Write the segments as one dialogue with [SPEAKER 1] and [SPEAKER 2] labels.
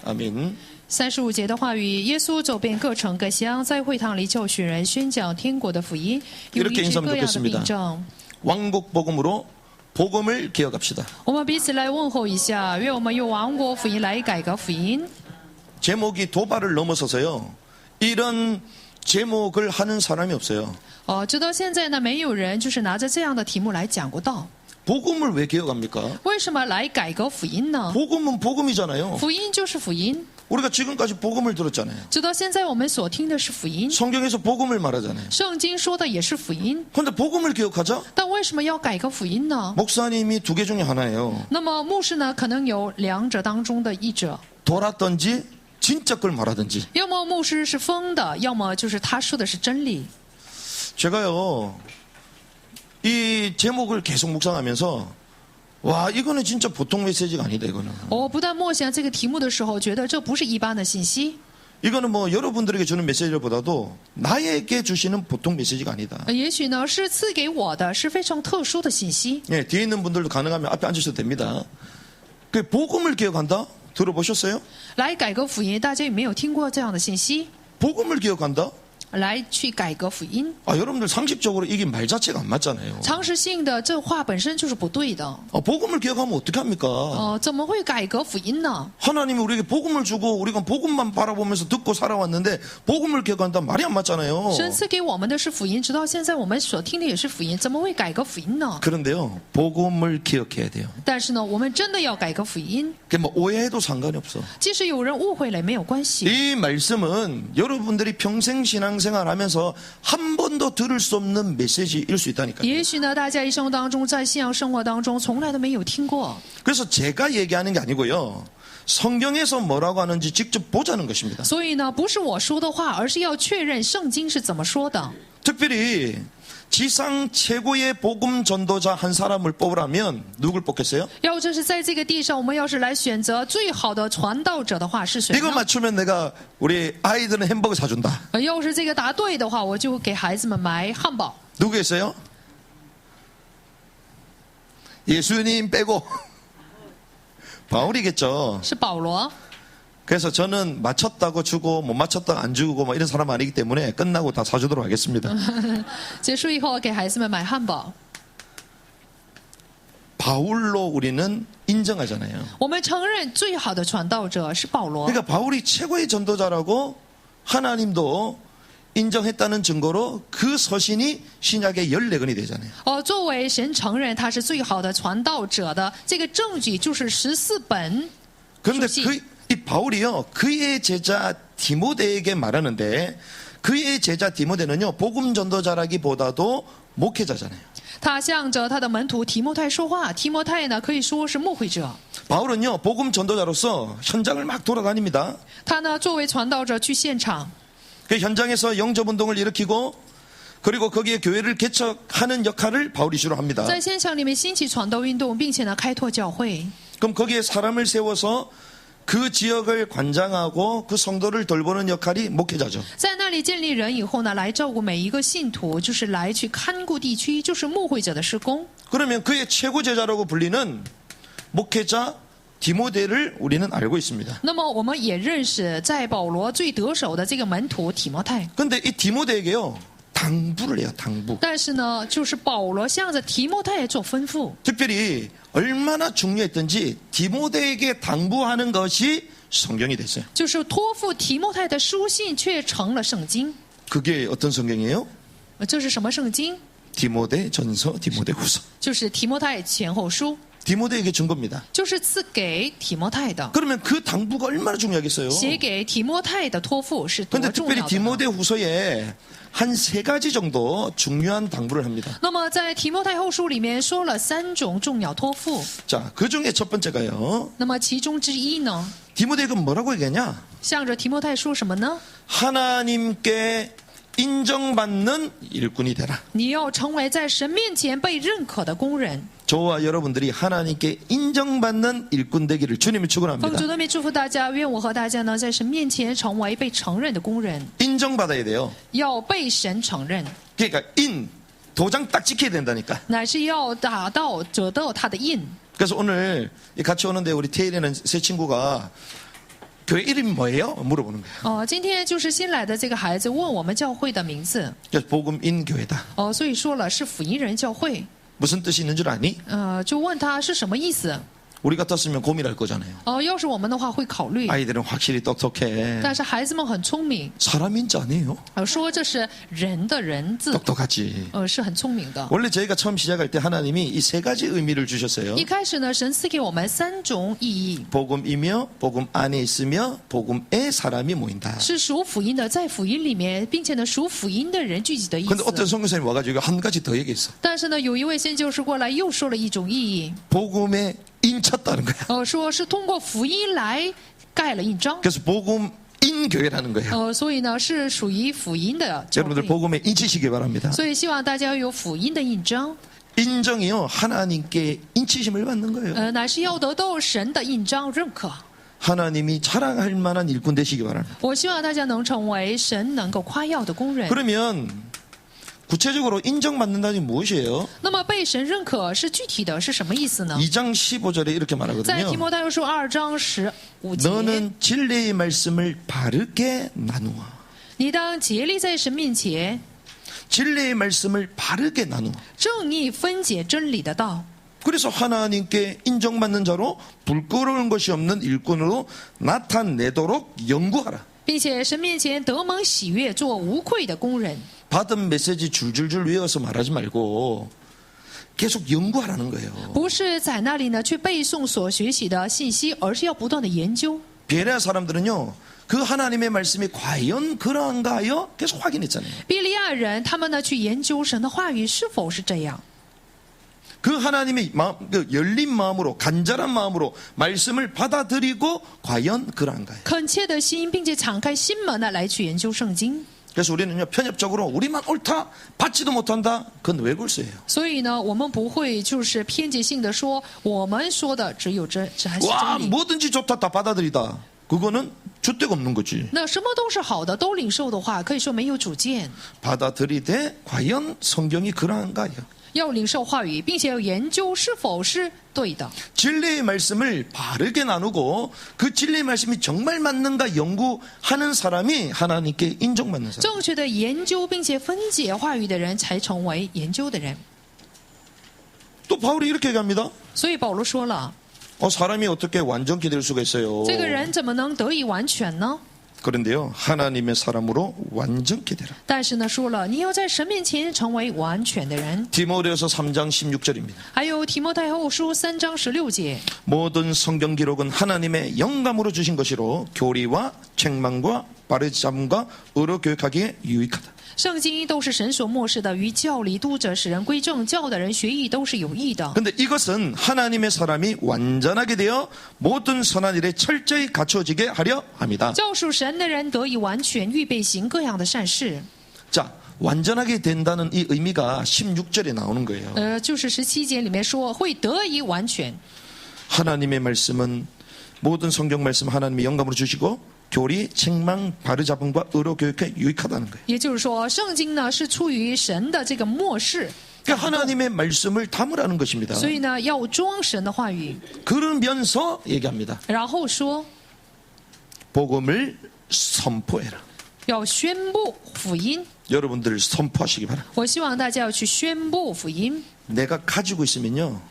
[SPEAKER 1] 아멘.
[SPEAKER 2] 35节的话语，耶稣走遍各城各乡，在会堂里教训人，宣讲天国的福音，有医治各样的病症。
[SPEAKER 1] 왕국 복음으로 복음을 기억합시다.
[SPEAKER 2] 我们彼此来问候一下，愿我们用王国福音来改革福音。
[SPEAKER 1] 제목이 도발을 넘어서서요. 이런 제목을 하는 사람이 없어요.
[SPEAKER 2] 直到现在呢，没有人就是拿着这样的题目来讲过道。
[SPEAKER 1] 복음을 왜 기억합니까?
[SPEAKER 2] 为什么来改革福音呢？
[SPEAKER 1] 복음은 복음이잖아요.
[SPEAKER 2] 福音就是福音。
[SPEAKER 1] 우리가 지금까지 복음을 들었잖아요.
[SPEAKER 2] 直到现在我们所听的是福音，
[SPEAKER 1] 성경에서 복음을 말하잖아요.
[SPEAKER 2] 圣经说的也是福音。
[SPEAKER 1] 그런데 복음을 기억하자?
[SPEAKER 2] 但为什么要改革福音呢？
[SPEAKER 1] 목사님이 두 개 중에 하나예요.
[SPEAKER 2] 那么牧师呢，可能有两者当中的一者，
[SPEAKER 1] 돌았든지 진짜 걸 말하든지.
[SPEAKER 2] 要么牧师是疯的，要么就是他说的是真理。
[SPEAKER 1] 제가요, 이 제목을 계속 묵상하면서 와, 이거는 진짜 보통 메시지가 아니다, 이거는.
[SPEAKER 2] 我不但默想这个题目的时候，觉得这不是一般的信息。
[SPEAKER 1] 이거는 뭐 여러분들에게 주는 메시지보다도 나에게 주시는 보통 메시지가 아니다.
[SPEAKER 2] 也许呢是赐给我的，是非常特殊的信息。
[SPEAKER 1] 예, 뒤에 있는 분들도 가능하면 앞에 앉으셔도 됩니다. 그 복음을 기억한다? 들어보셨어요?
[SPEAKER 2] 来改革福音，大家有没有听过这样的信息？
[SPEAKER 1] 복음을 기억한다?
[SPEAKER 2] 来去改革福音，
[SPEAKER 1] 아, 여러분들 상식적으로 이게 말 자체가 안 맞잖아요.
[SPEAKER 2] 常识性的这话本身就是不对的。
[SPEAKER 1] 복음을 기억하면 어떻게 합니까?
[SPEAKER 2] 怎么会改革福音呢？
[SPEAKER 1] 하나님이 우리에게 복음을 주고 우리가 복음만 바라보면서 듣고 살아왔는데 복음을 기억한다 말이 안 맞잖아요.
[SPEAKER 2] 神赐给我们的是福音，直到现在我们所听的也是福音，怎么会改革福音呢？
[SPEAKER 1] 그런데요, 복음을 기억해야 돼요.
[SPEAKER 2] 但是呢，我们真的要改革福音，
[SPEAKER 1] 그게 뭐 오해해도 상관이 없어.
[SPEAKER 2] 即使有人误会了也没有关系。
[SPEAKER 1] 이 말씀은 여러분들이 평생 신앙생활하면서 한 번도 들을 수 없는 메시지일 수 있다니까요.
[SPEAKER 2] 也许呢，大家一生当中在信仰生活当中从来都没有听过。
[SPEAKER 1] 그래서 제가 얘기하는 게 아니고요. 성경에서 뭐라고 하는지 직접 보자는 것입니다.
[SPEAKER 2] 所以呢，不是我说的话，而是要确认圣经是怎么说的。
[SPEAKER 1] 특별히 지상 최고의 복음 전도자 한 사람을 뽑으라면 누굴 뽑겠어요?
[SPEAKER 2] 要这是在这个地上，我们要是来选择最好的传道者的话，是谁
[SPEAKER 1] 이거
[SPEAKER 2] 呢？
[SPEAKER 1] 맞추면 내가 우리 아이들은 햄버거 사준다.
[SPEAKER 2] 要是这个答对的话，我就给孩子们买汉堡。
[SPEAKER 1] 누구겠어요? 예수님 빼고 바울이겠죠.
[SPEAKER 2] 是保罗。
[SPEAKER 1] 그래서 저는 맞췄다고 주고 못 맞췄다고 안 주고 뭐 이런 사람 아니기 때문에 끝나고 다 사주도록 하겠습니다.
[SPEAKER 2] 结束以后给孩子们买汉堡。
[SPEAKER 1] 바울로 우리는 인정하잖아요.
[SPEAKER 2] 我们承认最好的传道者是保罗。
[SPEAKER 1] 그러니까 바울이 최고의 전도자라고 하나님도 인정했다는 증거로 그 서신이 신약의 14권이 되잖아요.
[SPEAKER 2] 作为神承认他是最好的传道者的这个证据，就是14本。
[SPEAKER 1] 그런데
[SPEAKER 2] 수시.
[SPEAKER 1] 이 바울이요, 그의 제자 디모데에게 말하는데 그의 제자 디모데는요, 복음 전도자라기보다도 목회자잖아요.
[SPEAKER 2] 他向着他的门徒提摩太说话，提摩太呢可以说是牧会者。
[SPEAKER 1] 바울은요, 복음 전도자로서 현장을 막 돌아다닙니다.
[SPEAKER 2] 他呢作为传道者去现场，
[SPEAKER 1] 그 현장에서 영접운동을 일으키고 그리고 거기에 교회를 개척하는 역할을 바울이 주로 합니다.
[SPEAKER 2] 在现场里面兴起传道运动，并且呢开拓教会。
[SPEAKER 1] 그럼 거기에 사람을 세워서 그 지역을 관장하고 그 성도를 돌보는 역할이 목회자죠.
[SPEAKER 2] 在那里建立人以后呢，来照顾每一个信徒，就是来去看顾地区，就是牧会者的施工。
[SPEAKER 1] 그러면 그의 최고 제자라고 불리는 목회자 디모데를 우리는 알고 있습니다.
[SPEAKER 2] 那么我们也认识在保罗最得手的这个门徒提摩太，
[SPEAKER 1] 근데 이 디모데에게요, 당부를 해요, 당부.
[SPEAKER 2] 但是呢，就是保罗向着提摩太做吩咐。
[SPEAKER 1] 특별히 얼마나 중요했던지 디모데에게 당부하는 것이 성경이 됐어요.
[SPEAKER 2] 就是托付提摩太的书信却成了圣经。
[SPEAKER 1] 그게 어떤 성경이에요?
[SPEAKER 2] 这是什么圣经？
[SPEAKER 1] 디모데 전서, 디모데 후서.
[SPEAKER 2] 就是提摩太前后书，
[SPEAKER 1] 디모데에게 준 겁니다.
[SPEAKER 2] 就是赐给提摩太的。
[SPEAKER 1] 그러면 그 당부가 얼마나 중요하겠어요?
[SPEAKER 2] 写给提摩太的托付是多
[SPEAKER 1] 근데
[SPEAKER 2] 重
[SPEAKER 1] 특별히
[SPEAKER 2] 要的呢？
[SPEAKER 1] 디모데 후서에 한 3가지 정도 중요한 당부를 합니다.
[SPEAKER 2] 那么在提摩太后书里面说了3种重要托付，
[SPEAKER 1] 자, 그 중에 첫 번째가요.
[SPEAKER 2] 那么其中之一呢，
[SPEAKER 1] 디모데가 뭐라고 얘기하냐?
[SPEAKER 2] 向着提摩太说什么呢？
[SPEAKER 1] 하나님께 인정받는 일꾼이 되라.
[SPEAKER 2] 你要成为在神面前被认可的工人。
[SPEAKER 1] 저와 여러분들이 하나님께 인정받는 일꾼 되기를 주님이
[SPEAKER 2] 奉主
[SPEAKER 1] 축원합니다.
[SPEAKER 2] 的名祝福大家，愿我和大家呢，在神面前成为被承认的工人，
[SPEAKER 1] 인정받아야 돼요.
[SPEAKER 2] 要被神承认，
[SPEAKER 1] 그러니까 도장 딱 찍혀야 된다니까.
[SPEAKER 2] 乃是要得到他的印。
[SPEAKER 1] 그래서 오늘 같이 오는데 우리 테일이라는 새 친구가 교회 이름이 뭐예요? 물어보는 거예요.
[SPEAKER 2] 今天就是新来的这个孩子问我们教会的名字。
[SPEAKER 1] 그래서 복음인 교회다.
[SPEAKER 2] 所以说了是福音人教会。
[SPEAKER 1] 무슨 뜻이 있는 줄 아니?
[SPEAKER 2] 就问他是什么意思。
[SPEAKER 1] 우리 같았으면 고민할 거잖아요.
[SPEAKER 2] 要是我们的话会考虑。
[SPEAKER 1] 아이들은 확실히 똑똑해.
[SPEAKER 2] 但是孩子们很聪明。
[SPEAKER 1] 사람인지 아니에요?
[SPEAKER 2] 说这是人的人字。
[SPEAKER 1] 똑똑하지.
[SPEAKER 2] 是很聪明的。
[SPEAKER 1] 원래 저희가 처음 시작할 때 하나님이 이 세 가지 의미를 주셨어요.
[SPEAKER 2] 一开始呢，神赐给我们3种意义。
[SPEAKER 1] 복음이며 복음 안에 있으며 복음의 사람이 모인다.
[SPEAKER 2] 是属福音的，在福音里面，并且呢，属福音的人聚集的意
[SPEAKER 1] 근데 어떤
[SPEAKER 2] 思。
[SPEAKER 1] 선교사님 와가지고 한 가지 더 얘기했어.
[SPEAKER 2] 但是呢，有一位宣教士过来又说了一种意义。
[SPEAKER 1] 복음에 인쳤다는 거야.
[SPEAKER 2] 说是通过福音来盖了印章。
[SPEAKER 1] 그래서 복음인 교회라는 거예요.
[SPEAKER 2] 所以呢，是属于福音的教
[SPEAKER 1] 여러분들
[SPEAKER 2] 会。
[SPEAKER 1] 복음에 인치시기 바랍니다.
[SPEAKER 2] 所以希望大家要有福音的印章。
[SPEAKER 1] 인정이요 하나님께 인치심을 받는 거예요.
[SPEAKER 2] 乃是要得到神的印章认可。
[SPEAKER 1] 하나님이 자랑할 만한 일꾼 되시기 바랍니다.
[SPEAKER 2] 我希望大家能成为神能够夸耀的工人。
[SPEAKER 1] 그러면 구체적으로 인정받는다는 무엇이에요?
[SPEAKER 2] 那么被神认可是具体的是什么意思呢？
[SPEAKER 1] 2장 15절에 이렇게
[SPEAKER 2] 在提
[SPEAKER 1] 말하거든요.
[SPEAKER 2] 摩太后书2章15节，
[SPEAKER 1] 너는 진리의 말씀을 바르게 나누어.
[SPEAKER 2] 你当竭力在神面前
[SPEAKER 1] 진리의 말씀을 바르게 나누어.
[SPEAKER 2] 正义分解真理的道。
[SPEAKER 1] 그래서 하나님께 인정받는 자로 부끄러운 것이 없는 일꾼으로 나타내도록 연구하라.
[SPEAKER 2] 并且神面前得蒙喜悦，做无愧的工人。
[SPEAKER 1] 받은 메시지 줄줄줄 외워서 말하지 말고 계속 연구하라는 거예요.
[SPEAKER 2] 不是在那里呢去背诵所学习的信息，而是要不断的研究。
[SPEAKER 1] 베레아 사람들은요, 그 하나님의 말씀이 과연 그러한가 하여 계속 확인했잖아요.
[SPEAKER 2] 比利亚人他们呢去研究神的话语是否是这样。
[SPEAKER 1] 그 하나님의 마음, 그 열린 마음으로 간절한 마음으로 말씀을 받아들이고 과연 그러한가요?
[SPEAKER 2] 恳切的心，并且敞开心门呢来去研究圣经。
[SPEAKER 1] 그래서 우리는요 편협적으로 우리만 옳다 받지도 못한다 그건 외골수예요.
[SPEAKER 2] 所以呢，我们不会就是偏见性的说我们说的只有这还是
[SPEAKER 1] 와
[SPEAKER 2] 真理。
[SPEAKER 1] 뭐든지 좋다 다 받아들이다 그거는 줏대가 없는 거지.
[SPEAKER 2] 那什么都是好的，都领受的话，可以说没有主见。
[SPEAKER 1] 받아들이되 과연 성경이 그러한가요?
[SPEAKER 2] 要领受话语，并且要研究是否是对的。
[SPEAKER 1] 진리의 말씀을 바르게 나누고 그 진리의 말씀이 정말 맞는가 연구하는 사람이 하나님께 인정받는 사람.
[SPEAKER 2] 正确的研究并且分解话语的人，才成为研究的人。
[SPEAKER 1] 또 바울이 이렇게 얘기합니다.
[SPEAKER 2] 所以保罗说了，
[SPEAKER 1] 사람이 어떻게 완전케 될 수가 있어요.
[SPEAKER 2] 这个人怎么能得以完全呢？
[SPEAKER 1] 그런데요 하나님의 사람으로 완전케 되라.
[SPEAKER 2] 但是呢，说了你要在神面前成为完全的人。
[SPEAKER 1] 디모데후서 3장 16절입니다.
[SPEAKER 2] 还有提摩太后书3章16节，
[SPEAKER 1] 모든 성경 기록은 하나님의 영감으로 주신 것이로 교리와 책망과 바르잡음과 의로 교육하기에 유익하다.
[SPEAKER 2] 圣经都是神所漠视的，于教理、督责、使人归正、教导人学义都是有益的。
[SPEAKER 1] 근데 이것은 하나님의 사람이 완전하게 되어 모든 선한 일에 철저히 갖춰지게 하려 합니다.
[SPEAKER 2] 教属神的人得以完全，预备行各样的善事。
[SPEAKER 1] 자, 완전하게 된다는 이 의미가 16절에 나오는 거예요.
[SPEAKER 2] 就是17节里面说会得以完全。
[SPEAKER 1] 하나님의 말씀은 모든 성경 말씀 하나님의 영감으로 주시고 교리, 책망, 바르잡음과 의로 교육에 유익하다는 거예요.
[SPEAKER 2] 也就是说，圣经呢是出于神的这个漠视，
[SPEAKER 1] 그러니까 하나님의 말씀을 담으라는 것입니다.
[SPEAKER 2] 所以呢要装神的话语，
[SPEAKER 1] 그러면서 얘기합니다.
[SPEAKER 2] 然后说
[SPEAKER 1] 복음을 선포해라.
[SPEAKER 2] 要宣布福音。
[SPEAKER 1] 여러분들 선포하시기 바랍니다.
[SPEAKER 2] 我希望大家要去宣布福音。
[SPEAKER 1] 내가 가지고 있으면요.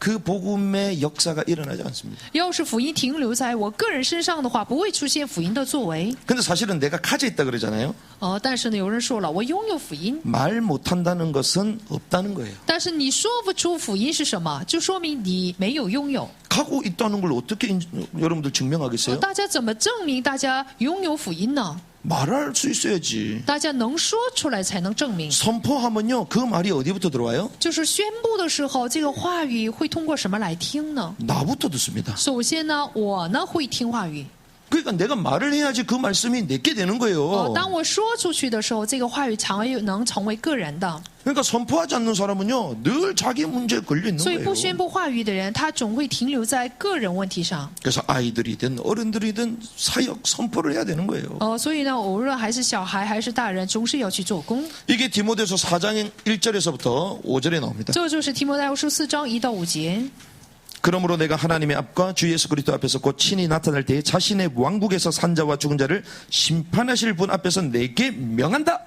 [SPEAKER 1] 그 복음의 역사가 일어나지 않습니다.
[SPEAKER 2] 要是福音停留在我个人身上的话，不会出现福音的作为。
[SPEAKER 1] 근데 사실은 내가 가져 있다 그러잖아요.
[SPEAKER 2] 但是呢，有人说了，我拥有福音，
[SPEAKER 1] 말 못한다는 것은 없다는 거예요.
[SPEAKER 2] 但是你说不出福音是什么，就说明你没有拥有。
[SPEAKER 1] 가고 있다는 걸 어떻게 여러분들 증명하겠어요?
[SPEAKER 2] 大家怎么证明大家拥有福音呢？
[SPEAKER 1] 말할 수 있어야지.
[SPEAKER 2] 大家能说出来才能证明。
[SPEAKER 1] 선포하면요. 그 말이 어디부터 들어와요?
[SPEAKER 2] 就是宣布的时候，这个话语会通过什么来听呢？
[SPEAKER 1] 나부터 듣습니다.
[SPEAKER 2] 首先呢，我呢会听话语。
[SPEAKER 1] 그러니까 내가 말을 해야지 그 말씀이 내게 되는 거예요.
[SPEAKER 2] 当我说出去的时候，这个话语才能成为个人的。
[SPEAKER 1] 그러니까 선포하지 않는 사람은요. 늘 자기 문제에 걸려 있는
[SPEAKER 2] 所以
[SPEAKER 1] 거예요.
[SPEAKER 2] 不宣布话语的人，他总会停留在个人问题上。
[SPEAKER 1] 그래서 아이들이든 어른들이든 사역 선포를 해야 되는 거예요.
[SPEAKER 2] 所以呢，无论还是小孩还是大人，总是要去做工。
[SPEAKER 1] 이게 디모데서 4장 1절에서부터 5절에 나옵니다.
[SPEAKER 2] 这就是提摩太后书4章1到5节。
[SPEAKER 1] 그러므로 내가 하나님의 앞과 주 예수 그리스도 앞에서 곧 친히 나타날 때에 자신의 왕국에서 산 자와 죽은 자를 심판하실 분 앞에서 내게 명한다.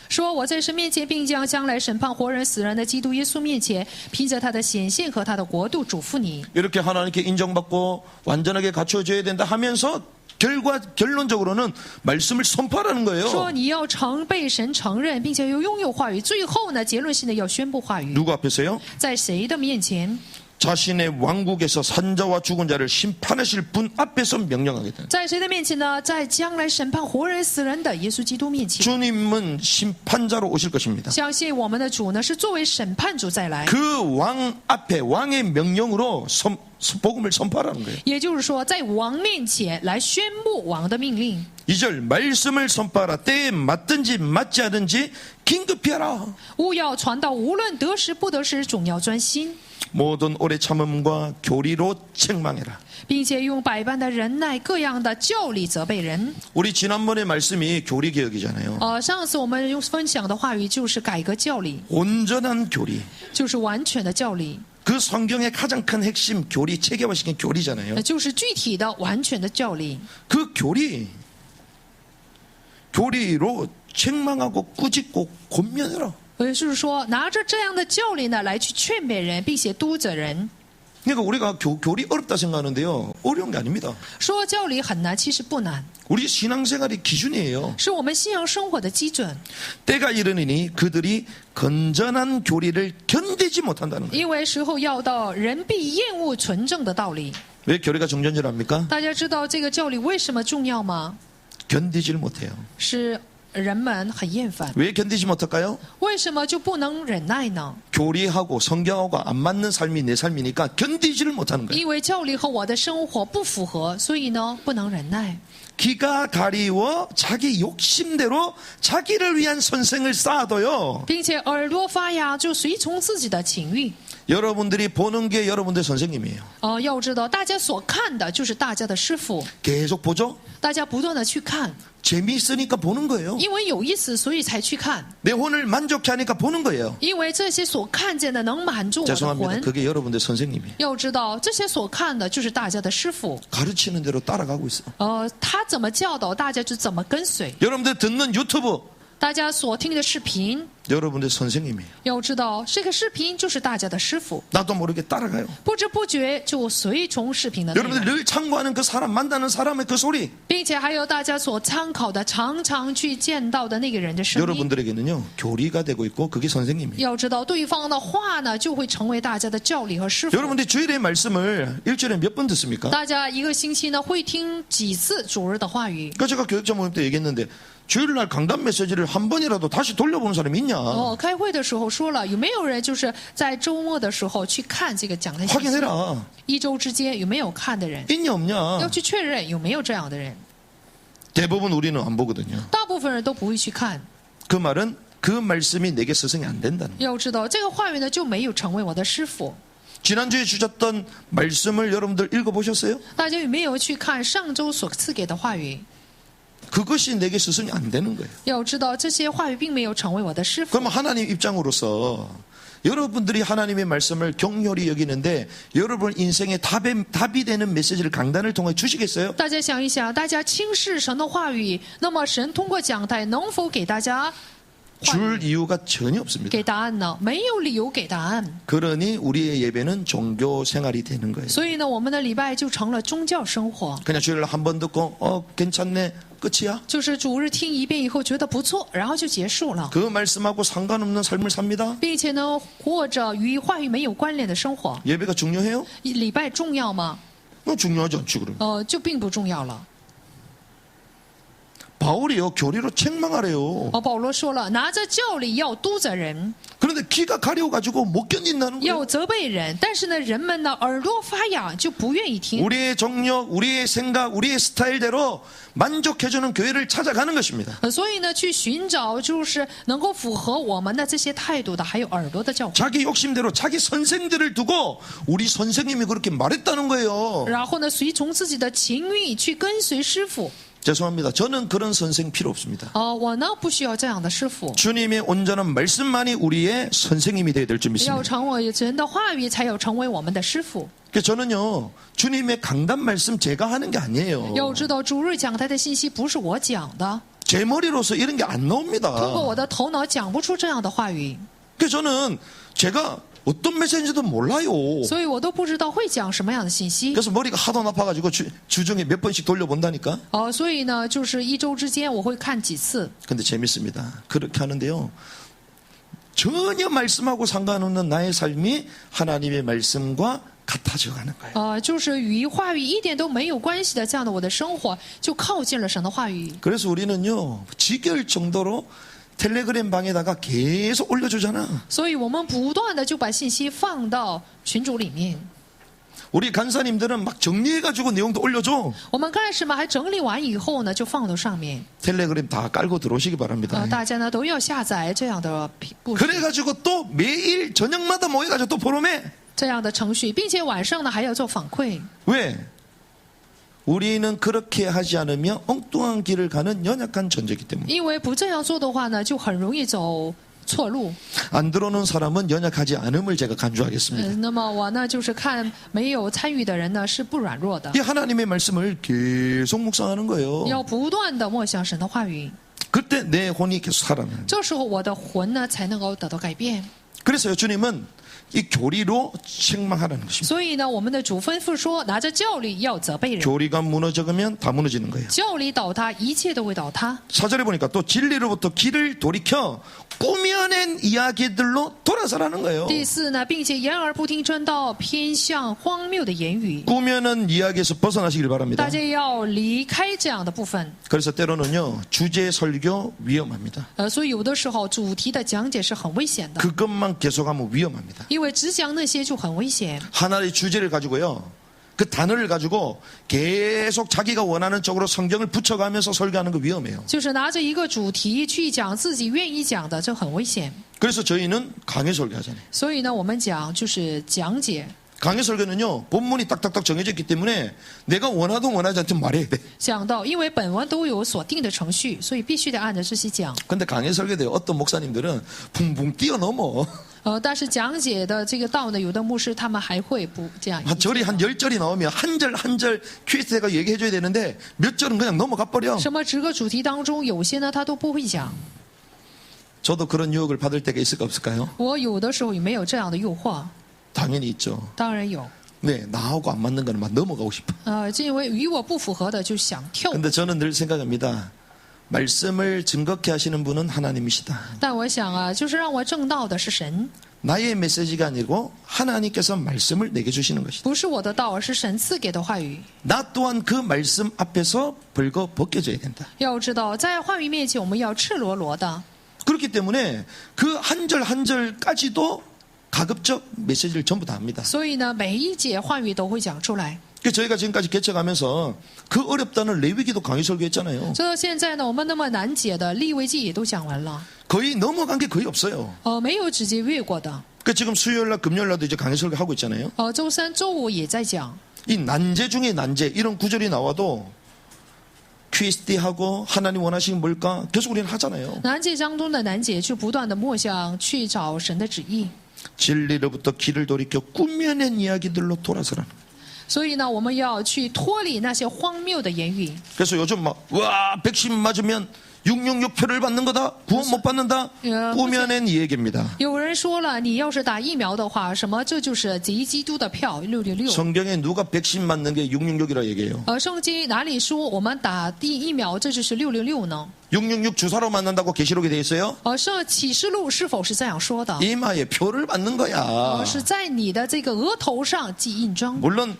[SPEAKER 2] 说我在神面前，并将来审判活人死人的基督耶稣面前，凭着他的显现和他的国度嘱咐你。
[SPEAKER 1] 이렇게 하나님께 인정받고 완전하게 갖춰져야 된다 하면서 결론적으로는 말씀을 선포하라는
[SPEAKER 2] 说
[SPEAKER 1] 거예요.
[SPEAKER 2] 你要被神承认，并且又拥有话语。最后呢，结论性的要宣布话语。
[SPEAKER 1] 누구 앞에서요?
[SPEAKER 2] 在谁的面前？
[SPEAKER 1] 자신의 왕국에서 산 자와 죽은 자를 심판하실 분 앞에서 명령하겠다.
[SPEAKER 2] 在谁的面前呢？在将来审判活人死人的耶稣基督面前。
[SPEAKER 1] 주님은 심판자로 오실 것입니다.
[SPEAKER 2] 相信我们的主呢，是作为审判主再来。
[SPEAKER 1] 그 왕 앞에 왕의 명령으로 복음을 선포하라는 거예요.
[SPEAKER 2] 也就是说，在王面前来宣布王的命令。
[SPEAKER 1] 2절 말씀을 선포하라. 때에 맞든지 맞지 않든지 긴급히 하라.
[SPEAKER 2] 务要传道，无论得时不得时，总要专心，
[SPEAKER 1] 모든 오래 참음과 교리로 책망해라.
[SPEAKER 2] 并且用百般的忍耐，各样的教理责备人。
[SPEAKER 1] 우리 지난번에 말씀이 교리 개혁이잖아요.
[SPEAKER 2] 上次我们用分享的话语就是改革教理，
[SPEAKER 1] 온전한 교리.
[SPEAKER 2] 就是完全的教理，
[SPEAKER 1] 그 성경의 가장 큰 핵심 교리 체계화시킨 교리잖아요.
[SPEAKER 2] 就是具体的完全的教理。
[SPEAKER 1] 그 교리로 책망하고 꾸짖고 권면해라.
[SPEAKER 2] 也就是说，拿着这样的教理呢，来去劝勉人，并且督责人。
[SPEAKER 1] 그러니까 우리가 교리 어렵다 생각하는데요. 어려운 게 아닙니다.
[SPEAKER 2] 说教理很难，其实不难，
[SPEAKER 1] 우리 신앙생활의 기준이에요.
[SPEAKER 2] 是我们信仰生活的基准。
[SPEAKER 1] 때가 이르니 그들이 건전한 교리를 견디지 못한다는 거예요.
[SPEAKER 2] 因为时候要到，人必厌恶纯正的道理。
[SPEAKER 1] 왜 교리가 정전질합니까?
[SPEAKER 2] 大家知道这个教理为什么重要吗？
[SPEAKER 1] 견디질 못해요.
[SPEAKER 2] 是人们很厌烦。
[SPEAKER 1] 왜 견디지 못할까요?
[SPEAKER 2] 为什么就不能忍耐呢？
[SPEAKER 1] 교리하고 성경하고 안 맞는 삶이 내 삶이니까 견디지를 못하는 거예요.
[SPEAKER 2] 因为教理和我的生活不符合，所以呢，不能忍耐。
[SPEAKER 1] 기가 가리워 자기 욕심대로 자기를 위한 선생을 쌓아둬요.
[SPEAKER 2] 并且耳朵发芽，就随从自己的情欲。
[SPEAKER 1] 여러분들이 보는 게 여러분들 선생님이에요.
[SPEAKER 2] 要知道，大家所看的就是大家的师傅，
[SPEAKER 1] 계속 보죠?
[SPEAKER 2] 大家不断的去看，
[SPEAKER 1] 재미있으니까 보는 거예요.
[SPEAKER 2] 因为有意思，所以才去看。
[SPEAKER 1] 내 혼을 만족해 하니까 보는 거예요.
[SPEAKER 2] 因为这些所看见的能满足我的
[SPEAKER 1] 죄송합니다.
[SPEAKER 2] 魂。
[SPEAKER 1] 그게 여러분들 선생님이에요.
[SPEAKER 2] 要知道，这些所看的就是大家的师傅。
[SPEAKER 1] 가르치는 대로 따라가고 있어.
[SPEAKER 2] 他怎么教导，大家就怎么跟随。
[SPEAKER 1] 여러분들 듣는 유튜브
[SPEAKER 2] 大家所听的视频，
[SPEAKER 1] 여러분들 선생님이에요.
[SPEAKER 2] 要知道，这个视频就是大家的师傅，
[SPEAKER 1] 나도 모르게 따라가요.
[SPEAKER 2] 不知不觉就随从视频的内
[SPEAKER 1] 여러분들
[SPEAKER 2] 容，
[SPEAKER 1] 늘 참고하는 그 사람 만나는 사람의 그 소리
[SPEAKER 2] 并且还有大家所参考的、常常去见到的那个人的声音。
[SPEAKER 1] 여러분들에게는요 교리가 되고 있고 그게 선생님이에요.
[SPEAKER 2] 要知道，对方的话呢，就会成为大家的教理和师傅。
[SPEAKER 1] 여러분들이 주일의 말씀을 일주일에 몇 번 듣습니까?
[SPEAKER 2] 大家一个星期呢，会听几次主日的话语。
[SPEAKER 1] 그 제가 교육자 모임 때 얘기했는데 주일날 강단 메시지를 한 번이라도 다시 돌려보는 사람이 있냐?
[SPEAKER 2] 开会的时候说了，有没有人就是在周末的时候去看这个讲台信息？
[SPEAKER 1] 확인해라.
[SPEAKER 2] 一周之间有没有看的人？
[SPEAKER 1] 있냐
[SPEAKER 2] 要
[SPEAKER 1] 없냐?
[SPEAKER 2] 去确认有没有这样的人。
[SPEAKER 1] 대부분 우리는 안 보거든요.
[SPEAKER 2] 大部分人都不会去看。
[SPEAKER 1] 그 말은 그 말씀이 내게 스승이 안 된다는 거예요.
[SPEAKER 2] 要知道，这个话语呢就没有成为我的师傅。
[SPEAKER 1] 지난주에 주셨던 말씀을 여러분들 읽어보셨어요?
[SPEAKER 2] 大家有没有去看上周所赐给的话语？
[SPEAKER 1] 그것이 내게 스승이 안 되는 거예요.
[SPEAKER 2] 要知道，这些话语并没有成为我的师傅。
[SPEAKER 1] 그러면 하나님 입장으로서 여러분들이 하나님의 말씀을 경홀히 여기는데 여러분 인생의 답이 되는 메시지를 강단을 통해 주시겠어요?
[SPEAKER 2] 大家想一想，大家轻视神的话语，那么神通过讲台能否给大家
[SPEAKER 1] 줄 이유가 전혀 없습니다.
[SPEAKER 2] 给答案呢？没有理由给答案。
[SPEAKER 1] 그러니 우리의 예배는 종교 생활이 되는 거예요.
[SPEAKER 2] 所以呢，我们的礼拜就成了宗教生活，
[SPEAKER 1] 그냥 주일날 한 번 듣고 괜찮네 끝이야.
[SPEAKER 2] 就是主日听一遍以后觉得不错，然后就结束了，
[SPEAKER 1] 그 말씀하고 상관없는 삶을 삽니다.
[SPEAKER 2] 并且呢，过着与话语没有关联的生活。
[SPEAKER 1] 예배가 중요해요?
[SPEAKER 2] 礼拜重要吗？
[SPEAKER 1] 중요하지 않지 그럼.
[SPEAKER 2] 就并不重要了。
[SPEAKER 1] 바울이요 교리로 책망하래요.
[SPEAKER 2] 保罗说了，拿着教理要督责人，
[SPEAKER 1] 그런데 귀가 가려워가지고 못 견딘다는 거예요.
[SPEAKER 2] 要责备人，但是呢，人们呢耳朵发痒，就不愿意听。
[SPEAKER 1] 우리의 정력, 우리의 생각, 우리의 스타일대로 만족해주는 교회를 찾아가는 것입니다.
[SPEAKER 2] 所以呢，去寻找就是能够符合我们的这些态度的，还有耳朵的教会。
[SPEAKER 1] 자기 욕심대로 자기 선생들을 두고 우리 선생님이 그렇게 말했다는 거예요.
[SPEAKER 2] 然后呢，随从自己的情欲去跟随师傅。
[SPEAKER 1] 죄송합니다. 저는 그런 선생 필요 없습니다.
[SPEAKER 2] 我呢不需要这样的师傅，
[SPEAKER 1] 주님의 온전한 말씀만이 우리의 선생님이 되어야 될 줄
[SPEAKER 2] 要
[SPEAKER 1] 믿습니다.
[SPEAKER 2] 成为神的话语，才有成为我们的师傅。
[SPEAKER 1] 그래서 저는요, 주님의 강단 말씀 제가 하는 게 아니에요.
[SPEAKER 2] 要知道主日讲台的信息不是我讲的，
[SPEAKER 1] 제 머리로서 이런 게 안
[SPEAKER 2] 通过
[SPEAKER 1] 나옵니다.
[SPEAKER 2] 我的头脑讲不出这样的话语，
[SPEAKER 1] 그래서 저는 제가 어떤 메시지인지도 몰라요.
[SPEAKER 2] 所以我都不知道会讲什么样的信息。
[SPEAKER 1] 그래서 머리가 하도 나빠가지고 주중에 몇 번씩 돌려본다니까.
[SPEAKER 2] 所以呢，就是一周之间我会看几次。
[SPEAKER 1] 근데 재밌습니다. 그렇게 하는데요. 전혀 말씀하고 상관없는 나의 삶이 하나님의 말씀과 같아져 가는 거예요.
[SPEAKER 2] 就是与话语一点都没有关系的这样的我的生活，就靠近了神的话语。
[SPEAKER 1] 그래서 우리는요, 지겨울 정도로 텔레그램 방에다가 계속 올려주잖아.
[SPEAKER 2] 所以我们不断的就把信息放到群组里面。
[SPEAKER 1] 우리 간사님들은 막 정리해가지고 내용도 올려줘.
[SPEAKER 2] 我们干什么？还整理完以后呢，就放到上面。
[SPEAKER 1] 텔레그램 다 깔고 들어오시기 바랍니다.
[SPEAKER 2] 大家呢都要下载这样的部分
[SPEAKER 1] 그래가지고 또 매일 저녁마다 모여가지고 또 포럼해.
[SPEAKER 2] 这样的程序，并且晚上呢还要做反馈。
[SPEAKER 1] 왜? 우리는 그렇게 하지 않으면 엉뚱한 길을 가는 연약한 존재이기 때문에.
[SPEAKER 2] 因为不这样做的话呢，就很容易走错路。
[SPEAKER 1] 안 들어오는 사람은 연약하지 않음을 제가 간주하겠습니다.
[SPEAKER 2] 那么我呢，就是看没有参与的人呢是不软弱的，
[SPEAKER 1] 이 하나님의 말씀을 계속 묵상하는 거예요.
[SPEAKER 2] 要不断的默想神的话语。
[SPEAKER 1] 그때 내 혼이 계속 살아나는 거예요.
[SPEAKER 2] 这时候我的魂呢才能够得到改变。
[SPEAKER 1] 그래서요, 주님은 이 교리로 책망하라는 것입니다.
[SPEAKER 2] 所以呢，我们的主吩咐说，拿着教理要责备人，
[SPEAKER 1] 교리가 무너져가면 다 무너지는 거예요.
[SPEAKER 2] 教理倒塌，一切都会倒塌。
[SPEAKER 1] 4절에 보니까 또 진리로부터 길을 돌이켜 꾸며낸 이야기들로 돌아서라는 거예요.
[SPEAKER 2] 第四呢，并且言而不听真道，偏向荒谬的言语。
[SPEAKER 1] 꾸며낸 이야기에서 벗어나시길 바랍니다.
[SPEAKER 2] 大家要离开这样的部分。
[SPEAKER 1] 그래서 때로는요, 주제 설교 위험합니다.
[SPEAKER 2] 所以有的时候主题的讲解是很危险的，
[SPEAKER 1] 그것만 계속하면 위험합니다.
[SPEAKER 2] 因为只讲那些就很危险。
[SPEAKER 1] 하나의 주제를 가지고요, 그 단어를 가지고 계속 자기가 원하는 쪽으로 성경을 붙여가면서 설교하는 거 위험해요.
[SPEAKER 2] 就是拿着一个主题去讲自己愿意讲的，这很危险。
[SPEAKER 1] 그래서 저희는 강해 설교하잖아요.
[SPEAKER 2] 所以呢，我们讲就是讲解。
[SPEAKER 1] 강해 설교는요, 본문이 딱딱딱 정해져 있기 때문에 내가 원하든 원하지 않든 말해야 돼.
[SPEAKER 2] 讲到，因为本文都有所定的程序，所以必须得按照这些讲。
[SPEAKER 1] 근데 강해 설교대요, 어떤 목사님들은 붕붕 뛰어넘어.
[SPEAKER 2] 但是讲解的这个道呢，有的牧师他们还会不这样。
[SPEAKER 1] 절이 한 10절이 나오면 한 절 한 절 퀴즈가 얘기해줘야 되는데 몇 절은 그냥 넘어가 버려.
[SPEAKER 2] 什么10个主题当中，有些呢他都不会讲。
[SPEAKER 1] 저도 그런 유혹을 받을 때가 있을까 없을까요?
[SPEAKER 2] 我有的时候也没有这样的诱惑，
[SPEAKER 1] 당연히 있죠.
[SPEAKER 2] 当然有。
[SPEAKER 1] 네, 나하고 안 맞는 거는 막 넘어가고 싶어.
[SPEAKER 2] 就因为与我不符合的就想跳。
[SPEAKER 1] 근데 저는 늘 생각합니다. 말씀을 증거케 하시는 분은 하나님이시다.
[SPEAKER 2] 但我想啊，就是让我正道的是神，
[SPEAKER 1] 나의 메시지가 아니고 하나님께서 말씀을 내게 주시는 것이다.
[SPEAKER 2] 不是我的道，而是神赐给的话语。
[SPEAKER 1] 나 또한 그 말씀 앞에서 벌거 벗겨져야 된다.
[SPEAKER 2] 要知道，在话语面前，我们要赤裸裸的。
[SPEAKER 1] 그렇기 때문에 그 한 절 한 절까지도 가급적 메시지를 전부 다 합니다.
[SPEAKER 2] 所以呢，每一节话语都会讲出来。
[SPEAKER 1] 그래서 저희가 지금까지 개척하면서 그 어렵다는 레위기도 강의 설교했잖아요.
[SPEAKER 2] 直到现在呢，我们那么难解的利未记也都讲完了，
[SPEAKER 1] 거의 넘어간 게 거의 없어요.
[SPEAKER 2] 没有直接越过的。
[SPEAKER 1] 그 지금 수요일날 금요일날도 이제 강의 설교하고 있잖아요.
[SPEAKER 2] 周三、周五也在讲。
[SPEAKER 1] 이 난제 중에 난제 이런 구절이 나와도 QSD하고 하나님 원하시는 뭘까 계속 우리는 하잖아요.
[SPEAKER 2] 难解当中的难解，去不断的默想，去找神的旨意。
[SPEAKER 1] 진리로부터 길을 돌이켜 꾸며낸 이야기들로 돌아서라는.
[SPEAKER 2] 所以呢，我们要去脱离那些荒谬的言语。
[SPEAKER 1] 그래서 요즘 막 와 백신 맞으면 666표를 받는 거다 구원 못 받는다 꾸며낸 이 얘기입니다.
[SPEAKER 2] 有人说了，你要是打疫苗的话，什么这就是贼基督的票666。
[SPEAKER 1] 성경에 누가 백신 맞는 게 666이라 얘기해요.
[SPEAKER 2] 圣经哪里说我们打第疫苗这就是666呢？
[SPEAKER 1] 666 주사로 맞는다고 계시록에 돼 있어요?
[SPEAKER 2] 是启示录是否是这样说的？
[SPEAKER 1] 이마에 표를 받는 거야.
[SPEAKER 2] 是在你的这个额头上记印章。
[SPEAKER 1] 물론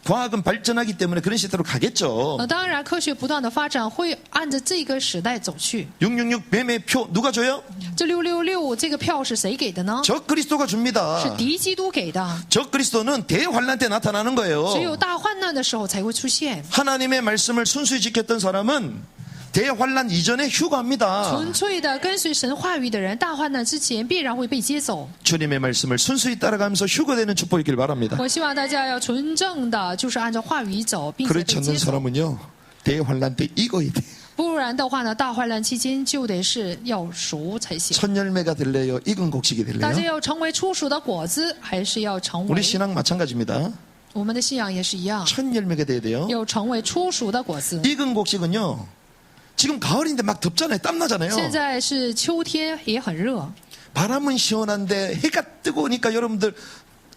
[SPEAKER 1] 과학은 발전하기 때문에 그런 시대로 가겠죠.
[SPEAKER 2] 当然，科学不断的发展，会按着这个时代走去。
[SPEAKER 1] 666 매매 표 누가 줘요?
[SPEAKER 2] 这666这个票是谁给的呢？
[SPEAKER 1] 적 그리스도가
[SPEAKER 2] 是
[SPEAKER 1] 줍니다.
[SPEAKER 2] 敌基督给的。
[SPEAKER 1] 적 그리스도는 대환란 때 나타나는
[SPEAKER 2] 只
[SPEAKER 1] 거예요.
[SPEAKER 2] 有大患难的时候才会出现。
[SPEAKER 1] 하나님의 말씀을 순수히 지켰던 사람은 대환란 이전에 휴가합니다.
[SPEAKER 2] 纯粹的跟随神话语的人，大患难之前必然会被接走。
[SPEAKER 1] 주님의 말씀을 순수히 따라가면서 휴가되는 축복이길 바랍니다.
[SPEAKER 2] 我希望大家要纯正的，就是按照话语走，并且被
[SPEAKER 1] 그렇지
[SPEAKER 2] 接
[SPEAKER 1] 않는
[SPEAKER 2] 走。
[SPEAKER 1] 사람은요 대환란 때 익어야 돼.
[SPEAKER 2] 不然的话呢，大患难期间就得是要熟才行。
[SPEAKER 1] 첫 열매가 될래요? 익은 곡식이
[SPEAKER 2] 大家
[SPEAKER 1] 될래요?
[SPEAKER 2] 要成为初熟的果子，还是要成
[SPEAKER 1] 우리
[SPEAKER 2] 为
[SPEAKER 1] 신앙 마찬가지입니다.
[SPEAKER 2] 我们的信仰也是一样，
[SPEAKER 1] 첫 열매가 돼야 돼요.
[SPEAKER 2] 要成为初熟的果子。
[SPEAKER 1] 익은 곡식은요. 지금 가을인데 막 덥잖아요. 땀 나잖아요.
[SPEAKER 2] 现在是秋天，也很热，
[SPEAKER 1] 바람은 시원한데 해가 뜨거우니까 여러분들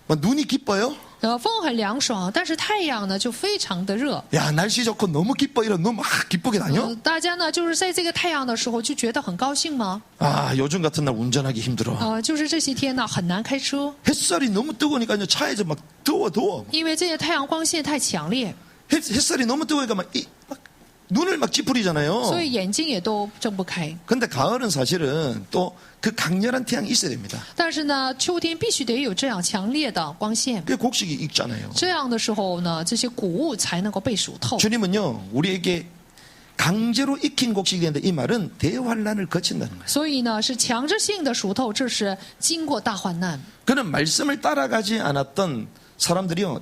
[SPEAKER 1] 막 눈이 기뻐요.
[SPEAKER 2] 风很凉爽，但是太阳呢就非常的热。
[SPEAKER 1] 야 날씨 좋고 너무 기뻐 이런 너무 막 기쁘게 다녀?
[SPEAKER 2] 大家呢就是在这个太阳的时候就觉得很高兴吗？
[SPEAKER 1] 아 요즘 같은 날 운전하기 힘들어.
[SPEAKER 2] 就是这些天呢很难开车，
[SPEAKER 1] 햇살이 너무 뜨거우니까 차에서 막 더워.
[SPEAKER 2] 因为这些太阳光线太强烈，
[SPEAKER 1] 햇살이 너무 뜨거우니까 막 눈을 막 찌푸리잖아요.
[SPEAKER 2] 所以眼睛也都睁不开。
[SPEAKER 1] 근데 가을은 사실은 또 그 강렬한 태양이 있어야 됩니다.
[SPEAKER 2] 但是呢，秋天必须得有这样强烈的光线，
[SPEAKER 1] 그 곡식이 익잖아요.
[SPEAKER 2] 这样的时候呢，这些谷物才能够被熟透。
[SPEAKER 1] 주님은요 우리에게 강제로 익힌 곡식이 되는데 이 말은 대환란을 거친다는 거예요.
[SPEAKER 2] 所以呢，是强制性的熟透，这是经过大患难。
[SPEAKER 1] 그는 말씀을 따라가지 않았던 사람들이요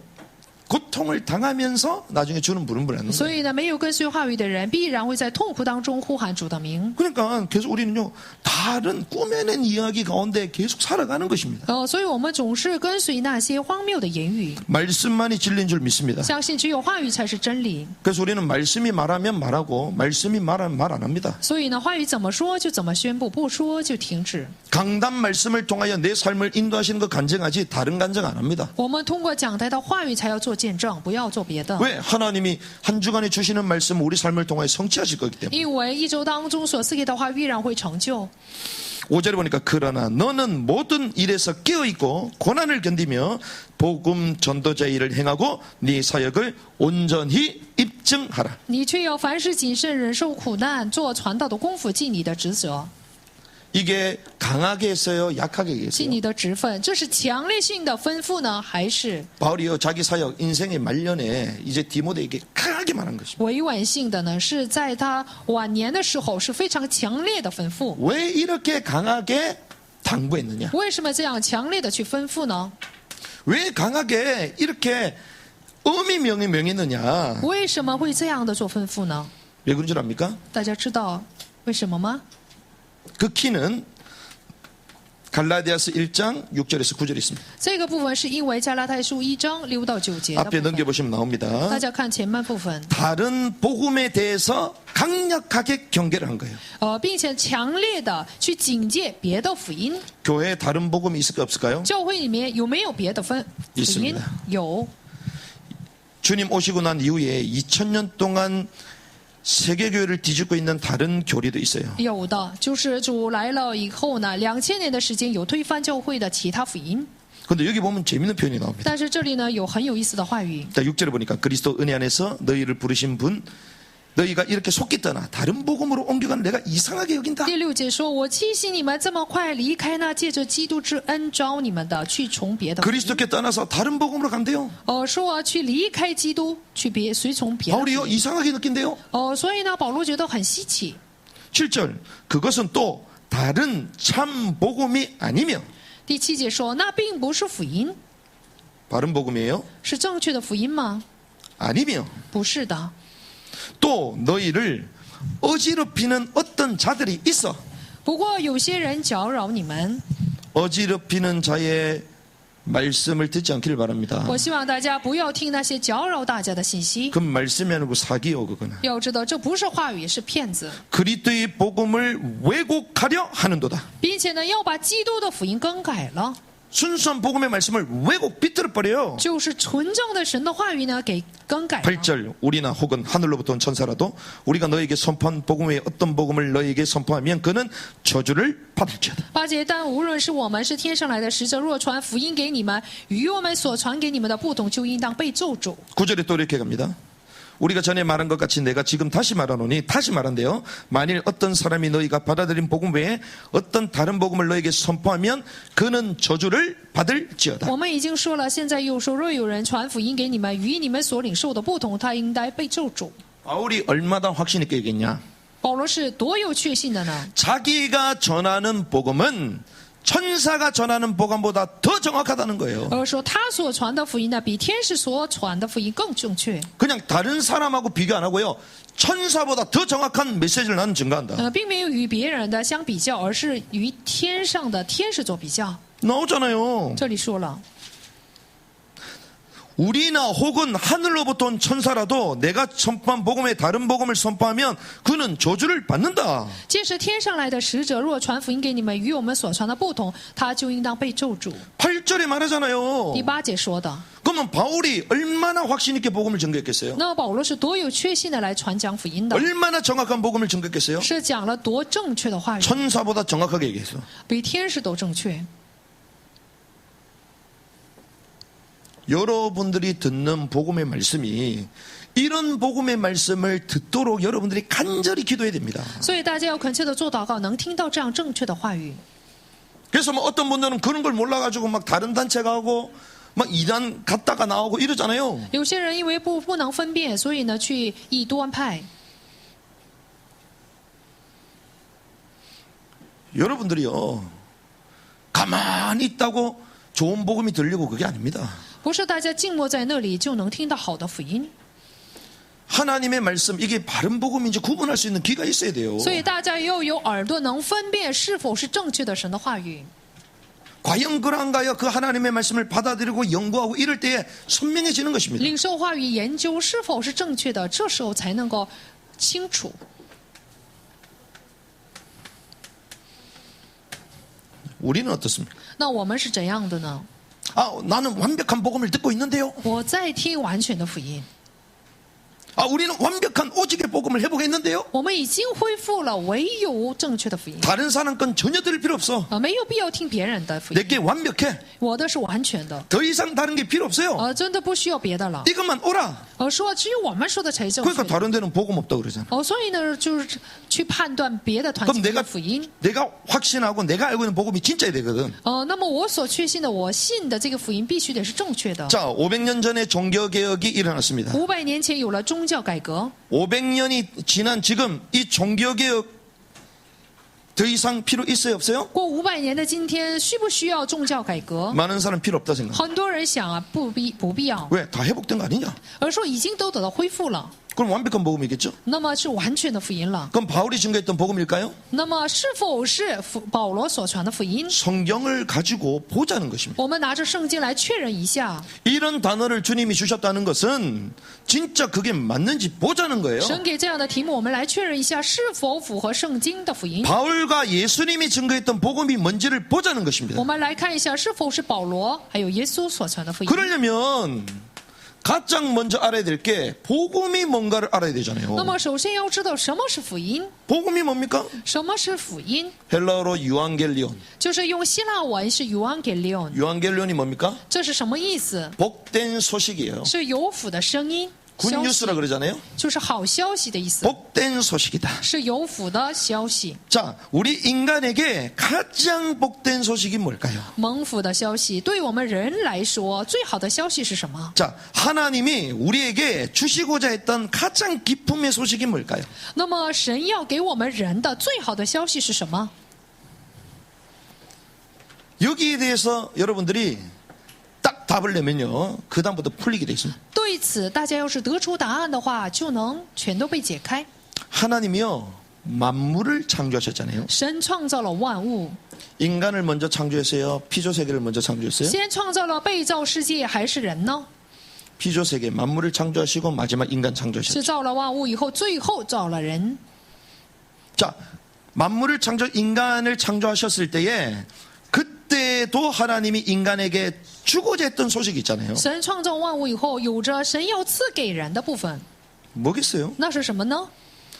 [SPEAKER 1] 고통을 당하면서 나중에 주는 부름을 하는
[SPEAKER 2] 所
[SPEAKER 1] 거예요.
[SPEAKER 2] 以呢，没有跟随话语的人，必然会在痛苦当中呼喊主的名。
[SPEAKER 1] 그러니까 계속 우리는요 다른 꾸며낸 이야기 가운데 계속 살아가는 것입니다.
[SPEAKER 2] 所以我们总是跟随那些荒谬的言语，
[SPEAKER 1] 말씀만이 진리인 줄 믿습니다.
[SPEAKER 2] 相信只有话语才是真理。
[SPEAKER 1] 그래서 우리는 말씀이 말하면 말하고 말씀이 말하면 말 안 합니다.
[SPEAKER 2] 所以呢，话语怎么说就怎么宣布，不说就停止。
[SPEAKER 1] 강단 말씀을 통하여 내 삶을 인도하시는 것 간증하지 다른 간증 안 합니다.
[SPEAKER 2] 我们通过讲台的话语才要做见证，不要做别的。
[SPEAKER 1] 왜? 하나님이 한 주간에 주시는 말씀 우리 삶을 통하여 성취하실 거기 때문에.
[SPEAKER 2] 因为一周当中所赐给的话必然会成就。
[SPEAKER 1] 5절에 보니까 그러나 너는 모든 일에서 깨어있고 고난을 견디며 복음 전도자의 일을 행하고 네 사역을 온전히 입증하라.
[SPEAKER 2] 你却要凡事谨慎，忍受苦难，做传道的功夫，尽你的职责，
[SPEAKER 1] 이게 강하게 했어요? 약하게
[SPEAKER 2] 尽
[SPEAKER 1] 했어요?
[SPEAKER 2] 你的职分。这是强烈性的吩咐呢，还是
[SPEAKER 1] 바울이요 자기 사역 인생의 말년에 이제 디모데에게 강하게 말한 것입니다.
[SPEAKER 2] 委婉性的呢？是在他晚年的时候是非常强烈的吩咐。
[SPEAKER 1] 왜 이렇게 강하게 당부했느냐?
[SPEAKER 2] 为什么这样强烈的去吩咐呢？
[SPEAKER 1] 왜 강하게 이렇게 명했느냐?
[SPEAKER 2] 为什么会这样的做吩咐呢？
[SPEAKER 1] 왜 그런 줄 압니까?
[SPEAKER 2] 大家知道为什么吗？
[SPEAKER 1] 그 키는 갈라디아서 1장 6절에서 9절에 있습니다.
[SPEAKER 2] 这个部分是因为加拉太书1章6到9节的
[SPEAKER 1] 앞에
[SPEAKER 2] 部分。
[SPEAKER 1] 넘겨보시면 나옵니다.
[SPEAKER 2] 大家看前半部分，
[SPEAKER 1] 다른 복음에 대해서 강력하게 경계를 한 거예요.
[SPEAKER 2] 并且强烈的去警戒别的福音。
[SPEAKER 1] 교회에 다른 복음이 있을까 없을까요?
[SPEAKER 2] 教会里面有没有别的福音？
[SPEAKER 1] 있습니다.
[SPEAKER 2] 有。
[SPEAKER 1] 주님 오시고 난 이후에 2000년 동안 세계교회를 뒤집고 있는 다른 교리도 있어요.
[SPEAKER 2] 有的，就是主来了以后呢，2000年的时间有推翻教会的其他福音。
[SPEAKER 1] 근데 여기 보면 재밌는 표현이 나옵니다.
[SPEAKER 2] 但是这里呢有很有意思的话语。
[SPEAKER 1] 6절에 보니까 그리스도 은혜 안에서 너희를 부르신 분 너희가 이렇게 속기 떠나 다른 복음으로 옮겨가는 내가 이상하게 여긴다.
[SPEAKER 2] 第6节说：“我气息你们这么快离开那借着基督之恩招你们的，去从别的福音。
[SPEAKER 1] 그리스도께 떠나서 다른 복음으로 간대요.
[SPEAKER 2] 说去离开基督，去随从别的福
[SPEAKER 1] 바울이요
[SPEAKER 2] 音。
[SPEAKER 1] 이상하게 느낀대요.
[SPEAKER 2] 所以呢，保罗觉得很稀奇。
[SPEAKER 1] 7절 그것은 또 다른 참 복음이 아니며
[SPEAKER 2] 第7节说：“那并不是福音，
[SPEAKER 1] 바른 복음이에요?
[SPEAKER 2] 是正确的福音吗？
[SPEAKER 1] 아니며
[SPEAKER 2] 不是的。
[SPEAKER 1] 또 너희를 어지럽히는 어떤 자들이 있어.
[SPEAKER 2] 不过有些人搅扰你们，
[SPEAKER 1] 어지럽히는 자의 말씀을 듣지 않기를 바랍니다.
[SPEAKER 2] 我希望大家不要听那些搅扰大家的信息。
[SPEAKER 1] 그 말씀이 아니고 사기요 그거는.
[SPEAKER 2] 要知道，这不是话语，是骗子，
[SPEAKER 1] 그리스도의 복음을 왜곡하려 하는도다.
[SPEAKER 2] 并且呢，要把基督的福音更改了，
[SPEAKER 1] 순수한 복음의 말씀을 왜곡 비틀어 버려요.
[SPEAKER 2] 就是纯正的神的话语呢，给更改了。
[SPEAKER 1] 8절 우리나 혹은 하늘로부터 온 천사라도 우리가 너에게 선포한 복음 외에 어떤 복음을 너에게 선포하면 그는 저주를 받을지어다.
[SPEAKER 2] 8节，但无论是我们是天上来的使者，若传福音给你们，与我们所传给你们的不同，就应当被咒诅。
[SPEAKER 1] 9절에 또 이렇게 갑니다. 우리가 전에 말한 것 같이 내가 지금 다시 말하노니 다시 말한대요. 만일 어떤 사람이 너희가 받아들인 복음 외에 어떤 다른 복음을 너에게 선포하면 그는 저주를 받을지어다.
[SPEAKER 2] 我们已经说了，现在又说，若有人传福音给你们，与你们所领受的不同，他应该被咒诅。
[SPEAKER 1] 바울이 얼마나 확신 있게 얘기했냐.
[SPEAKER 2] 保罗是多有确信的呢？
[SPEAKER 1] 자기가 전하는 복음은 천사가 전하는 복음보다 더 정확하다는 거예요.
[SPEAKER 2] 说他所传的福音呢，比天使所传的福音更正确。
[SPEAKER 1] 그냥 다른 사람하고 비교 안 하고요. 천사보다 더 정확한 메시지를 나는 증가한다.
[SPEAKER 2] 并没有与别人的相比较，而是与天上的天使做比较。
[SPEAKER 1] 나오잖아요.
[SPEAKER 2] 这里说了，
[SPEAKER 1] 우리나 혹은 하늘로부터 온 천사라도 내가 선포한 복음에 다른 복음을 선포하면 그는 저주를 받는다.
[SPEAKER 2] 即使天上来的使者若传福音给你们，与我们所传的不同，他就应当被咒诅。
[SPEAKER 1] 8절에 말하잖아요.
[SPEAKER 2] 第8节说的。
[SPEAKER 1] 그러면 바울이 얼마나 확신 있게 복음을 전개했겠어요?
[SPEAKER 2] 那么保罗是多有确信的来传讲福音的，
[SPEAKER 1] 얼마나 정확한 복음을 전개했겠어요?
[SPEAKER 2] 是讲了多正确的话语，
[SPEAKER 1] 천사보다 정확하게 얘기했어.
[SPEAKER 2] 比天使都正确。
[SPEAKER 1] 여러분들이 듣는 복음의 말씀이 이런 복음의 말씀을 듣도록 여러분들이 간절히 기도해야 됩니다.
[SPEAKER 2] 所以大家要恳切的做祷告，能听到这样正确的话语。
[SPEAKER 1] 그래서 뭐 어떤 분들은 그런 걸 몰라가지고 막 다른 단체 가고 막 이단 갔다가 나오고 이러잖아요.
[SPEAKER 2] 有些人因为不能分辨，所以呢去异端派。
[SPEAKER 1] 여러분들이요 가만히 있다고 좋은 복음이 들리고 그게 아닙니다.
[SPEAKER 2] 不是大家静默在那里就能听到好的福音，
[SPEAKER 1] 하나님의 말씀 이게 바른 복음인지 구분할 수 있는 귀가 있어야 돼요.
[SPEAKER 2] 所以大家要有耳朵能分辨是否是正确的神的话语。
[SPEAKER 1] 과연 그런가요? 그 하나님의 말씀을 받아들이고 연구하고 이럴 때에 선명해지는 것입니다.
[SPEAKER 2] 领受话语研究是否是正确的，这时候才能够清楚。
[SPEAKER 1] 우리는 어떻습니까?
[SPEAKER 2] 那我们是怎样的呢？
[SPEAKER 1] 아, 나는 완벽한 복음을 듣고 있는데요.
[SPEAKER 2] 我在听完全的福音，
[SPEAKER 1] 아, 우리는 완벽한 오직의 복음을 회복했는데요.
[SPEAKER 2] 我们已经恢复了唯有正确的福音，
[SPEAKER 1] 다른 사람 건 전혀 들을 필요 없어.
[SPEAKER 2] 没有必要听别人的福音，
[SPEAKER 1] 내게 완벽해.
[SPEAKER 2] 我的是完全的，
[SPEAKER 1] 더 이상 다른 게 필요 없어요.
[SPEAKER 2] 真的不需要别的了。
[SPEAKER 1] 이것만 오라.
[SPEAKER 2] 说只有我们说的才正
[SPEAKER 1] 그러니까
[SPEAKER 2] 确。
[SPEAKER 1] 다른 데는 복음 없다고 그러잖아.
[SPEAKER 2] 所以呢，就是去判断别的团
[SPEAKER 1] 그럼
[SPEAKER 2] 体
[SPEAKER 1] 내가
[SPEAKER 2] 的福音。
[SPEAKER 1] 내가 확신하고 내가 알고 있는 복음이 진짜야 되거든.
[SPEAKER 2] 那么我所确信的，我信的这个福音必须得是正确的。
[SPEAKER 1] 자, 500년 전에 종교 개혁이 일어났습니다.
[SPEAKER 2] 500年前有了宗教改革，
[SPEAKER 1] 500년이 지난 지금 이 종교 개혁 더 이상 필요 있어요, 없어요?
[SPEAKER 2] 过500年的今天，需不需要宗教改革？
[SPEAKER 1] 많은 사람 필요 없다 생각.
[SPEAKER 2] 很多人想啊，不必要，
[SPEAKER 1] 왜? 다 회복된 거 아니냐?
[SPEAKER 2] 而说已经都得到恢复了，
[SPEAKER 1] 그럼 완벽한 복음이겠죠?
[SPEAKER 2] 那么是完全的福音了。
[SPEAKER 1] 그럼 바울이 증거했던 복음일까요?
[SPEAKER 2] 那么是否是保罗所传的福音？
[SPEAKER 1] 성경을 가지고 보자는 것입니다.
[SPEAKER 2] 我们拿着圣经来确认一下，
[SPEAKER 1] 이런 단어를 주님이 주셨다는 것은 진짜 그게 맞는지 보자는 거예요.
[SPEAKER 2] 神给这样的题目，我们来确认一下是否符合圣经的福音。
[SPEAKER 1] 바울과 예수님이 증거했던 복음이 뭔지를 보자는 것입니다.
[SPEAKER 2] 我们来看一下是否是保罗还有耶稣所传的福音。
[SPEAKER 1] 그러려면 가장 먼저 알아야 될 게 복음이 뭔가를 알아야
[SPEAKER 2] 那
[SPEAKER 1] 되잖아요.
[SPEAKER 2] 么首先要知道什么是福音，
[SPEAKER 1] 복음이 뭡니까?
[SPEAKER 2] 什么是福音，
[SPEAKER 1] 헬라어로 유앙겔리온.
[SPEAKER 2] 就是用希腊文是 euangelion，
[SPEAKER 1] 유앙겔리온이 뭡니까?
[SPEAKER 2] 这是什么意思？
[SPEAKER 1] 복된 소식이에요.
[SPEAKER 2] 是有福的声音，消息
[SPEAKER 1] 굿뉴스라 그러잖아요.
[SPEAKER 2] 就是好消息的意思，
[SPEAKER 1] 복된 소식이다.
[SPEAKER 2] 是有福的消息，
[SPEAKER 1] 자, 우리 인간에게 가장 복된 소식이 뭘까요?
[SPEAKER 2] 蒙福的消息。对我们人来说，最好的消息是什么？
[SPEAKER 1] 자, 하나님이 우리에게 주시고자 했던 가장 기쁨의 소식이 뭘까요?
[SPEAKER 2] 那么神要给我们人的最好的消息是什么？
[SPEAKER 1] 여기에 대해서 여러분들이 딱 답을 내면요, 그 다음부터 풀리게 돼 있습니다.
[SPEAKER 2] 对此，大家要是得出答案的话，就能全都被解开。
[SPEAKER 1] 하나님이요, 만물을 창조하셨잖아요.
[SPEAKER 2] 神创造了万物，
[SPEAKER 1] 인간을 먼저 창조했어요? 피조세계를 먼저 창조했어요?
[SPEAKER 2] 先创造了被造世界还是人呢？
[SPEAKER 1] 피조세계, 만물을 창조하시고 마지막 인간
[SPEAKER 2] 是
[SPEAKER 1] 창조하셨죠.
[SPEAKER 2] 造了万物以后，最后造了人。
[SPEAKER 1] 자, 만물을 인간을 창조하셨을 때에 그때도 하나님이 인간에게 주고자 했던 소식이 있잖아요.
[SPEAKER 2] 神创造万物以后，有着神要赐给人的部分，
[SPEAKER 1] 뭐겠어요?
[SPEAKER 2] 那是什么呢？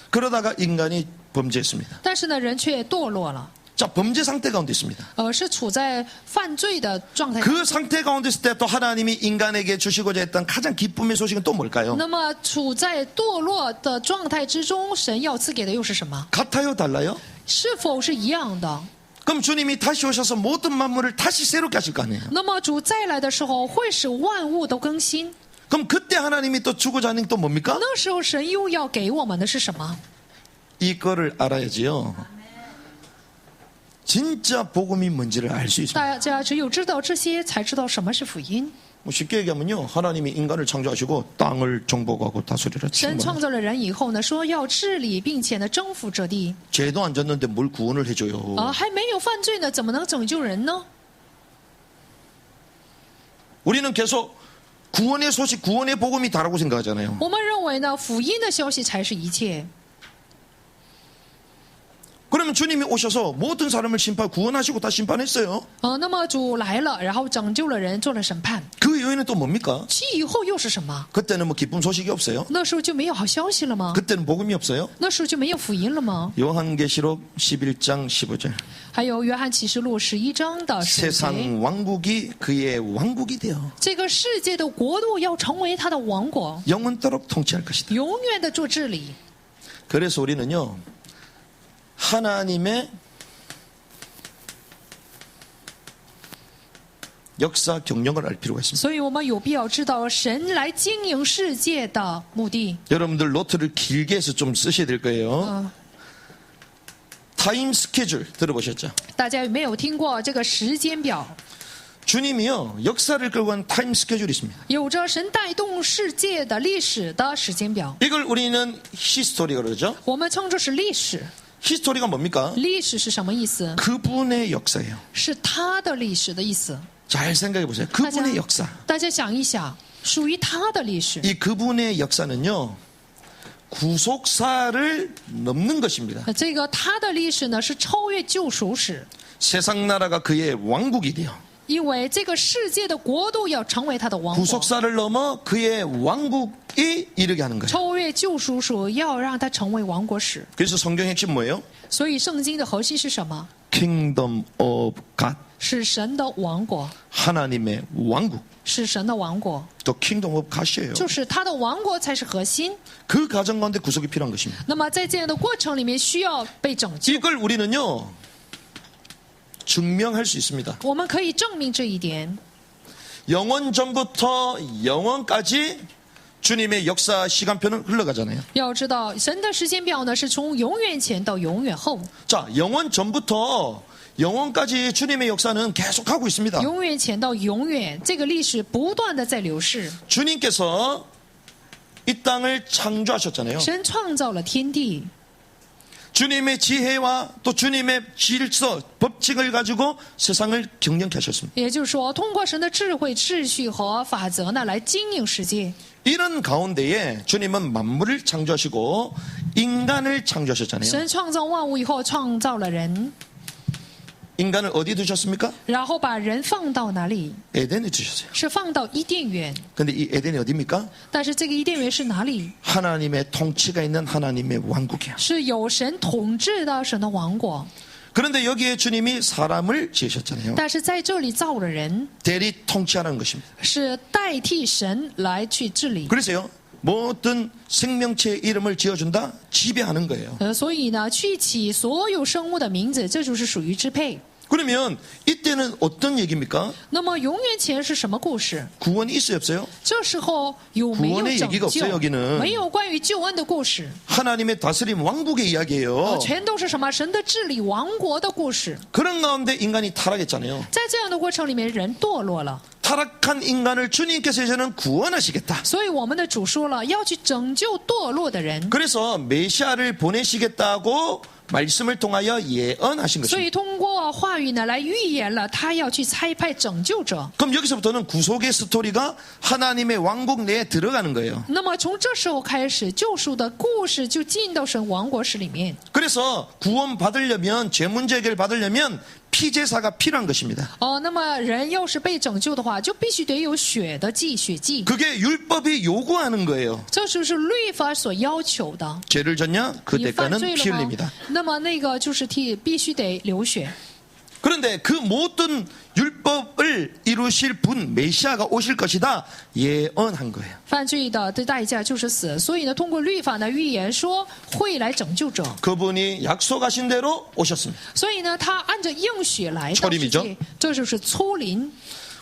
[SPEAKER 1] 그러다가 인간이 범죄했습니다.
[SPEAKER 2] 但是呢，人却堕落了，
[SPEAKER 1] 자, 범죄 상태 가운데 있습니다.
[SPEAKER 2] 是处在犯罪的状态。
[SPEAKER 1] 그 상태 가운데 있을 때 또 하나님이 인간에게 주시고자 했던 가장 기쁨의 소식은 또 뭘까요?
[SPEAKER 2] 那么处在堕落的状态之中，神要赐给的又是什么？
[SPEAKER 1] 같아요, 달라요?
[SPEAKER 2] 是否是一样的？
[SPEAKER 1] 그럼 주님이 다시 오셔서 모든 만물을 다시 새롭게 하실 거 아니에요?
[SPEAKER 2] 那么主再来的时候，会使万物都更新。
[SPEAKER 1] 그럼 그때 하나님이 또 주고자 하는 게 또 뭡니까?
[SPEAKER 2] 那时候神又要给我们的是什么？
[SPEAKER 1] 이거를 알아야지요. 진짜 복음이 뭔지를 알 수 있습니다.
[SPEAKER 2] 大家只有知道这些，才知道什么是福音。
[SPEAKER 1] 뭐 쉽게 얘기하면요, 하나님이 인간을 창조하시고 땅을 정복하고 다스리라.
[SPEAKER 2] 神创造了人以后呢，说要治理，并且呢征服这地。
[SPEAKER 1] 죄도 안 졌는데 뭘 구원을 해줘요?
[SPEAKER 2] 还没有犯罪呢，怎么能拯救人呢？
[SPEAKER 1] 우리는 계속 구원의 소식, 구원의 복음이 다라고 생각하잖아요.
[SPEAKER 2] 我们认为呢，福音的消息才是一切。
[SPEAKER 1] 그러면 주님이 오셔서 모든 사람을 구원하시고 다 심판했어요.
[SPEAKER 2] 那么主来了，然后拯救了人，做了审判。
[SPEAKER 1] 그 이후에는 또 뭡니까?
[SPEAKER 2] 其以后又是什么？
[SPEAKER 1] 그때는 뭐 기쁜 소식이 없어요?
[SPEAKER 2] 那时候就没有好消息了吗？
[SPEAKER 1] 그때는 복음이 없어요?
[SPEAKER 2] 那时候就没有福音了吗？
[SPEAKER 1] 요한계시록 11장 15절.
[SPEAKER 2] 还有约翰启示录11章的15节，
[SPEAKER 1] 세상 왕국이 그의 왕국이 되어
[SPEAKER 2] 这个世界的国度要成为他的王国，
[SPEAKER 1] 영원토록 통치할 것이다.
[SPEAKER 2] 永远的做治理。
[SPEAKER 1] 그래서 우리는요, 하나님의 역사 경영을 알 필요가 있습니다.
[SPEAKER 2] 所以我们有必要知道神来经营世界的目的。
[SPEAKER 1] 여러분들 노트를 길게 해서 좀 쓰셔야 될 거예요. 타임 스케줄 들어보셨죠?
[SPEAKER 2] 大家有没有听过这个时间表？
[SPEAKER 1] 주님이요, 역사를 끌고 간 타임 스케줄이 있습니다.
[SPEAKER 2] 有着神带动世界的历史的时间表，
[SPEAKER 1] 이걸 우리는 히스토리가 그러죠.
[SPEAKER 2] 我们称这是历史。
[SPEAKER 1] 히스토리가 뭡니까?
[SPEAKER 2] 历史是什么意思？
[SPEAKER 1] 그분의 역사예요.
[SPEAKER 2] 是他的历史的意思。
[SPEAKER 1] 잘 생각해 보세요. 그분의 역사.
[SPEAKER 2] 大家想一想，属于他的历史。
[SPEAKER 1] 이 그분의 역사는요, 구속사를 넘는 것입니다.
[SPEAKER 2] 这个他的历史呢，是超越救赎史，
[SPEAKER 1] 세상 나라가 그의 왕국이 돼요.
[SPEAKER 2] 因为这个世界的国度要成为他的王国，
[SPEAKER 1] 구속사를 넘어 그의 왕국이 이르게 하는 거예요.
[SPEAKER 2] 超越救赎史，要让他成为王国史。
[SPEAKER 1] 그래서 성경 핵심 뭐예요?
[SPEAKER 2] 所以圣经的核心是什么？
[SPEAKER 1] Kingdom of God.
[SPEAKER 2] 是神的王国，
[SPEAKER 1] 하나님의 왕국.
[SPEAKER 2] 是神的王国，
[SPEAKER 1] 또 Kingdom of God이에요.
[SPEAKER 2] 就是他的王国才是核心。
[SPEAKER 1] 그 과정 가운데 구속이 필요한 것입니다.
[SPEAKER 2] 那么在这样的过程里面，需要被拯救。
[SPEAKER 1] 이걸 우리는요, 증명할 수 있습니다.
[SPEAKER 2] 我们可以证明这一点。
[SPEAKER 1] 영원 전부터 영원까지 주님의 역사 시간표는 흘러가잖아요.
[SPEAKER 2] 要知道，神的时间表呢，是从永远前到永远后。
[SPEAKER 1] 자, 영원 전부터 영원까지 주님의 역사는 계속하고 있습니다.
[SPEAKER 2] 永远前到永远，这个历史不断的在流逝。
[SPEAKER 1] 주님께서 이 땅을 창조하셨잖아요.
[SPEAKER 2] 神创造了天地，
[SPEAKER 1] 주님의 지혜와 또 주님의 질서, 법칙을 가지고 세상을 경영케 하셨습니다.
[SPEAKER 2] 也就是说，通过神的智慧、秩序和法则呢，来经营世界。
[SPEAKER 1] 이런 가운데에 주님은 만물을 창조하시고 인간을 창조하셨잖아요.
[SPEAKER 2] 神创造万物以后，创造了人，
[SPEAKER 1] 인간을 어디 두셨습니까?
[SPEAKER 2] 然后把人放到哪里？
[SPEAKER 1] 에덴에 두셨어요.
[SPEAKER 2] 是放到伊甸园。
[SPEAKER 1] 근데 이 에덴이 어디입니까?
[SPEAKER 2] 但是这个伊甸园是哪里？
[SPEAKER 1] 하나님의 통치가 있는 하나님의 왕국이야.
[SPEAKER 2] 是有神统治的神的王国。
[SPEAKER 1] 그런데 여기에 주님이 사람을 지으셨잖아요.
[SPEAKER 2] 但是在这里造了人，
[SPEAKER 1] 대리 통치하라는 것입니다.
[SPEAKER 2] 是代替神来去治理。
[SPEAKER 1] 그래서요, 모든 생명체의 이름을 지어준다, 지배하는 거예요.
[SPEAKER 2] 所以呢，去起所有生物的名字，这就是属于支配。
[SPEAKER 1] 그러면 이때는 어떤 얘기입니까?
[SPEAKER 2] 那么永远前是什么故事？
[SPEAKER 1] 구원이 있어요, 없어요?
[SPEAKER 2] 这时候有没有
[SPEAKER 1] 구원의
[SPEAKER 2] 拯
[SPEAKER 1] 얘기가 없어요,
[SPEAKER 2] 救？
[SPEAKER 1] 여기는.
[SPEAKER 2] 没有关于救恩的故事，
[SPEAKER 1] 하나님의 다스림 왕국의 이야기예요.
[SPEAKER 2] 全都是什么？神的治理王国的故事。
[SPEAKER 1] 그런 가운데 인간이 타락했잖아요.
[SPEAKER 2] 在这样的过程里面，人堕落了，
[SPEAKER 1] 타락한 인간을 주님께서 이제는 구원하시겠다.
[SPEAKER 2] 所以我们的主说了，要去拯救堕落的人。
[SPEAKER 1] 그래서 메시아를 보내시겠다고 말씀을 통하여 예언하신
[SPEAKER 2] 所
[SPEAKER 1] 것입니다.
[SPEAKER 2] 以通过话语呢来预言了，他要去差派拯救者。
[SPEAKER 1] 그럼 여기서부터는 구속의 스토리가 하나님의 왕국 내에 들어가는 거예요.
[SPEAKER 2] 那么从这时候开始，救赎的故事就进到神王国史里面。
[SPEAKER 1] 그래서 구원 받으려면 죄 문제 해결 받으려면 피제사가 필요한 것입니다.
[SPEAKER 2] 那么人要是被拯救的话，就必须得有血的祭，血祭。
[SPEAKER 1] 그게 율법이 요구하는 거예요.
[SPEAKER 2] 这就是律法所要求的。
[SPEAKER 1] 죄를 졌냐? 그
[SPEAKER 2] 你犯
[SPEAKER 1] 대가는
[SPEAKER 2] 罪
[SPEAKER 1] 피
[SPEAKER 2] 了吗
[SPEAKER 1] 흘립니다. ？
[SPEAKER 2] 那么那个就是必须得流血。
[SPEAKER 1] 그런데 그 모든 율법을 이루실 분 메시아가 오실 것이다 예언한 거예요.
[SPEAKER 2] 犯罪的代价就是死，所以呢，通过律法呢预言说会来拯救者。
[SPEAKER 1] 그분이 약속하신 대로 오셨습니다.
[SPEAKER 2] 所以呢，他按着应许来到世
[SPEAKER 1] 초림이죠
[SPEAKER 2] 界，这就是初临。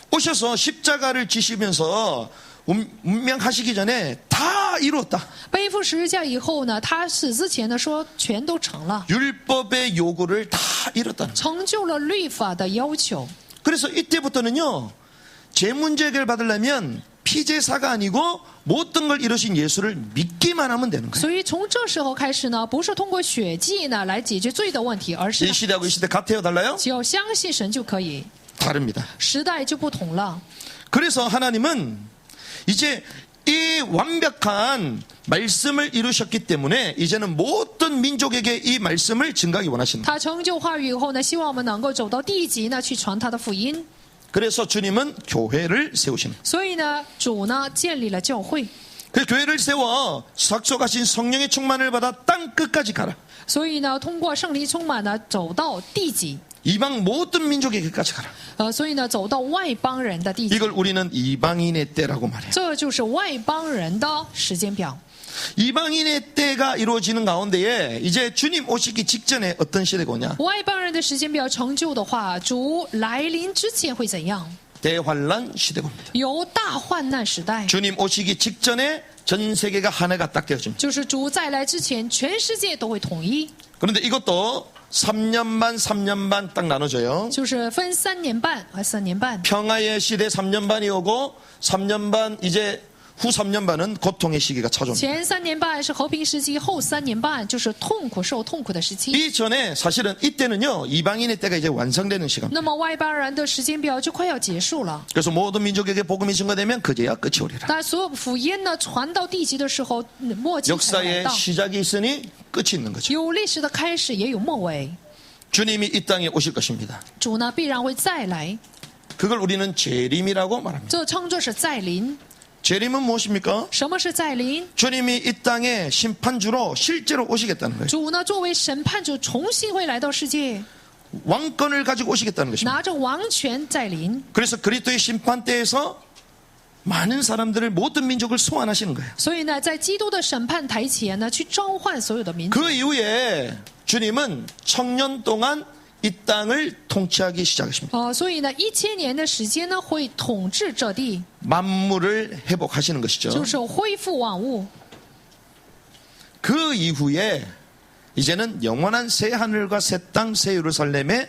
[SPEAKER 1] 오셔서 십자가를 지시면서 운명하시기 전에 다 이루었다.
[SPEAKER 2] 背负十字架以后呢，他死之前呢说全都成了，
[SPEAKER 1] 율법의 요구를 다 이뤘다는 거예요.
[SPEAKER 2] 成就了律法的要求。
[SPEAKER 1] 그래서 이때부터는요, 제 문제 해결 받으려면 피제사가 아니고 모든 걸 이루신 예수를 믿기만 하면 되는 거예요.
[SPEAKER 2] 所以从这时候开始呢，不是通过血祭呢来解决罪的问题，而是
[SPEAKER 1] 이 시대하고 이 시대 같아요? 달라요?
[SPEAKER 2] 只要相信神就可以。
[SPEAKER 1] 다릅니다.
[SPEAKER 2] 时代就不同了。
[SPEAKER 1] 그래서 하나님은 이제 이 완벽한 말씀을 이루셨기 때문에 이제는 모든 민족에게 이 말씀을 증가하기 원하시는 거예요.
[SPEAKER 2] 他成就话语以后呢，希望我们能够走到地极呢，去传他的福音。
[SPEAKER 1] 그래서 주님은 교회를 세우시는 거예요.
[SPEAKER 2] 所以呢，主呢建立了教会，
[SPEAKER 1] 그 교회를 세워 약속하신 성령의 충만을 받아 땅 끝까지 가라.
[SPEAKER 2] 所以呢，通过圣灵充满呢，走到地极，
[SPEAKER 1] 이방 모든 민족에게까지 가라.
[SPEAKER 2] 所以呢，走到外邦人的地极，
[SPEAKER 1] 이걸 우리는 이방인의 때라고 말해요.
[SPEAKER 2] 这就是外邦人的时间表。
[SPEAKER 1] 이방인의 때가 이루어지는 가운데에 이제 주님 오시기 직전에 어떤 시대가 오냐?
[SPEAKER 2] 外邦人的时间表成就的话，主来临之前会怎样？
[SPEAKER 1] 대환란 시대가 옵니다.
[SPEAKER 2] 有大患难时代，
[SPEAKER 1] 주님 오시기 직전에 전 세계가 하나가 딱 되어집니다.
[SPEAKER 2] 就是主再来之前，全世界都会统一，
[SPEAKER 1] 그런데 이것도 3년 반, 3년 반 딱 나눠져요.
[SPEAKER 2] 就是分3年半和3年半。
[SPEAKER 1] 평화의 시대 3년 반이 오고 3년 반 이제 후 3년 반은 고통의 시기가 찾아옵니다.
[SPEAKER 2] 前3年半是和平时期，后3年半就是受痛苦的时期。
[SPEAKER 1] 이전에 사실은 이때는요 이방인의 때가 이제 완성되는 시간.
[SPEAKER 2] 那么外邦人的时间表就快要结束了。
[SPEAKER 1] 그래서 모든 민족에게 복음이 증거되면 그제야 끝이 오리라.
[SPEAKER 2] 但所有福音呢传到地极的时候，末期才来
[SPEAKER 1] 역사의
[SPEAKER 2] 到。
[SPEAKER 1] 시작이 있으니 끝이 있는 거죠.
[SPEAKER 2] 有历史的开始，也有末尾。
[SPEAKER 1] 주님이 이 땅에 오실 것입니다.
[SPEAKER 2] 主呢必然会再来，
[SPEAKER 1] 그걸 우리는 재림이라고 말합니다.
[SPEAKER 2] 这称作是再临。
[SPEAKER 1] 재림은 무엇입니까?
[SPEAKER 2] 什么是再临？
[SPEAKER 1] 주님이 이 땅에 심판주로 실제로 오시겠다는 거예요.
[SPEAKER 2] 主呢作为审判主，重新会来到世界，
[SPEAKER 1] 왕권을 가지고 오시겠다는 것입니다.
[SPEAKER 2] 拿着王权再临。
[SPEAKER 1] 그래서 그리스도의 심판 때에서 많은 사람들을 모든 민족을 소환하시는 거예요.
[SPEAKER 2] 所以呢，在基督的审判台前呢，去召唤所有的民族。
[SPEAKER 1] 그 이후에 주님은 1000년 동안 이 땅을 통치하기 시작하십니다.
[SPEAKER 2] 所以呢，1000年的时间呢，会统治这地，
[SPEAKER 1] 만물을 회복하시는 것이죠.
[SPEAKER 2] 就是恢复万物。
[SPEAKER 1] 그 이후에 이제는 영원한 새 하늘과 새 땅, 새 예루살렘의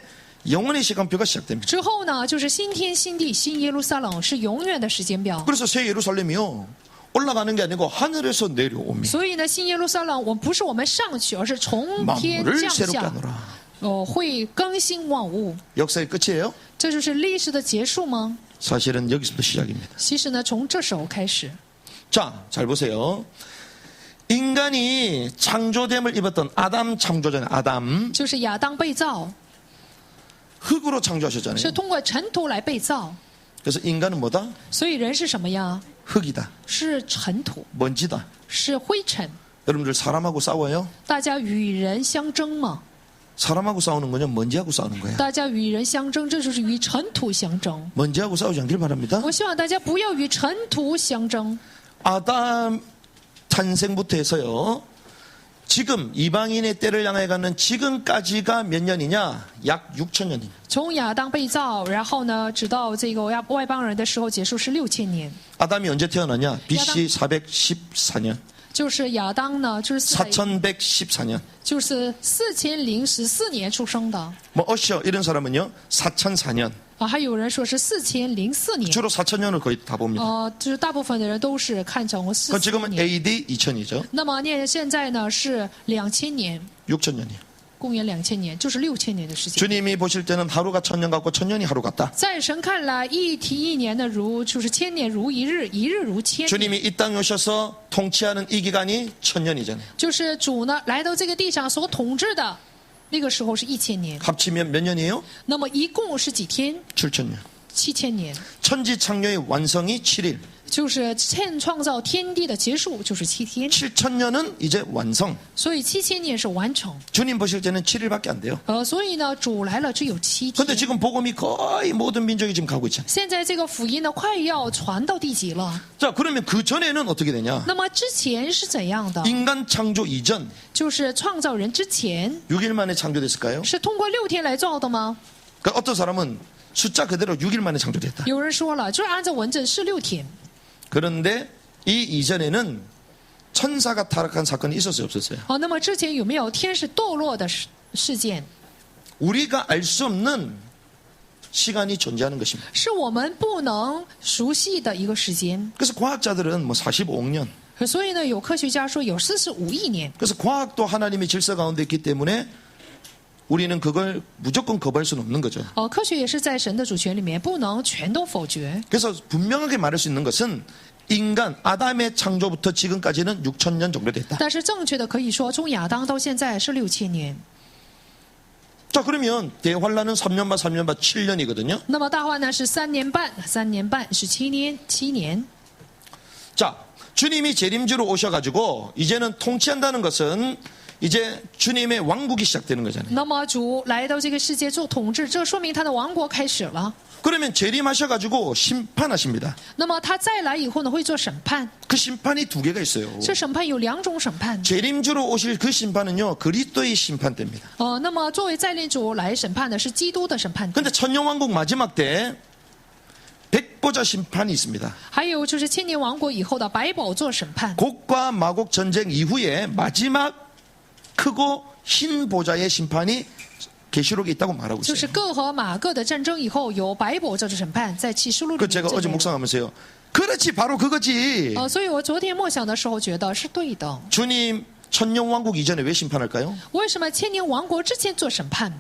[SPEAKER 1] 영원의 시간표가 시작됩니다.
[SPEAKER 2] 之后呢，就是新天新地、新耶路撒冷，是永远的时间表。
[SPEAKER 1] 그래서 새 예루살렘이요 올라가는 게 아니고 하늘에서 내려옵니다.
[SPEAKER 2] 所以呢，新耶路撒冷，不是我们上去，而是从天
[SPEAKER 1] 만물을
[SPEAKER 2] 降
[SPEAKER 1] 새롭게
[SPEAKER 2] 下，
[SPEAKER 1] 하노라.
[SPEAKER 2] 会更新万物。
[SPEAKER 1] 역사의 끝이에요?
[SPEAKER 2] 这就是历史的结束吗？
[SPEAKER 1] 사실은 여기서부터 시작입니다.
[SPEAKER 2] 其实呢，从这时候开始，
[SPEAKER 1] 자, 잘 보세요. 인간이 창조됨을 입었던 아담 창조 전에 아담
[SPEAKER 2] 就是亚当被造，
[SPEAKER 1] 흙으로 창조하셨잖아요.
[SPEAKER 2] 是通过尘土来被造。
[SPEAKER 1] 그래서 인간은 뭐다?
[SPEAKER 2] 所以人是什么呀？
[SPEAKER 1] 흙이다.
[SPEAKER 2] 是尘土，
[SPEAKER 1] 먼지다.
[SPEAKER 2] 是灰尘。
[SPEAKER 1] 여러분들 사람하고 싸워요?
[SPEAKER 2] 大家与人相争吗？
[SPEAKER 1] 사람하고 싸우는 거냐 먼지하고 싸우는 거야.
[SPEAKER 2] 大家与人相争，这就是与尘土相争。
[SPEAKER 1] 먼지하고 싸우지 않길 바랍니다.
[SPEAKER 2] 我希望大家不要与尘土相争。
[SPEAKER 1] 아담 탄생부터 해서요. 지금 이방인의 때를 향해 가는 지금까지가 몇 년이냐? 약 6000년입니다.
[SPEAKER 2] 从亚当被造，然后呢，直到这个外邦人的时候结束是6000年。
[SPEAKER 1] 아담이 언제 태어나냐? BC 414년.
[SPEAKER 2] 就是亚当呢，就是
[SPEAKER 1] 4114년.
[SPEAKER 2] 就是4014年出生的
[SPEAKER 1] 뭐 어셔 이런 사람은요 4004년.
[SPEAKER 2] 还有人说是4004年。
[SPEAKER 1] 주로 4000년을 거의 다 봅니다.
[SPEAKER 2] 就是大部分的人都是看成
[SPEAKER 1] 그건
[SPEAKER 2] 4000
[SPEAKER 1] 지금은
[SPEAKER 2] 年。
[SPEAKER 1] AD 2000이죠.
[SPEAKER 2] 那么现在呢是2000年，
[SPEAKER 1] 6000년이요.
[SPEAKER 2] 公元2000年，就是6000年的时间。
[SPEAKER 1] 주님이 보실 때는 하루가 1000년 같고 1000년이 하루 같다.
[SPEAKER 2] 在神看来，一年呢就是千年如一日，一日如千年。
[SPEAKER 1] 주님이 이 땅에 오셔서 통치하는 이 기간이 1000년이잖아요.
[SPEAKER 2] 就是主呢来到这个地上所统治的那个时候是1000年。
[SPEAKER 1] 합치면 몇 년이에요?
[SPEAKER 2] 那么一共是几天？
[SPEAKER 1] 7000년.
[SPEAKER 2] 7000年。
[SPEAKER 1] 천지창조의 완성이 7일.
[SPEAKER 2] 就是创造天地的结束就是7天，
[SPEAKER 1] 7000년은 이제 완성.
[SPEAKER 2] 所以7000年是完成。
[SPEAKER 1] 주님 보실 때는 7일밖에 안 돼요.
[SPEAKER 2] 所以呢，主来了只有7
[SPEAKER 1] 근데
[SPEAKER 2] 天。
[SPEAKER 1] 지금 복음이 거의 모든 민족이 지금 가고 있잖아요.
[SPEAKER 2] 现在这个福音呢，快要传到地极了。
[SPEAKER 1] 자, 그러면 그 전에는 어떻게 되냐?
[SPEAKER 2] 那么之前是怎样的？
[SPEAKER 1] 인간 창조 이전
[SPEAKER 2] 就是创造人之前
[SPEAKER 1] 6일 만에 창조됐을까요?
[SPEAKER 2] 是通过6天来造的吗？
[SPEAKER 1] 그러니까 어떤 사람은 숫자 그대로 6일 만에 창조됐다.
[SPEAKER 2] 有人说了，就是按照文字是6天。
[SPEAKER 1] 그런데 이 이전에는 천사가 타락한 사건이 있었어요, 없었어요?
[SPEAKER 2] 那么之前有没有天使堕落的事件？
[SPEAKER 1] 우리가 알 수 없는 시간이 존재하는 것입니다.
[SPEAKER 2] 是我们不能熟悉的一个时间。
[SPEAKER 1] 그래서 과학자들은 뭐 45억 년,
[SPEAKER 2] 所以呢，有科学家说有45亿年。
[SPEAKER 1] 그래서 과학도 하나님의 질서 가운데 있기 때문에 우리는 그걸 무조건 거부할 수는 없는 거죠.
[SPEAKER 2] 科学也是在神的主权里面，不能全都否决。
[SPEAKER 1] 그래서 분명하게 말할 수 있는 것은 인간 아담의 창조부터 지금까지는 6,000년 정도 됐다.
[SPEAKER 2] 但是正确的可以说，从亚当到现在是6000年。
[SPEAKER 1] 자, 그러면 대환란은 3년 반 3년 반 7년이거든요.
[SPEAKER 2] 那么大患难是3年半，3年半是7年。
[SPEAKER 1] 자, 주님이 재림주로 오셔가지고 이제는 통치한다는 것은 이제 주님의 왕국이 시작되는 거잖아요.
[SPEAKER 2] 那么主来到这个世界做统治，这说明他的王国开始了。
[SPEAKER 1] 그러면 재림하셔가지고 심판하십니다.
[SPEAKER 2] 那么他再来以后呢，会做审判。
[SPEAKER 1] 그 심판이 두 개가 있어요.
[SPEAKER 2] 这审判有2种审判。
[SPEAKER 1] 재림주로 오실 그 심판은요, 그리스도의 심판대입니다.
[SPEAKER 2] 那么作为再临主来审判的是基督的审判。
[SPEAKER 1] 근데 천년왕국 마지막 때 백보자 심판이 있습니다.
[SPEAKER 2] 还有就是千年王国以后的百宝座审判。
[SPEAKER 1] 곡과 마곡 전쟁 이후에 마지막 크고 흰 보좌의 심판이 계시록에 있다고 말하고
[SPEAKER 2] 就
[SPEAKER 1] 있어요.
[SPEAKER 2] 是各和马各的战争以后有百宝座的审判，在启示录里
[SPEAKER 1] 그
[SPEAKER 2] 面
[SPEAKER 1] 제가
[SPEAKER 2] 证
[SPEAKER 1] 어제
[SPEAKER 2] 明。
[SPEAKER 1] 묵상하면서요. 그렇지, 바로 그거지.
[SPEAKER 2] 所以我昨天默想的时候觉得是对的。
[SPEAKER 1] 주님 천년왕국 이전에 왜 심판할까요?
[SPEAKER 2] 为什么千年王国之前做审判？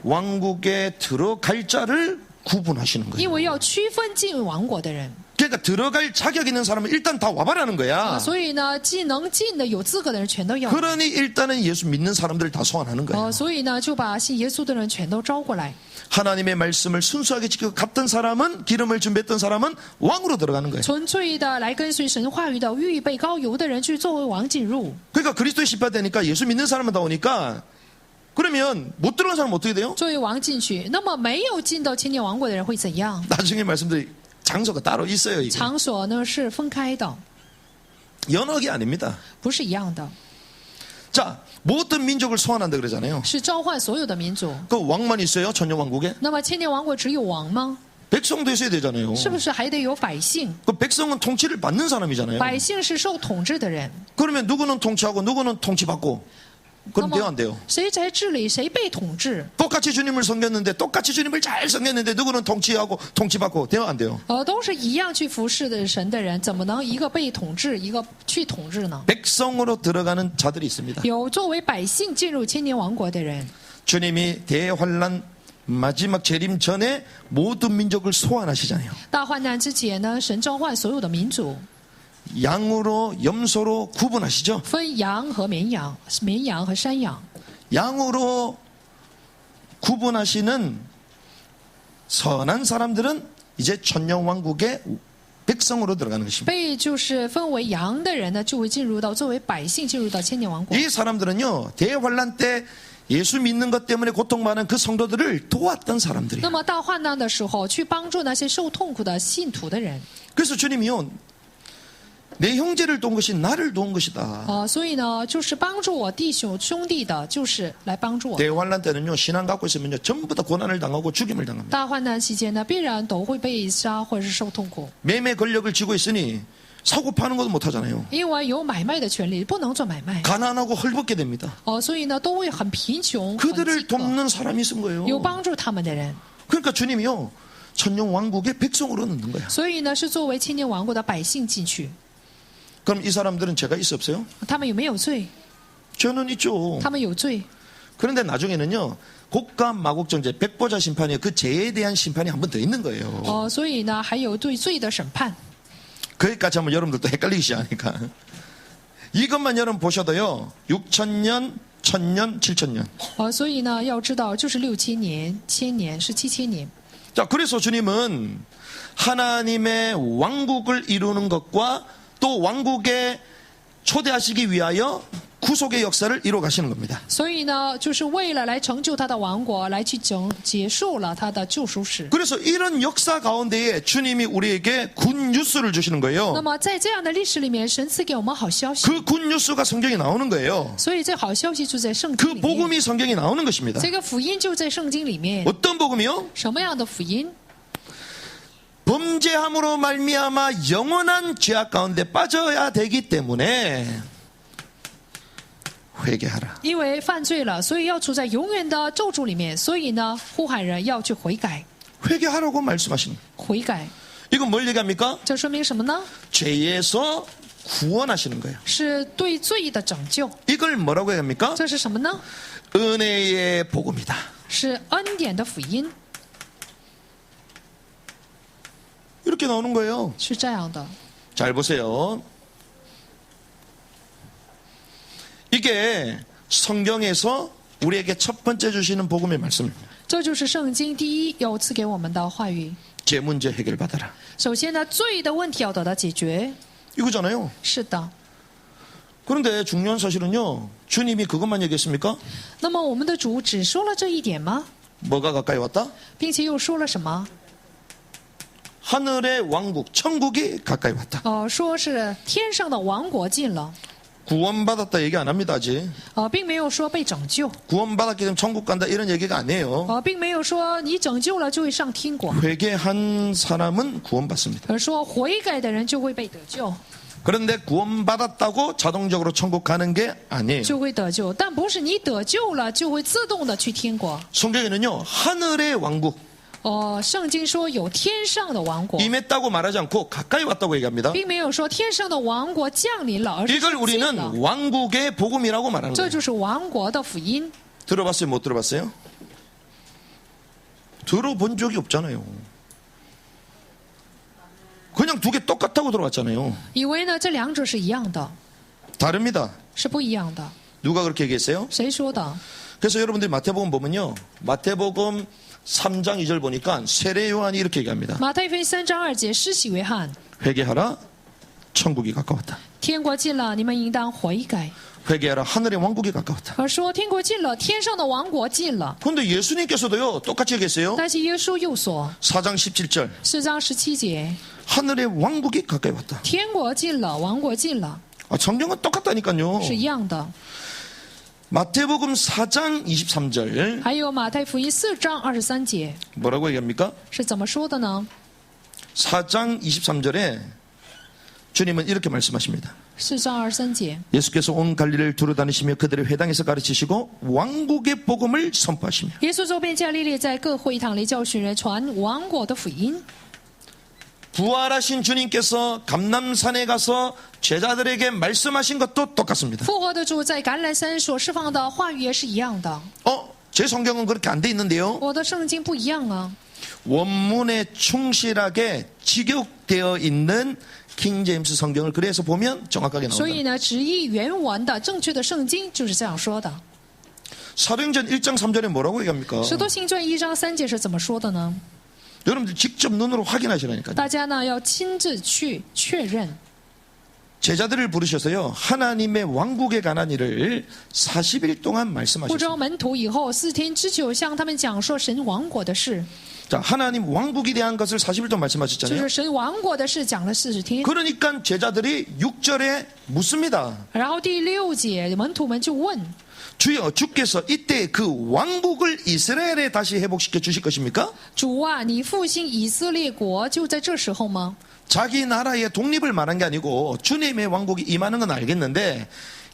[SPEAKER 1] 왕국에 들어갈 자를 구분하시는
[SPEAKER 2] 因
[SPEAKER 1] 거예요.
[SPEAKER 2] 为要区分进王国的人。
[SPEAKER 1] 그러니까 들어갈 자격 있는 사람은 일단 다 와봐라는 거야.
[SPEAKER 2] 所以呢，既能进的有资格的人全都要。
[SPEAKER 1] 그러니 일단은 예수 믿는 사람들을 다 소환하는 거예요.
[SPEAKER 2] 所以呢，就把信耶稣的人全都招过来。
[SPEAKER 1] 하나님의 말씀을 순수하게 지키고 갔던 사람은, 기름을 준비했던 사람은 왕으로 들어가는 거예요.
[SPEAKER 2] 纯粹的来跟随神话语的预备高油的人去作为王进入。
[SPEAKER 1] 그러니까 그리스도의 심판되니까 예수 믿는 사람만 다 오니까 그러면 못 들어간 사람은 어떻게 돼요?
[SPEAKER 2] 作为王进去，那么没有进到千年王国的人会怎样？
[SPEAKER 1] 나중에 말씀드릴 장소가 따로 있어요. 이게.
[SPEAKER 2] 场所呢是分开的，
[SPEAKER 1] 연옥이 아닙니다.
[SPEAKER 2] 不是一样的，
[SPEAKER 1] 자, 모든 민족을 소환한다 그러잖아요.
[SPEAKER 2] 是召唤所有的民族。
[SPEAKER 1] 그 왕만 있어요? 천년왕국에?
[SPEAKER 2] 那么千年王国只有王吗？
[SPEAKER 1] 백성도 있어야 되잖아요.
[SPEAKER 2] 是不是还得有百姓？
[SPEAKER 1] 그 백성은 통치를 받는 사람이잖아요.
[SPEAKER 2] 百姓是受统治的人，
[SPEAKER 1] 그러면 누구는 통치하고 누구는 통치받고 그럼 돼요, 안 돼요?
[SPEAKER 2] 谁才治理，谁被统治？
[SPEAKER 1] 똑같이 주님을 섬겼는데 똑같이 주님을 잘 섬겼는데 누구는 통치하고 통치받고 돼요, 안 돼요?
[SPEAKER 2] 都是一样去服侍的神的人，怎么能一个被统治，一个去统治呢？
[SPEAKER 1] 백성으로 들어가는 자들이 있습니다.
[SPEAKER 2] 有作为百姓进入千年王国的人。
[SPEAKER 1] 주님이 대환란 마지막 재림 전에 모든 민족을 소환하시잖아요.
[SPEAKER 2] 大患难之前呢，神召唤所有的民族，
[SPEAKER 1] 양으로 염소로 구분하시죠.
[SPEAKER 2] 分羊和绵羊，绵羊和山羊。
[SPEAKER 1] 양으로 구분하시는 선한 사람들은 이제 천년왕국의 백성으로 들어가는 것입니다.
[SPEAKER 2] 被就是分为羊的人呢，就会进入到作为百姓进入到千年王国。
[SPEAKER 1] 이 사람들은요, 대환란 때 예수 믿는 것 때문에 고통받는 그 성도들을 도왔던
[SPEAKER 2] 那
[SPEAKER 1] 사람들이에요.
[SPEAKER 2] 么大患难的时候，去帮助那些受痛苦的信徒的人。
[SPEAKER 1] 그래서 주님이요, 내 형제를 도운 것이 나를 도운 것이다.
[SPEAKER 2] 所以呢，就是帮助我弟兄兄弟的，就是来帮助我。
[SPEAKER 1] 대환란 때는요, 신앙 갖고 있으면요, 전부 다 고난을 당하고 죽임을 당합니다.
[SPEAKER 2] 大患难期间呢，必然都会被杀或者是受痛苦，
[SPEAKER 1] 매매 권력을 쥐고 있으니 사고 파는 것도 못 하잖아요.
[SPEAKER 2] 因为有买卖的权利，不能做买卖。
[SPEAKER 1] 가난하고 헐벗게 됩니다.
[SPEAKER 2] 所以呢，都会很贫穷，很饥
[SPEAKER 1] 그들을
[SPEAKER 2] 渴。
[SPEAKER 1] 돕는 사람이 있은 거예요.
[SPEAKER 2] 有帮助他们的人，
[SPEAKER 1] 그러니까 주님이요, 천년왕국의 백성으로 넣는 거야.
[SPEAKER 2] 所以呢，是作为千年王国的百姓进去。
[SPEAKER 1] 그럼 이 사람들은 죄가 있어 없어요?
[SPEAKER 2] 他们有没有罪？
[SPEAKER 1] 죄는 있죠.
[SPEAKER 2] 他们有罪。
[SPEAKER 1] 그런데 나중에는요, 곡과 마곡 전제, 백보자 심판이요, 그 죄에 대한 심판이 한 번 더 있는 거예요.
[SPEAKER 2] 所以呢，还有对罪的审判。
[SPEAKER 1] 거기까지 하면 여러분들도 헷갈리기 시작하니까. 이것만 여러분 보셔도요, 6,000년, 1,000년, 7,000년.
[SPEAKER 2] 所以呢，要知道就是6000年、1000年是7000年。
[SPEAKER 1] 자, 그래서 주님은 하나님의 왕국을 이루는 것과 또 왕국에 초대하시기 위하여 구속의 역사를 이루어 가시는 겁니다.
[SPEAKER 2] 所以呢，就是为了来成就他的王国，来去结束了他的救赎史。
[SPEAKER 1] 그래서 이런 역사 가운데에 주님이 우리에게 굿뉴스를 주시는
[SPEAKER 2] 那
[SPEAKER 1] 거예요.
[SPEAKER 2] 么在这样的历史里面，神赐给我们好消息，
[SPEAKER 1] 그 굿뉴스가 성경에 나오는 거예요.
[SPEAKER 2] 所以这好消息就在圣经
[SPEAKER 1] 그
[SPEAKER 2] 里面。
[SPEAKER 1] 복음이 성경에 나오는 것입니다.
[SPEAKER 2] 这个福音就在圣经里面。
[SPEAKER 1] 어떤 복음이요?
[SPEAKER 2] 什么样的福音？
[SPEAKER 1] 범죄함으로 말미암아 영원한 죄악 가운데 빠져야 되기 때문에 회개하라.
[SPEAKER 2] 因为犯罪了，所以要处在永远的咒诅里面。所以呢，呼喊人要去悔改，
[SPEAKER 1] 회개하라고 말씀하시는 거예요.
[SPEAKER 2] 悔改。
[SPEAKER 1] 이건 뭘 얘기합니까?
[SPEAKER 2] 这说明什么呢？
[SPEAKER 1] 죄에서 구원하시는 거예요.
[SPEAKER 2] 是对罪的拯救。
[SPEAKER 1] 이걸 뭐라고 얘기합니까?
[SPEAKER 2] 这是什么呢？
[SPEAKER 1] 은혜의 복음이다.
[SPEAKER 2] 是恩典的福音，
[SPEAKER 1] 이렇게 나오는 거예요.
[SPEAKER 2] 是这样的。
[SPEAKER 1] 잘 보세요. 이게 성경에서 우리에게 첫 번째 주시는 복음의 말씀입니다.
[SPEAKER 2] 这就是圣经第一要赐给我们的话语。
[SPEAKER 1] 죄 문제 해결받아라.
[SPEAKER 2] 首先呢，罪的问题要得到解决。
[SPEAKER 1] 이거잖아요.
[SPEAKER 2] 是的。
[SPEAKER 1] 그런데 중요한 사실은요. 주님이 그것만 얘기했습니까?
[SPEAKER 2] 那么我们的主只说了这一点吗？
[SPEAKER 1] 뭐가 가까이 왔다?
[SPEAKER 2] 并且又说了什么？
[SPEAKER 1] 하늘의 왕국, 천국이 가까이 왔다.
[SPEAKER 2] 说是天上的王国近了。
[SPEAKER 1] 구원받았다 얘기 안 합니다, 아직.
[SPEAKER 2] 并没有说被拯救。
[SPEAKER 1] 구원받았기 때문에 천국 간다 이런 얘기가 아니에요.
[SPEAKER 2] 并没有说你拯救了就会上天国，
[SPEAKER 1] 회개한 사람은 구원받습니다.
[SPEAKER 2] 而说悔改的人就会被得救，
[SPEAKER 1] 그런데 구원받았다고 자동적으로 천국 가는 게 아니에요.
[SPEAKER 2] 就会得救，但不是你得救了就会自动的去天国。
[SPEAKER 1] 성경에는요, 하늘의 왕국,
[SPEAKER 2] 圣经说有天上的王国，
[SPEAKER 1] 임했다고 말하지 않고 가까이 왔다고 얘기합니다.
[SPEAKER 2] 并没有说天上的王国降临了，而是
[SPEAKER 1] 이걸
[SPEAKER 2] 近了。
[SPEAKER 1] 우리는 왕국의 복음이라고 말하는
[SPEAKER 2] 这
[SPEAKER 1] 거예요.
[SPEAKER 2] 就是王国的福音。
[SPEAKER 1] 들어봤어요? 못 들어봤어요? 들어본 적이 없잖아요. 그냥 두 개 똑같다고 들어왔잖아요.
[SPEAKER 2] 以为呢这两者是一样的，
[SPEAKER 1] 다릅니다.
[SPEAKER 2] 是不一样的。
[SPEAKER 1] 누가 그렇게 얘기했어요?
[SPEAKER 2] 谁说的？
[SPEAKER 1] 그래서 여러분들이 마태복음 보면요. 마태복음 3장 2절 보니까 세례 요한이 이렇게 얘기합니다.
[SPEAKER 2] 马太福音3章2节，施洗约翰，
[SPEAKER 1] 회개하라. 천국이 가까웠다.
[SPEAKER 2] 天国近了，你们应当悔改。
[SPEAKER 1] 회개하라. 하늘의 왕국이 가까웠다.
[SPEAKER 2] 而说天国近了，天上的王国近了。
[SPEAKER 1] 그런데 예수님께서도요. 똑같이 얘기했어요.
[SPEAKER 2] 但是耶稣又说，
[SPEAKER 1] 4장 17절.
[SPEAKER 2] 4章17节，
[SPEAKER 1] 하늘의 왕국이 가까이 왔다.
[SPEAKER 2] 天国近了，王国近了，
[SPEAKER 1] 성경은 똑같다니까요.
[SPEAKER 2] 是一样的。
[SPEAKER 1] 마태복음 4장 23절.
[SPEAKER 2] 还有马太福音4章23节
[SPEAKER 1] 뭐라고 얘기합니까?
[SPEAKER 2] 是怎么说的呢？
[SPEAKER 1] 4장 23절에 주님은 이렇게 말씀하십니다.
[SPEAKER 2] 4章23节，
[SPEAKER 1] 예수께서 온 갈릴리를 두루다니시며 그들의 회당에서 가르치시고 왕국의 복음을 선포하시며
[SPEAKER 2] 耶稣走遍加利利，在各会堂里教训人，传王国的福音。
[SPEAKER 1] 부활하신 주님께서 감람산에 가서 제자들에게 말씀하신 것도 똑같습니다.
[SPEAKER 2] 复活的主在橄榄山所释放的话语也是一样的。
[SPEAKER 1] 제 성경은 그렇게 안 돼 있는데요.
[SPEAKER 2] 我的圣经不一样啊。
[SPEAKER 1] 원문에 충실하게 직역되어 있는 킹 제임스 성경을 그래서 보면 정확하게
[SPEAKER 2] 所以
[SPEAKER 1] 나옵니다.
[SPEAKER 2] 呢，直译原文的正确的圣经就是这样说的。
[SPEAKER 1] 사도행전 1장 3절에 뭐라고 얘기합니까?
[SPEAKER 2] 使徒行传1章3节是怎么说的呢？
[SPEAKER 1] 여러분들 직접 눈으로 확인하시라니까요.
[SPEAKER 2] 大家呢要亲自去确认。
[SPEAKER 1] 제자들을 부르셔서요. 하나님의 왕국에 관한 일을 40일 동안
[SPEAKER 2] 呼
[SPEAKER 1] 말씀하셨습니다.
[SPEAKER 2] 召门徒以后4天之久向他们讲说神王国的事，
[SPEAKER 1] 자, 하나님 왕국에 대한 것을 40일 동안
[SPEAKER 2] 就
[SPEAKER 1] 말씀하셨잖아요.
[SPEAKER 2] 是神王国的事讲了40天。
[SPEAKER 1] 그러니까 제자들이 6절에 묻습니다.
[SPEAKER 2] 然后第6节门徒们就问，
[SPEAKER 1] 주여, 주께서 이때 그 왕국을 이스라엘에 다시 회복시켜 주실 것입니까?
[SPEAKER 2] 主啊，你复兴以色列国就在这时候吗？
[SPEAKER 1] 자기 나라의 독립을 말한 게 아니고 주님의 왕국이 임하는 건 알겠는데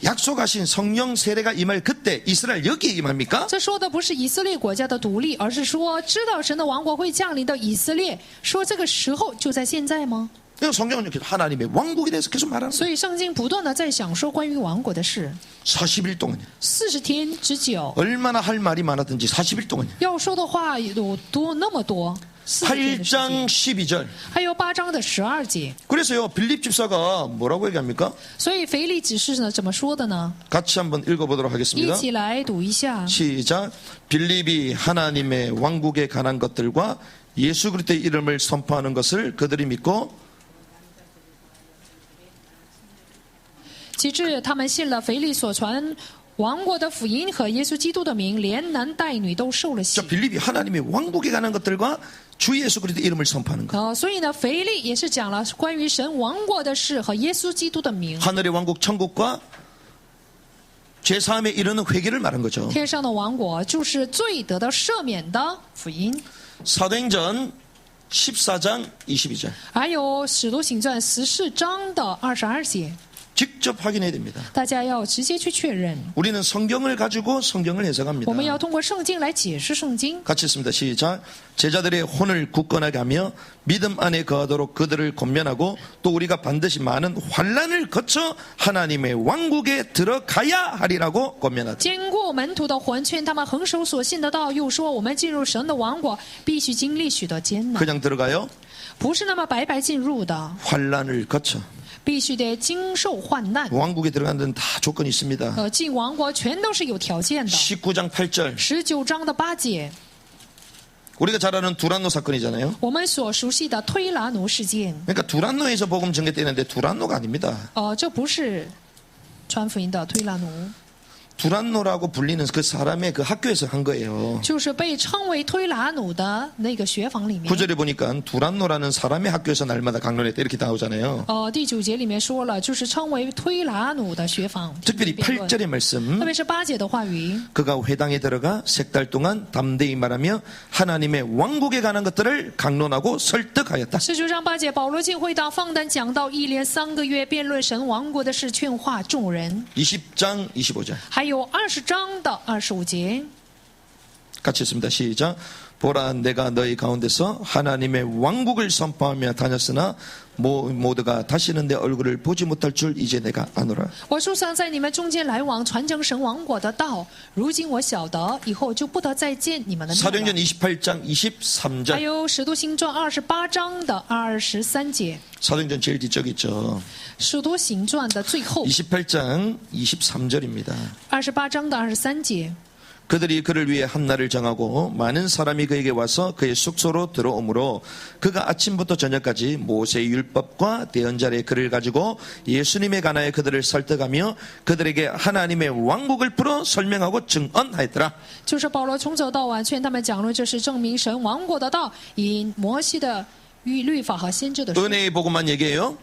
[SPEAKER 1] 약속하신 성령 세례가 임할 그때 이스라엘 여기에 임합니까?
[SPEAKER 2] 这说的不是以色列国家的独立，而是说知道神的王国会降临到以色列，说这个时候就在现在吗？
[SPEAKER 1] 성경은 이렇게 하나님의 왕국에 대해서 계속 말하는 거예요.
[SPEAKER 2] 所以圣经不断的在讲说关于王国的事，
[SPEAKER 1] 40일 동안요.
[SPEAKER 2] 40天之久，
[SPEAKER 1] 얼마나 할 말이 많았든지 40일 동안요.
[SPEAKER 2] 要说的话有多那么多。40天的时间
[SPEAKER 1] 8장 12절.
[SPEAKER 2] 还有8章的12节。
[SPEAKER 1] 그래서요. 빌립 집사가 뭐라고 얘기합니까?
[SPEAKER 2] 所以腓利指示呢怎么说的呢？
[SPEAKER 1] 같이 한번 읽어보도록
[SPEAKER 2] 一
[SPEAKER 1] 하겠습니다.
[SPEAKER 2] 起来读一下。
[SPEAKER 1] 시작. 빌립이 하나님의 왕국에 관한 것들과 예수 그리스도의 이름을 선포하는 것을 그들이 믿고
[SPEAKER 2] 其至他们信了腓利所传王国的福音和耶稣基督的名，连男带女都受了洗
[SPEAKER 1] 자, 。 빌립이 하나님의 왕국에 관한 것들과 주 예수 그리스도의 이름을 선포하는 것.
[SPEAKER 2] 所以呢，腓利也是讲了关于神王国的事和耶稣基督的名。
[SPEAKER 1] 하늘의 왕국 천국과 죄사함에 이르는 회개를 말한 거죠.
[SPEAKER 2] 天上的王国就是罪得到赦免的福音。
[SPEAKER 1] 사도행전 14장 22절.
[SPEAKER 2] 还有使徒行传14章的22节，
[SPEAKER 1] 직접 확인해야 됩니다.
[SPEAKER 2] 大家要直接去确认。
[SPEAKER 1] 우리는 성경을 가지고 성경을 해석합니다.
[SPEAKER 2] 我们要通过圣经来解释圣经。
[SPEAKER 1] 같이 읽습니다. 시작. 제자들의 혼을 굳건하게 하며 믿음 안에 거하도록 그들을 권면하고 또 우리가 반드시 많은 환난을 거쳐 하나님의 왕국에 들어가야 하리라고 권면하다.
[SPEAKER 2] 坚固门徒的魂，劝他们恒守所信的道，又说我们进入神的王国，必须经历许多艰难，
[SPEAKER 1] 그냥 들어가요?
[SPEAKER 2] 不是那么白白进入的，
[SPEAKER 1] 환난을 거쳐.
[SPEAKER 2] 必须得经受患难。
[SPEAKER 1] 왕국에 들어가는 데는 다 조건이 있습니다.
[SPEAKER 2] 进王国全都是有条件的。
[SPEAKER 1] 19장 8절.
[SPEAKER 2] 19章的8节，
[SPEAKER 1] 우리가 잘 아는 두란노 사건이잖아요.
[SPEAKER 2] 我们所熟悉的推拿奴事件，
[SPEAKER 1] 그러니까 두란노에서 복음 전개되는데 두란노가 아닙니다.
[SPEAKER 2] 这不是传福音的推拿奴，
[SPEAKER 1] 두란노라고 불리는 그 사람의 그 학교에서 한 거예요.
[SPEAKER 2] 就是被称为推拿奴的那个学坊里面。
[SPEAKER 1] 9절에 보니까 두란노라는 사람의 학교에서 날마다 강론했다 이렇게 나오잖아요.
[SPEAKER 2] 第9节里面说了，就是称为推拿奴的学坊。
[SPEAKER 1] 특별히 8절의 말씀.
[SPEAKER 2] 特别是8节的话语，
[SPEAKER 1] 그가 회당에 들어가 3달 동안 담대히 말하며 하나님의 왕국에 관한 것들을 강론하고 설득하였다.
[SPEAKER 2] 19章8节，保罗进会堂放胆讲道，一连3个月辩论神王国的事，劝化众人。
[SPEAKER 1] 20장 25절.
[SPEAKER 2] 还有20章的25节，
[SPEAKER 1] 같이 읽습니다. 시작. 보라 내가 너희 가운데서 하나님의 왕국을 선포하며 다녔으나 모두가 다시는 내 얼굴을 보지 못할 줄 이제 내가 아노라.
[SPEAKER 2] 我素常在你们中间来往，传讲神王国的道。如今我晓得，以后就不得再见你们的面了。
[SPEAKER 1] 사도행전 28장
[SPEAKER 2] 还
[SPEAKER 1] 23절.
[SPEAKER 2] 有使徒行传28章的23节，
[SPEAKER 1] 사도행전 제일 뒤쪽에 있죠.
[SPEAKER 2] 使徒行传的最后
[SPEAKER 1] 28장 23절입니다.
[SPEAKER 2] 28章的23节。
[SPEAKER 1] 그들이 그를 위해 한 날을 정하고 많은 사람이 그에게 와서 그의 숙소로 들어오므로 그가 아침부터 저녁까지 모세의 율법과 대언자의 글을 가지고 예수님에 관하여 그들을 설득하며 그들에게 하나님의 왕국을 풀어 설명하고 증언하였더라.
[SPEAKER 2] 就是保罗从早到晚劝他们讲论，这是证明神王国的道，以摩西的律法和先知的书。
[SPEAKER 1] 은혜의 복음만 얘기해요?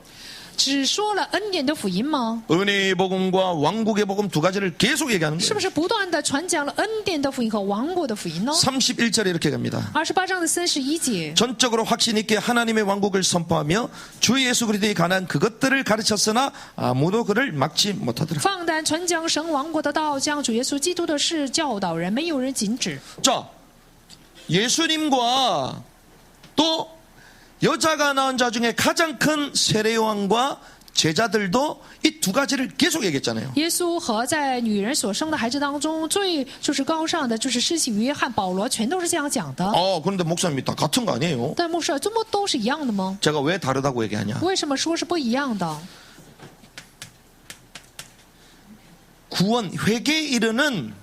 [SPEAKER 2] 只说了恩典的福音吗？
[SPEAKER 1] 은혜의 복음과 왕국의 복음 두 가지를 계속 얘기하는
[SPEAKER 2] 是
[SPEAKER 1] 거예요.
[SPEAKER 2] 不是不断的传讲了恩典的福音和王国的福音呢？
[SPEAKER 1] 31절에 이렇게 갑니다.
[SPEAKER 2] 28章的31节，
[SPEAKER 1] 전적으로 확신 있게 하나님의 왕국을 선포하며 주 예수 그리스도에 관한 그것들을 가르쳤으나 아무도 그를 막지 못하더라.
[SPEAKER 2] 放胆传讲神王国的道，将主耶稣基督的事教导人，没有人禁止。
[SPEAKER 1] 자, 예수님과 또 여자가 낳은 자 중에 가장 큰 세례요한과 제자들도 이 두 가지를 계속 얘기했잖아요.
[SPEAKER 2] 耶稣和在女人所生的孩子当中最就是高尚的，就是施洗约翰、保罗，全都是这样讲的。
[SPEAKER 1] 그런데 목사님이 다 같은 거 아니에요?
[SPEAKER 2] 但牧师，这么都是一样的吗？
[SPEAKER 1] 제가 왜 다르다고 얘기하냐?
[SPEAKER 2] 为什么说是不一样的？
[SPEAKER 1] 구원, 회개에 이르는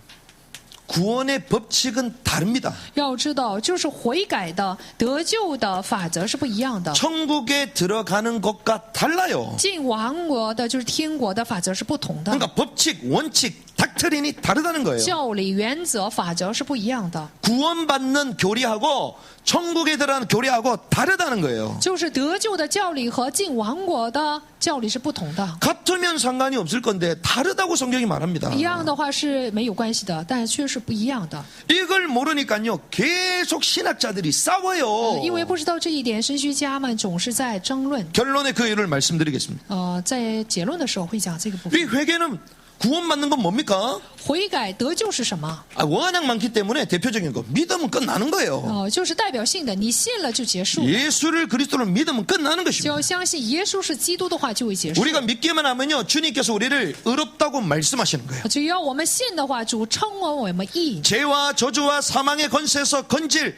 [SPEAKER 1] 구원의 법칙은 다릅니다.
[SPEAKER 2] 要知道，就是悔改的、得救的法则是不一样的。
[SPEAKER 1] 천국에 들어가는 것과 달라요.
[SPEAKER 2] 进王国的，就是天国的法则是不同的。
[SPEAKER 1] 그러니까 법칙, 원칙, 닥트린이 다르다는 거예요.
[SPEAKER 2] 教理、原则、法则是不一样的。
[SPEAKER 1] 구원받는 교리하고 천국에 들어가는 교리하고 다르다는 거예요.
[SPEAKER 2] 就是得救的教理和进王国的教理是不同的。
[SPEAKER 1] 같으면 상관이 없을 건데 다르다고 성경이 말합니다.
[SPEAKER 2] 一样的话是没有关系的，但却是不一样的。
[SPEAKER 1] 이걸 모르니까요 계속 신학자들이 싸워요.
[SPEAKER 2] 因为不知道这一点，神学家们总是在争论。
[SPEAKER 1] 결론의 그 이유를 말씀드리겠습니다.
[SPEAKER 2] 在结论的时候会讲这个部分。
[SPEAKER 1] 이 회개는 구원받는 건 뭡니까?
[SPEAKER 2] 悔改得救是什么？
[SPEAKER 1] 워낙 많기 때문에 대표적인 거 믿으면 끝나는 거예요.
[SPEAKER 2] 就是代表性的，你信了就结束。
[SPEAKER 1] 예수를 그리스도로 믿으면 끝나는
[SPEAKER 2] 只
[SPEAKER 1] 것입니다.
[SPEAKER 2] 要相信耶稣是基督的话，就会结束。
[SPEAKER 1] 우리가 믿기만 하면요 주님께서 우리를 의롭다고 말씀하시는 거예요.
[SPEAKER 2] 只要我们信的话，主称我们义。
[SPEAKER 1] 죄와 저주와 사망의 권세에서 건질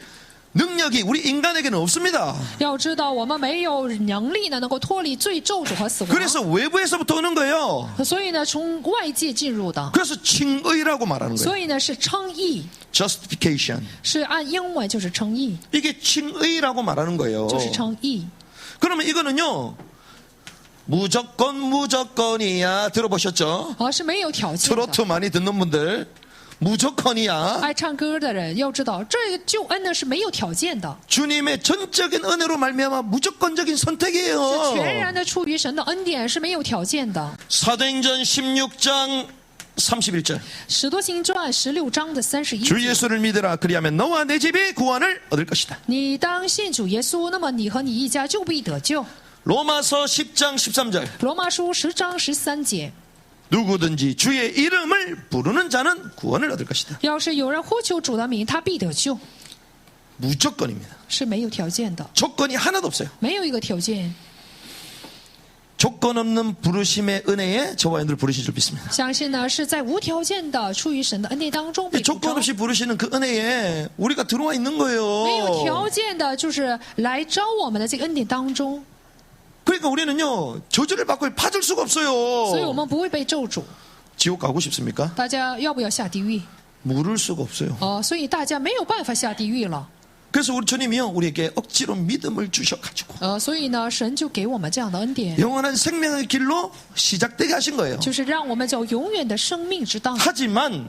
[SPEAKER 1] 능력이 우리 인간에게는 없습니다.
[SPEAKER 2] 要知道，我们没有能力呢，能够脱离罪咒诅和死亡。
[SPEAKER 1] 그래서 외부에서부터 오는 거예요.
[SPEAKER 2] 所以呢，从外界进入的。
[SPEAKER 1] 그래서 칭의라고 말하는 거예요.
[SPEAKER 2] 所以呢，是称义，
[SPEAKER 1] Justification.
[SPEAKER 2] 是按英文就是称义，
[SPEAKER 1] 이게 칭의라고 말하는 거예요.
[SPEAKER 2] 就是称义。
[SPEAKER 1] 그러면 이거는요 무조건이야. 들어보셨죠?
[SPEAKER 2] 是没有条件的。
[SPEAKER 1] 트로트 많이 듣는 분들 무조건이야.
[SPEAKER 2] 爱唱歌的人要知道，这个救恩呢是没有条件的，
[SPEAKER 1] 주님의 전적인 은혜로 말미암아 무조건적인
[SPEAKER 2] 是
[SPEAKER 1] 선택이에요.
[SPEAKER 2] 全然的出于神的恩典，是没有条件的。
[SPEAKER 1] 사도행전 16장 31절.
[SPEAKER 2] 使徒行传16章的31
[SPEAKER 1] 주
[SPEAKER 2] 节，
[SPEAKER 1] 예수를 믿으라. 그리하면 너와 내 집이 구원을 얻을 것이다.
[SPEAKER 2] 你当信主耶稣，那么你和你一家就必得救。
[SPEAKER 1] 로마서 10장 13절.
[SPEAKER 2] 罗马书10章13节，
[SPEAKER 1] 누구든지 주의 이름을 부르는 자는 구원을 얻을 것이다.
[SPEAKER 2] 要是有人呼求主的名，他必得救，
[SPEAKER 1] 무조건입니다.
[SPEAKER 2] 是没有条件的，
[SPEAKER 1] 조건이 하나도 없어요.
[SPEAKER 2] 没有一个条件。
[SPEAKER 1] 조건 없는 부르심의 은혜에 저와 여러분들 부르신 줄 믿습니다.
[SPEAKER 2] 相信呢是在无条件的出于神的恩典当中被
[SPEAKER 1] 이
[SPEAKER 2] 呼
[SPEAKER 1] 조건
[SPEAKER 2] 召，
[SPEAKER 1] 없이 부르시는 그 은혜에 우리가 들어와 있는
[SPEAKER 2] 没有
[SPEAKER 1] 거예요.
[SPEAKER 2] 条件的，就是来招我们的这个恩典当中，
[SPEAKER 1] 그러니까 우리는요, 저주를 받고 받을 수가
[SPEAKER 2] 所以我
[SPEAKER 1] 없어요.
[SPEAKER 2] 们不会被咒诅。
[SPEAKER 1] 지옥 가고 싶습니까?
[SPEAKER 2] 大家要不要下地狱？
[SPEAKER 1] 물을 수가 없어요.
[SPEAKER 2] 所以大家没有办法下地狱了。
[SPEAKER 1] 그래서 우리 주님이요, 우리에게 억지로 믿음을 주셔가지고
[SPEAKER 2] 所以呢，神就给我们这样的恩典，
[SPEAKER 1] 영원한 생명의 길로 시작되게 하신 거예요.
[SPEAKER 2] 就是让我们走永远的生命之道。
[SPEAKER 1] 하지만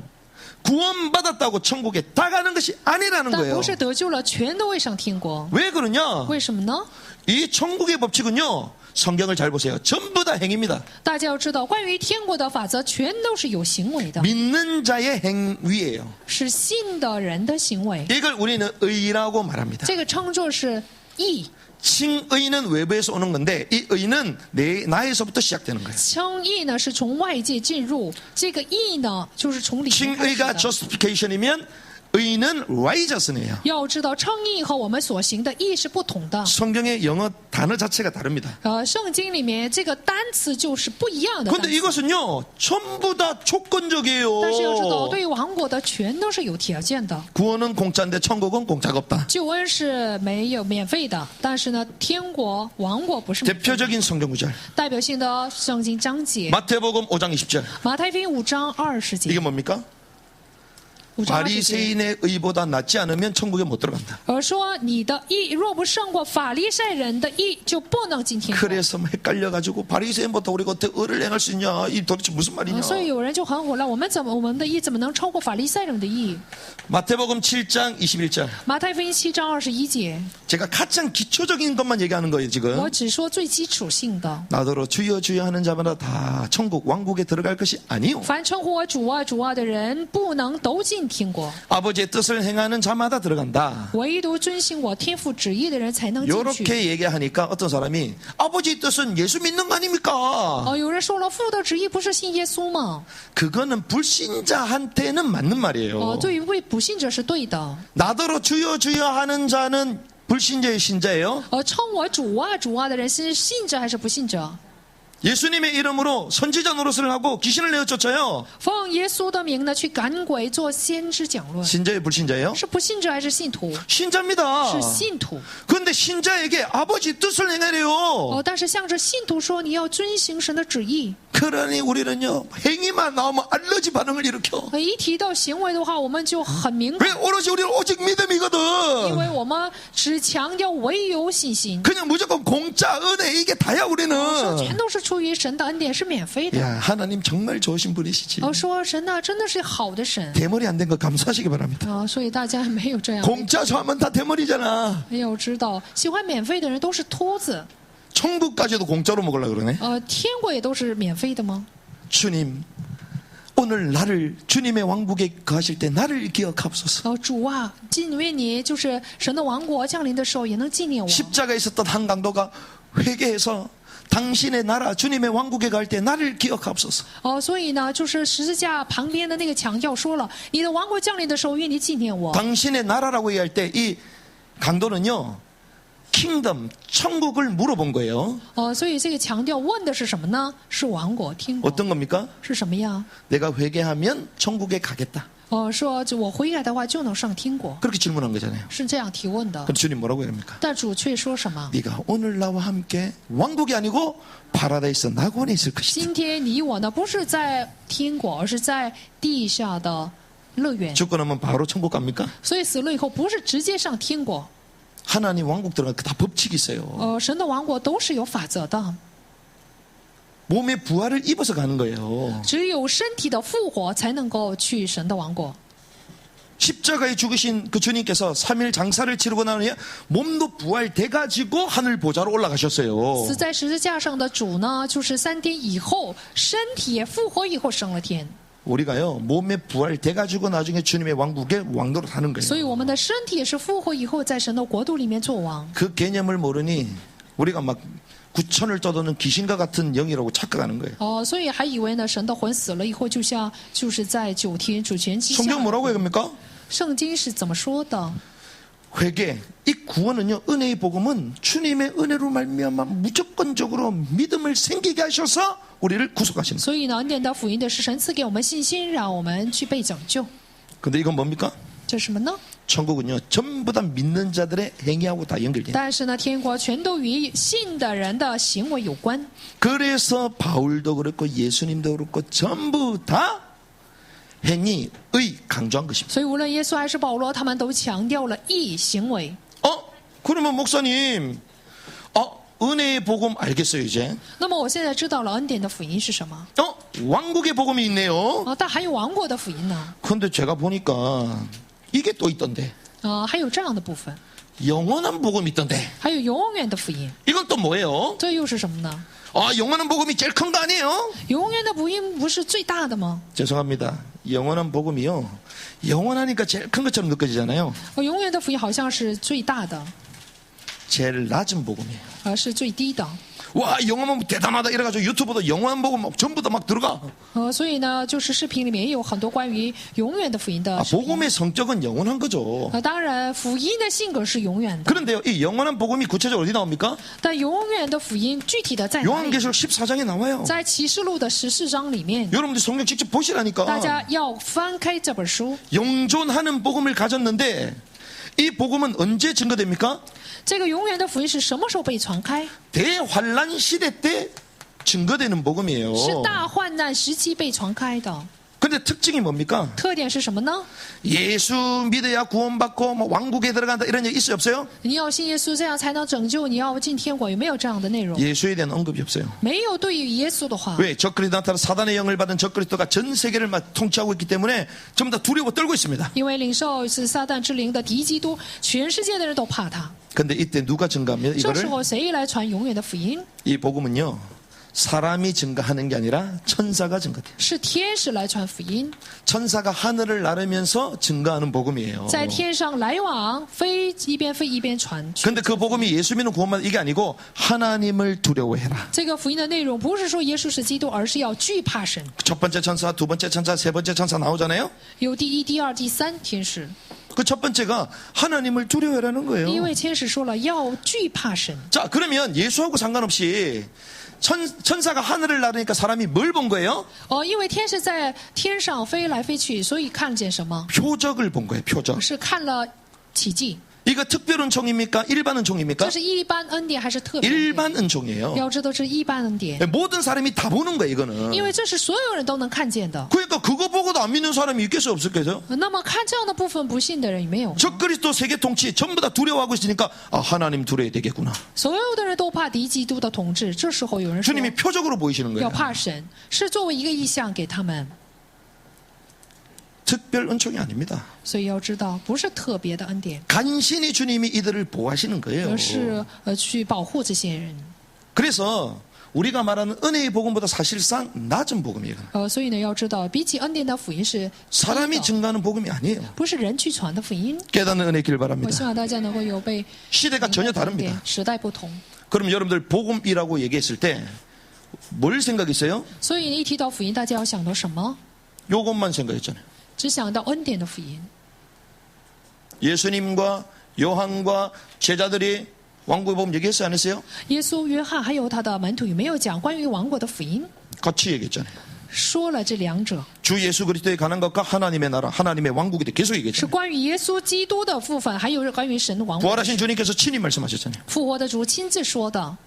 [SPEAKER 1] 구원받았다고 천국에 다 가는 것이 아니라는
[SPEAKER 2] 但
[SPEAKER 1] 거예요.
[SPEAKER 2] 不是得救了全都会上天国，
[SPEAKER 1] 왜 그러냐?
[SPEAKER 2] 为什么呢？
[SPEAKER 1] 이 천국의 법칙은요, 성경을 잘 보세요. 전부 다 행위입니다.
[SPEAKER 2] 大家要知道，关于天国的法则全都是有行为的，
[SPEAKER 1] 믿는 자의 행위예요.
[SPEAKER 2] 是信的人的行为。
[SPEAKER 1] 이걸 우리는 의라고 말합니다.
[SPEAKER 2] 这个称作是义，
[SPEAKER 1] 칭의는 외부에서 오는 건데 이 의는 나에서부터 시작되는 거예요.
[SPEAKER 2] 称义呢是从外界进入，这个义呢就是从里面开始
[SPEAKER 1] 칭의가
[SPEAKER 2] 的。
[SPEAKER 1] justification이면 의는 righteousness이에요.
[SPEAKER 2] 要知道，称义和我们所行的义是不同的。
[SPEAKER 1] 성경의 영어 단어 자체가 다릅니다.
[SPEAKER 2] 圣经里面这个单词就是不一样的单
[SPEAKER 1] 근데
[SPEAKER 2] 词。
[SPEAKER 1] 이것은요, 전부 다 조건적이에요.
[SPEAKER 2] 但是要知道，对于王国的全都是有条件的。
[SPEAKER 1] 구원은 공짜인데 천국은 공짜가 없다.
[SPEAKER 2] 救恩是没有免费的，但是呢，天国、王国不是免费的。
[SPEAKER 1] 대표적인 성경 구절.
[SPEAKER 2] 代表性的圣经章节，
[SPEAKER 1] 마태복음 5장 20절.
[SPEAKER 2] 马太福音5章20
[SPEAKER 1] 이게
[SPEAKER 2] 节，
[SPEAKER 1] 뭡니까?
[SPEAKER 2] 5章20节。
[SPEAKER 1] 바리새인의 의보다 낫지 않으면 천국에 못 들어간다.
[SPEAKER 2] 说你的义若不胜过法利赛人的义，就不能进天国。
[SPEAKER 1] 그래서 헷갈려가지고 바리새인부터 우리가 어떻게 의를 행할 수 있냐? 이 도대체 무슨 말이냐?
[SPEAKER 2] 所以有人就很火了，我们的义怎么能超过法利赛人的义？
[SPEAKER 1] 마태복음 7장 21절.
[SPEAKER 2] 马太福音7章21节，
[SPEAKER 1] 제가 가장 기초적인 것만 얘기하는 거예요, 지금.
[SPEAKER 2] 我只说最基础性的。
[SPEAKER 1] 나더러 주여 주여 하는 자마다 다 천국 왕국에 들어갈 것이 아니요.
[SPEAKER 2] 凡称呼我主啊主啊的人，不能都进天国，
[SPEAKER 1] 아버지의 뜻을 행하는 자마다 들어간다.
[SPEAKER 2] 唯独遵行我天父旨意的人才能进去。
[SPEAKER 1] 이렇게 얘기하니까 어떤 사람이 아버지 뜻은 예수 믿는 거 아닙니까?
[SPEAKER 2] 有人说了，父的旨意不是信耶稣吗？
[SPEAKER 1] 그거는 불신자한테는 맞는 말이에요.
[SPEAKER 2] 对于不信者是对的。
[SPEAKER 1] 나더러 주여 주여 하는 자는 불신자의 신자예요.
[SPEAKER 2] 称我主啊主啊的人是信者还是不信者？
[SPEAKER 1] 예수님의 이름으로 선지자 노릇을 하고 귀신을 내어 쫓아요.
[SPEAKER 2] 奉耶稣的名呢去赶鬼，做先知讲论，
[SPEAKER 1] 신자예요, 불신자예요?
[SPEAKER 2] 是不信者还是信徒？
[SPEAKER 1] 신자입니다.
[SPEAKER 2] 是信徒。
[SPEAKER 1] 그런데 신자에게 아버지 뜻을 행하래요.
[SPEAKER 2] 但是向着信徒说，你要遵行神的旨意。
[SPEAKER 1] 그러니 우리는요, 행위만 나오면 알러지 반응을 일으켜.
[SPEAKER 2] 一提到行为的话，我们就很敏感，
[SPEAKER 1] 왜 오로지 우리는 오직
[SPEAKER 2] 因
[SPEAKER 1] 믿음이거든.
[SPEAKER 2] 为我们只强调唯有信心，
[SPEAKER 1] 그냥 무조건 공짜 은혜 이게 다야 우리는.
[SPEAKER 2] 全都是出于神的恩典，是免费的。
[SPEAKER 1] 야, 하나님 정말 좋으신 분이시지.
[SPEAKER 2] 说神呐，真的是好的神
[SPEAKER 1] 대머리 안 된 거 감사하시기 바랍니다.
[SPEAKER 2] 所以大家没有这样。
[SPEAKER 1] 공짜 좋아하면 다 대머리잖아.
[SPEAKER 2] 要知道，喜欢免费的人都是秃子。
[SPEAKER 1] 천국까지도 공짜로 먹으려고 그러네.
[SPEAKER 2] 天国也都是免费的吗？
[SPEAKER 1] 주님, 오늘 나를 주님의 왕국에 거하실 때 나를 기억하옵소서.
[SPEAKER 2] 主啊，纪念你，就是神的王国降临的时候，也能纪念我。
[SPEAKER 1] 십자가에 있었던 한 강도가 회개해서 당신의 나라 주님의 왕국에 갈 때 나를 기억하옵소서.
[SPEAKER 2] 所以呢，就是十字架旁边的那个强调说了，你的王国降临的时候，愿你纪念我。
[SPEAKER 1] 당신의 나라라고 얘기할 때 이 강도는요, 킹덤, 천국을 물어본 거예요.
[SPEAKER 2] 所以这个强调问的是什么呢？是王国、天国。
[SPEAKER 1] 어떤 겁니까?
[SPEAKER 2] 是什么呀？
[SPEAKER 1] 내가 회개하면 천국에 가겠다.
[SPEAKER 2] 说我悔改的话就能上天国，
[SPEAKER 1] 그렇게 질문한 거잖아요.
[SPEAKER 2] 是这样提问的。
[SPEAKER 1] 그럼 주님 뭐라고 합니까?
[SPEAKER 2] 但主却说什么？
[SPEAKER 1] 네가 오늘 나와 함께 왕국이 아니고 파라다이스 낙원에 있을 것이다.
[SPEAKER 2] 今天你我呢，不是在天国，而是在地下的乐园。
[SPEAKER 1] 죽고 나면 바로 천국 갑니까?
[SPEAKER 2] 所以死了以后，不是直接上天国。
[SPEAKER 1] 하나님 왕국 들어가 다 법칙이 있어요.
[SPEAKER 2] 神的王国都是有法则的，
[SPEAKER 1] 몸에 부활을 입어서 가는 거예요.
[SPEAKER 2] 只有身体的复活才能够去神的王国。
[SPEAKER 1] 십자가에 죽으신 그 주님께서 3일 장사를 치르고 나니 몸도 부활돼가지고 하늘 보좌로 올라가셨어요.
[SPEAKER 2] 死在十字架上的主呢，就是3天以后，身体也复活以后升了天。
[SPEAKER 1] 우리가요 몸에 부활돼가지고 나중에 주님의 왕국의 왕도로 사는
[SPEAKER 2] 所以
[SPEAKER 1] 거예요.
[SPEAKER 2] 我们的身体也是复活以后在神的国度里面做王。
[SPEAKER 1] 그 개념을 모르니 우리가 막 구천을 떠도는 귀신과 같은 영이라고 착각하는 거예요.
[SPEAKER 2] 所以还以为呢，神的魂死了以后，就是在9天主权之下。
[SPEAKER 1] 성경 뭐라고 해요, 겁니까?
[SPEAKER 2] 圣经是怎么说的？
[SPEAKER 1] 회개, 이 구원은요, 은혜의 복음은 주님의 은혜로 말미암아 무조건적으로 믿음을 생기게 하셔서 우리를 구속하시는 거예요.
[SPEAKER 2] 所以呢，恩典的福音的是神赐给我们信心，让我们去被拯救。
[SPEAKER 1] 근데 이건 뭡니까?
[SPEAKER 2] 这是什么呢？
[SPEAKER 1] 천국은요, 전부 다 믿는 자들의 행위하고 다 연결돼요.
[SPEAKER 2] 但是呢，天国全都与信的人的行为有关。
[SPEAKER 1] 그래서 바울도 그렇고 예수님도 그렇고 전부 다 행위, 의 강조한 것입니다.
[SPEAKER 2] 所以无论耶稣还是保罗，他们都强调了义行为。
[SPEAKER 1] 그러면 목사님, 은혜의 복음 알겠어요, 이제?
[SPEAKER 2] 那么我现在知道了恩典的福音是什么。
[SPEAKER 1] 왕국의 복음이 있네요.
[SPEAKER 2] 但还有王国的福音呢？
[SPEAKER 1] 근데 제가 보니까 이게 또 있던데.
[SPEAKER 2] 还有这样的部分，
[SPEAKER 1] 영원한 복음이 있던데.
[SPEAKER 2] 还有永远的福音，
[SPEAKER 1] 이건 또 뭐예요?
[SPEAKER 2] 这又是什么呢？
[SPEAKER 1] 영원한 복음이 제일 큰 거 아니에요?
[SPEAKER 2] 永远的福音不是最大的吗？
[SPEAKER 1] 죄송합니다. 영원한 복음이요. 영원하니까 제일 큰 것처럼 느껴지잖아요.
[SPEAKER 2] 永远的福音好像是最大的，
[SPEAKER 1] 제일 낮은 복음이에요.
[SPEAKER 2] 是最低的。
[SPEAKER 1] 와, 영원한 복음 대단하다 이래가지고 유튜브도 영원한 복음 막 전부 다 막 들어가.
[SPEAKER 2] 所以呢，就是视频里面也有很多关于永远的福音的视频。
[SPEAKER 1] 복음의 성격은 영원한 거죠.
[SPEAKER 2] 当然，福音的性格是永远的，
[SPEAKER 1] 그런데요, 이 영원한 복음이 구체적으로 어디 나옵니까?
[SPEAKER 2] 但永远的福音具体的在哪里？
[SPEAKER 1] 요한계시록 14장에 나와요.
[SPEAKER 2] 在启示录的14章里面，
[SPEAKER 1] 여러분들 성경 직접 보시라니까.
[SPEAKER 2] 大家要翻开这本书。
[SPEAKER 1] 영존하는 복음을 가졌는데 이 복음은 언제 증거됩니까?
[SPEAKER 2] 这个永远的福音是什么时候被传开？
[SPEAKER 1] 대환란 시대 때 증거되는 복음이에요.
[SPEAKER 2] 是大患难时期被传开的。
[SPEAKER 1] 근데 특징이 뭡니까?
[SPEAKER 2] 特点是什么呢？
[SPEAKER 1] 예수 믿어야 구원받고 뭐 왕국에 들어간다 이런 얘기 있어요, 없어요?
[SPEAKER 2] 你要信耶稣，这样才能拯救，你要进天国，有没有这样的内容？
[SPEAKER 1] 예수에 대한 언급이 없어요.
[SPEAKER 2] 没有对于耶稣的话。
[SPEAKER 1] 왜? 적그리스도 나타나 사단의 영을 받은 적그리스도가 전 세계를 막 통치하고 있기 때문에 전부 다 두려워 떨고 있습니다.
[SPEAKER 2] 因为领受是撒旦之灵的敌基督，全世界的人都怕他。
[SPEAKER 1] 근데 이때 누가 증가하면
[SPEAKER 2] 这时
[SPEAKER 1] 이거를
[SPEAKER 2] 候谁来传永远的福音？
[SPEAKER 1] 이 복음은요. 사람이 증가하는 게 아니라 천사가 증가돼요.
[SPEAKER 2] 是天使来传福音，
[SPEAKER 1] 천사가 하늘을 나르면서 증가하는 복음이에요.
[SPEAKER 2] 在天上来往，一边飞一边传。
[SPEAKER 1] 근데 그 복음이 예수 믿는 구원만 이게 아니고 하나님을 두려워해라.
[SPEAKER 2] 这个福音的内容不是说耶稣是基督，而是要惧怕神。
[SPEAKER 1] 첫 번째 천사, 두 번째 천사, 세 번째 천사 나오잖아요.
[SPEAKER 2] 有第一、第二、第三天使，
[SPEAKER 1] 그 첫 번째가 하나님을 두려워해라는
[SPEAKER 2] 因
[SPEAKER 1] 거예요.
[SPEAKER 2] 为天使说了要惧怕神。
[SPEAKER 1] 자, 그러면 예수하고 상관없이 천사가 하늘을 나르니까 사람이 뭘 본 거예요?
[SPEAKER 2] 因为天使在天上飞来飞去，所以看见什么？
[SPEAKER 1] 표적을 본 거예요. 표적.
[SPEAKER 2] 是看了奇迹。
[SPEAKER 1] 이거 특별 은총입니까? 일반 은총입니까?
[SPEAKER 2] 这是一般恩典还是特别恩典？
[SPEAKER 1] 일반 은총이에요.
[SPEAKER 2] 要知道是一般恩典，
[SPEAKER 1] 모든 사람이 다 보는 거예요, 이거는.
[SPEAKER 2] 因为这是所有人都能看见的。
[SPEAKER 1] 그러니까 그거 보고도 안 믿는 사람이 있겠어요, 없을까요?
[SPEAKER 2] 那么看这样的部分不信的人有没有？
[SPEAKER 1] 적그리스도 세계 통치 전부 다 두려워하고 있으니까 하나님 두려워야 되겠구나.
[SPEAKER 2] 所有的人都怕敌基督的统治，这时候有人说
[SPEAKER 1] 주님이 표적으로 보이시는
[SPEAKER 2] 要
[SPEAKER 1] 거예요.
[SPEAKER 2] 怕神，是作为一个意象给他们。
[SPEAKER 1] 특별 은총이 아닙니다.
[SPEAKER 2] 所以要知道，不是特别的恩典，
[SPEAKER 1] 간신히 주님이 이들을 보호하시는 거예요.
[SPEAKER 2] 而是去保护这些人。
[SPEAKER 1] 그래서 우리가 말하는 은혜의 복음보다 사실상 낮은 복음이에요.
[SPEAKER 2] 所以呢，要知道，比起恩典的福音是低
[SPEAKER 1] 사람이
[SPEAKER 2] 的，
[SPEAKER 1] 증가하는 복음이 아니에요.
[SPEAKER 2] 不是人去传的福音。
[SPEAKER 1] 깨닫는 은혜 길
[SPEAKER 2] 我希
[SPEAKER 1] 바랍니다.
[SPEAKER 2] 望大家能够有被
[SPEAKER 1] 시대가 전혀
[SPEAKER 2] 明白的恩典
[SPEAKER 1] 다릅니다.
[SPEAKER 2] 时代不同。
[SPEAKER 1] 그럼 여러분들 복음이라고 얘기했을 때 뭘 생각했어요?
[SPEAKER 2] 所以一提到福音，大家要想到什么？
[SPEAKER 1] 요것만 생각했잖아요.
[SPEAKER 2] 只想到恩典的福音。
[SPEAKER 1] 예수님과 요한과 제자들이 왕국의 복음 얘기했어요, 안 했어요?
[SPEAKER 2] 耶稣、约翰还有他的门徒有没有讲关于王国的福音？
[SPEAKER 1] 같이 얘기했잖아요.
[SPEAKER 2] 说了这两者，
[SPEAKER 1] 주 예수 그리스도에 관한 것과 하나님의 나라, 하나님의 왕국에 대해 계속
[SPEAKER 2] 是
[SPEAKER 1] 얘기했잖아요.
[SPEAKER 2] 关于耶稣基督的部分，还有关于神的王国。
[SPEAKER 1] 부활하신 주님께서 친히 말씀하셨잖아요.
[SPEAKER 2] 复活的主亲自说的。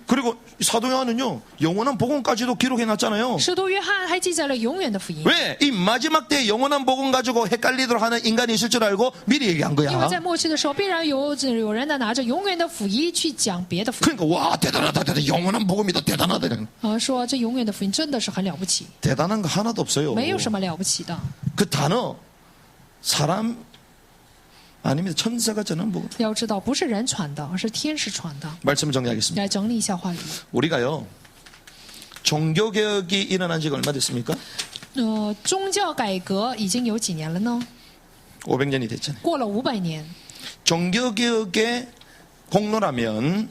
[SPEAKER 1] 그리고 사도 요한은요, 영원한 복음까지도 기록해놨잖아요.
[SPEAKER 2] 使徒约翰还记载了永远的福音，
[SPEAKER 1] 왜? 이 마지막 때 영원한 복음 가지고 헷갈리도록 하는 인간이 있을 줄 알고 미리 얘기한
[SPEAKER 2] 因为
[SPEAKER 1] 거야.
[SPEAKER 2] 在末期的时候，必然有人呢拿着永远的福音去讲别的福音，
[SPEAKER 1] 그러니까 와 대단하다, 대단 영원한 복음이다, 대단하다.
[SPEAKER 2] 说这永远的福音真的是很了不起，
[SPEAKER 1] 대단한 거 하나도 없어요.
[SPEAKER 2] 没有什么了不起的。
[SPEAKER 1] 그 단어 사람 아닙니다. 천사가 전한 복음.
[SPEAKER 2] 要知道，不是人传的，而是天使传的。
[SPEAKER 1] 말씀 정리하겠습니다.
[SPEAKER 2] 来整理一下话语，
[SPEAKER 1] 우리가요 종교개혁이 일어난 지가 얼마 됐습니까?
[SPEAKER 2] 宗教改革已经有几年了呢？
[SPEAKER 1] 500년이 됐잖아요.
[SPEAKER 2] 过了500年。
[SPEAKER 1] 종교개혁의 공로라면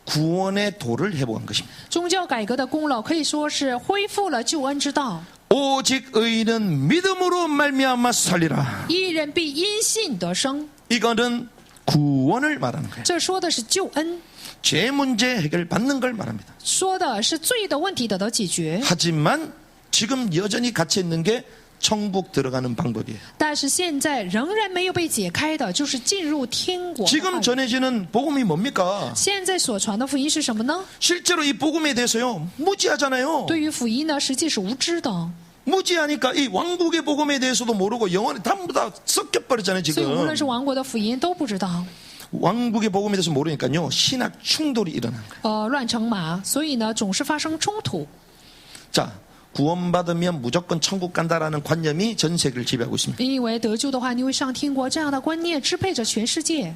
[SPEAKER 1] 구원의 도를 회복한 것입니다.
[SPEAKER 2] 宗教改革的功劳可以说是恢复了救恩之道。
[SPEAKER 1] 오직 의인은 믿음으로 말미암아 살리라.
[SPEAKER 2] 义人必因信得生，
[SPEAKER 1] 이거는 구원을 말하는 거예요.
[SPEAKER 2] 这说的是救恩，
[SPEAKER 1] 죄 문제 해결 받는 걸 말합니다.
[SPEAKER 2] 说的是罪的问题得到解决。
[SPEAKER 1] 하지만 지금 여전히 갇혀 있는 게 천국 들어가는 방법이에요.
[SPEAKER 2] 但是现在仍然没有被解开的，就是进入天国的话语。
[SPEAKER 1] 지금 전해지는 복음이 뭡니까?
[SPEAKER 2] 现在所传的福音是什么呢？
[SPEAKER 1] 실제로 이 복음에 대해서요 무지하잖아요.
[SPEAKER 2] 对于福音呢，实际是无知的。
[SPEAKER 1] 무지하니까 이 왕국의 복음에 대해서도 모르고 영원히 전부 다 섞여버렸잖아요
[SPEAKER 2] 所以无论
[SPEAKER 1] 지금.
[SPEAKER 2] 是王国的福音都不知道，
[SPEAKER 1] 왕국의 복음에 대해서 모르니까요 신학 충돌이 일어나는 거예요.
[SPEAKER 2] 乱成马，所以呢总是发生冲突。
[SPEAKER 1] 자, 구원받으면 무조건 천국 간다라는 관념이 전 세계를 지배하고 있습니다.
[SPEAKER 2] 因为得救的话，你会上天国，这样的观念支配着全世界。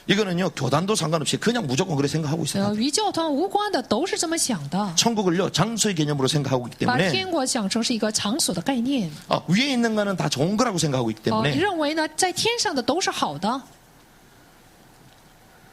[SPEAKER 1] 이거는요 교단도 상관없이 그냥 무조건 그렇게 생각하고 있어요.
[SPEAKER 2] 与教团无关的都是这么想的，
[SPEAKER 1] 천국을요 장소의 개념으로 생각하고 있기
[SPEAKER 2] 把
[SPEAKER 1] 때문에
[SPEAKER 2] 天国想成是一个场所的概念，
[SPEAKER 1] 위에 있는 거는 다 좋은 거라고 생각하고 있기 때문에
[SPEAKER 2] 认为呢在天上的都是好的，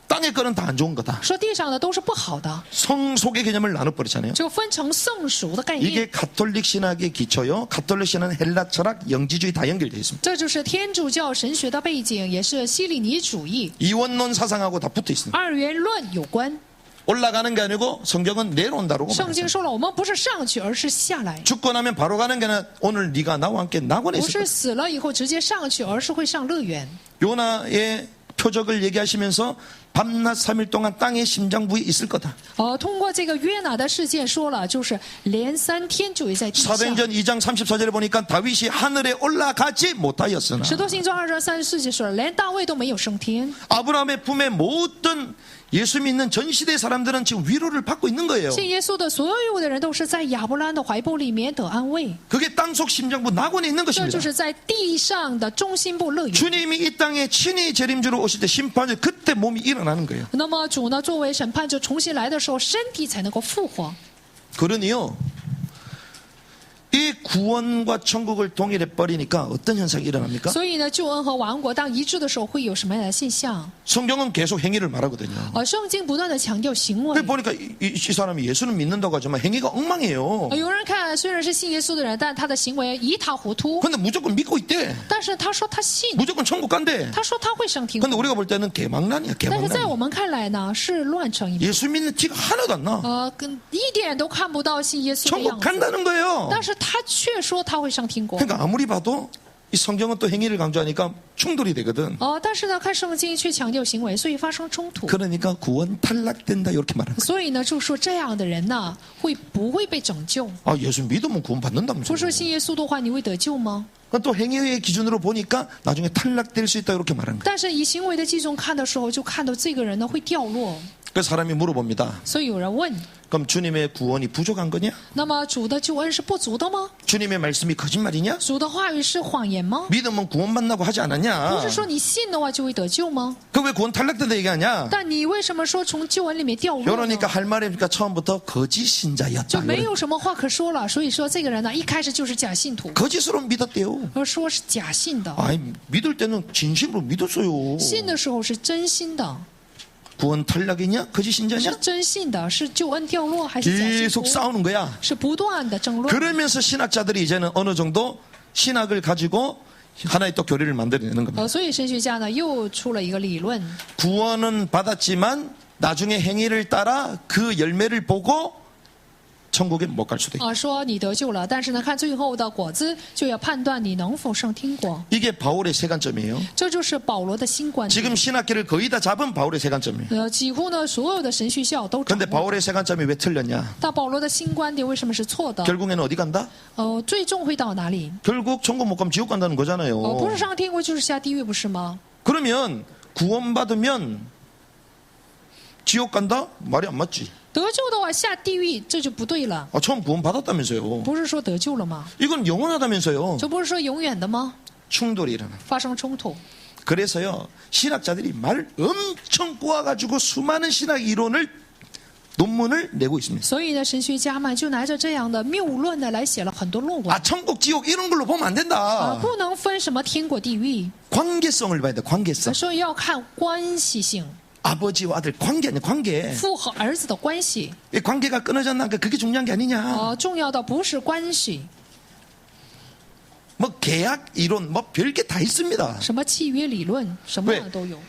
[SPEAKER 1] 땅의 거는 다 안 좋은 거다.
[SPEAKER 2] 说地上的都是不好的，
[SPEAKER 1] 성속의 개념을 나눠버리잖아요.
[SPEAKER 2] 就分成圣属的概念。
[SPEAKER 1] 이게 가톨릭 신학의 기초요. 가톨릭 신학은 헬라 철학, 영지주의 다 연결되어 있습니다.
[SPEAKER 2] 这就是天主教神学的背景，也是希利尼主义、
[SPEAKER 1] 이원론 사상하고 다 붙어 있습니다.
[SPEAKER 2] 二元论有关。
[SPEAKER 1] 올라가는 게 아니고 성경은 내려온다고
[SPEAKER 2] 圣经
[SPEAKER 1] 말했어요.
[SPEAKER 2] 说了，我们不是上去，而是下来，
[SPEAKER 1] 죽고 나면 바로 가는 게 아니라 오늘 네가 나와 함께 낙원에
[SPEAKER 2] 不
[SPEAKER 1] 있을
[SPEAKER 2] 是
[SPEAKER 1] 거다.
[SPEAKER 2] 死了以后直接上去，而是会上乐园。
[SPEAKER 1] 요나의 표적을 얘기하시면서 밤낮 3일 동안 땅의 심장부에 있을 거다.
[SPEAKER 2] 通过这个约拿的事件说了，就是连3天就会在地下。
[SPEAKER 1] 사도행전 2장 34절에 보니까 다윗이 하늘에 올라가지 못하였으나
[SPEAKER 2] 使徒行传2章34节说了，连大卫都没有升天。
[SPEAKER 1] 아브라함의 품에 모든 예수 믿는 전 시대 사람들은 지금 위로를 받고 있는 거예요.
[SPEAKER 2] 信耶稣的所有的人都是在亚伯兰的怀抱里面得安慰，
[SPEAKER 1] 그게 땅속 심장부 낙원에 있는
[SPEAKER 2] 这
[SPEAKER 1] 것입니다.
[SPEAKER 2] 就是在地上的中心部乐园。
[SPEAKER 1] 주님이 이 땅에 친히 재림주로 오실 때 심판을 그때 몸이 일어나는 거예요.
[SPEAKER 2] 那么主呢，作为审判者重新来的时候，身体才能够复活。
[SPEAKER 1] 그러니요. 이 구원과 천국을 동일해 버리니까 어떤 현상이 일어납니까?
[SPEAKER 2] 所以呢，救恩和王国当一致的时候，会有什么样的现象？
[SPEAKER 1] 성경은 계속 행위를 말하거든요.
[SPEAKER 2] 圣经不断的强调行为
[SPEAKER 1] 근데 。 보니까 이 사람이 예수는 믿는다고 하지만 행위가 엉망이에요.
[SPEAKER 2] 有人看虽然是信耶稣的人，但他的行为一塌糊涂。
[SPEAKER 1] 근데 무조건 믿고 있대.
[SPEAKER 2] 但是他说他信，
[SPEAKER 1] 무조건 천국 간대.
[SPEAKER 2] 他说他会上天
[SPEAKER 1] 근데
[SPEAKER 2] 国。
[SPEAKER 1] 우리가 볼 때는 개망난이야,
[SPEAKER 2] 但是在
[SPEAKER 1] 개망난.
[SPEAKER 2] 我们看来呢，是乱成一片。
[SPEAKER 1] 예수 믿는 티가 하나도 안 나.
[SPEAKER 2] 一点都看不到信耶稣的
[SPEAKER 1] 천국
[SPEAKER 2] 样子。
[SPEAKER 1] 간다는 거예요.
[SPEAKER 2] 但是他却说他会上天国。
[SPEAKER 1] 그러니까 아무리 봐도 이 성경은 또 행위를 강조하니까 충돌이 되거든.
[SPEAKER 2] 但是呢，看圣经却强调行为，所以发生冲突。
[SPEAKER 1] 그러니까 구원 탈락된다 이렇게 말하는 거예요.
[SPEAKER 2] 所以呢，就说这样的人呢，会不会被拯救？
[SPEAKER 1] 아, 예수 믿으면 구원
[SPEAKER 2] 不
[SPEAKER 1] 받는다면서요.
[SPEAKER 2] 说信耶稣的话，你会得救吗？
[SPEAKER 1] 또 행위의 기준으로 보니까 나중에 탈락될 수 있다 이렇게 말하는 거예요.
[SPEAKER 2] 但是以行为的基准看的时候，就看到这个人呢会掉落。
[SPEAKER 1] 그 사람이 물어봅니다.
[SPEAKER 2] 所以有人问：
[SPEAKER 1] 그럼 주님의 구원이 부족한 거냐?
[SPEAKER 2] 那么主的救恩是不足的吗？
[SPEAKER 1] 주님의 말씀이 거짓말이냐?
[SPEAKER 2] 主的话语是谎言吗？
[SPEAKER 1] 믿으면 구원 받는다고 하지
[SPEAKER 2] 不
[SPEAKER 1] 않았냐?
[SPEAKER 2] 是说你信的话就会得救吗？
[SPEAKER 1] 그 왜 구원 탈락된다 얘기하냐?
[SPEAKER 2] 但你为什么说从救恩里面掉落呢？
[SPEAKER 1] 그러니까 할 말이니까 처음부터 거짓
[SPEAKER 2] 就
[SPEAKER 1] 신자였다.
[SPEAKER 2] 没有什么话可说了。所以说这个人呢，一开始就是假信徒，
[SPEAKER 1] 거짓으로 믿었대요.
[SPEAKER 2] 而说是假信的，
[SPEAKER 1] 아이, 믿을 때는 진심으로 믿었어요.
[SPEAKER 2] 信的时候是真心的，
[SPEAKER 1] 구원 탈락이냐? 거짓
[SPEAKER 2] 是
[SPEAKER 1] 신자냐?
[SPEAKER 2] 真信的，是救恩掉落还是假信
[SPEAKER 1] 계속
[SPEAKER 2] 徒？
[SPEAKER 1] 싸우는 거야.
[SPEAKER 2] 是不断的争论。
[SPEAKER 1] 그러면서 신학자들이 이제는 어느 정도 신학을 가지고 하나의 또 교리를 만들어내는 겁니다.
[SPEAKER 2] 所以神学家呢又出了一个理论，
[SPEAKER 1] 구원은 받았지만 나중에 행위를 따라 그 열매를 보고 천국에 못 갈 수도 있다.
[SPEAKER 2] 说你得救了，但是呢，看最后的果子，就要判断你能否上天国。
[SPEAKER 1] 이게 바울의 세관점이에요.
[SPEAKER 2] 这就是保罗的新观点。
[SPEAKER 1] 지금 신학계를 거의 다 잡은 바울의 세관점이에요.
[SPEAKER 2] 几乎呢所有的神学校都掌
[SPEAKER 1] 근데
[SPEAKER 2] 握。
[SPEAKER 1] 바울의 세관점이 왜 틀렸냐?
[SPEAKER 2] 但保罗的新观点为什么是错的？
[SPEAKER 1] 결국에는 어디 간다?
[SPEAKER 2] 最终会到哪里？
[SPEAKER 1] 결국 천국 못 가면 지옥 간다는
[SPEAKER 2] 不
[SPEAKER 1] 거잖아요.
[SPEAKER 2] 是上天国就是下地狱，不是吗？
[SPEAKER 1] 그러면 구원받으면 지옥 간다? 말이 안 맞지.
[SPEAKER 2] 得救的话下地狱，这就不对了。
[SPEAKER 1] 처음 구원받았다면서요.
[SPEAKER 2] 不是说得救了吗？
[SPEAKER 1] 이건 영원하다면서요.
[SPEAKER 2] 这不是说永远的吗？
[SPEAKER 1] 충돌이 일어나.
[SPEAKER 2] 发生冲突。
[SPEAKER 1] 그래서요 신학자들이 말을 엄청 꼬아가지고 수많은 신학 이론을 논문을 내고 있습니다.
[SPEAKER 2] 所以呢，神学家们就拿着这样的谬论呢来写了很多论文。
[SPEAKER 1] 아, 천국, 지옥 이런 걸로 보면 안
[SPEAKER 2] 啊，
[SPEAKER 1] 된다.
[SPEAKER 2] 不能分什么天国地狱，
[SPEAKER 1] 관계성을 봐야 돼, 관계성.
[SPEAKER 2] 所以要看关系性，
[SPEAKER 1] 아버지와 아들 관계 아니야, 관계.
[SPEAKER 2] 父和儿子的关系。
[SPEAKER 1] 이 관계가 끊어졌나? 그게 중요한 게 아니냐.
[SPEAKER 2] 重要的不是关系，
[SPEAKER 1] 뭐 계약 이론 뭐 별게 다 있습니다.
[SPEAKER 2] 什么契约理论，什么样的都有。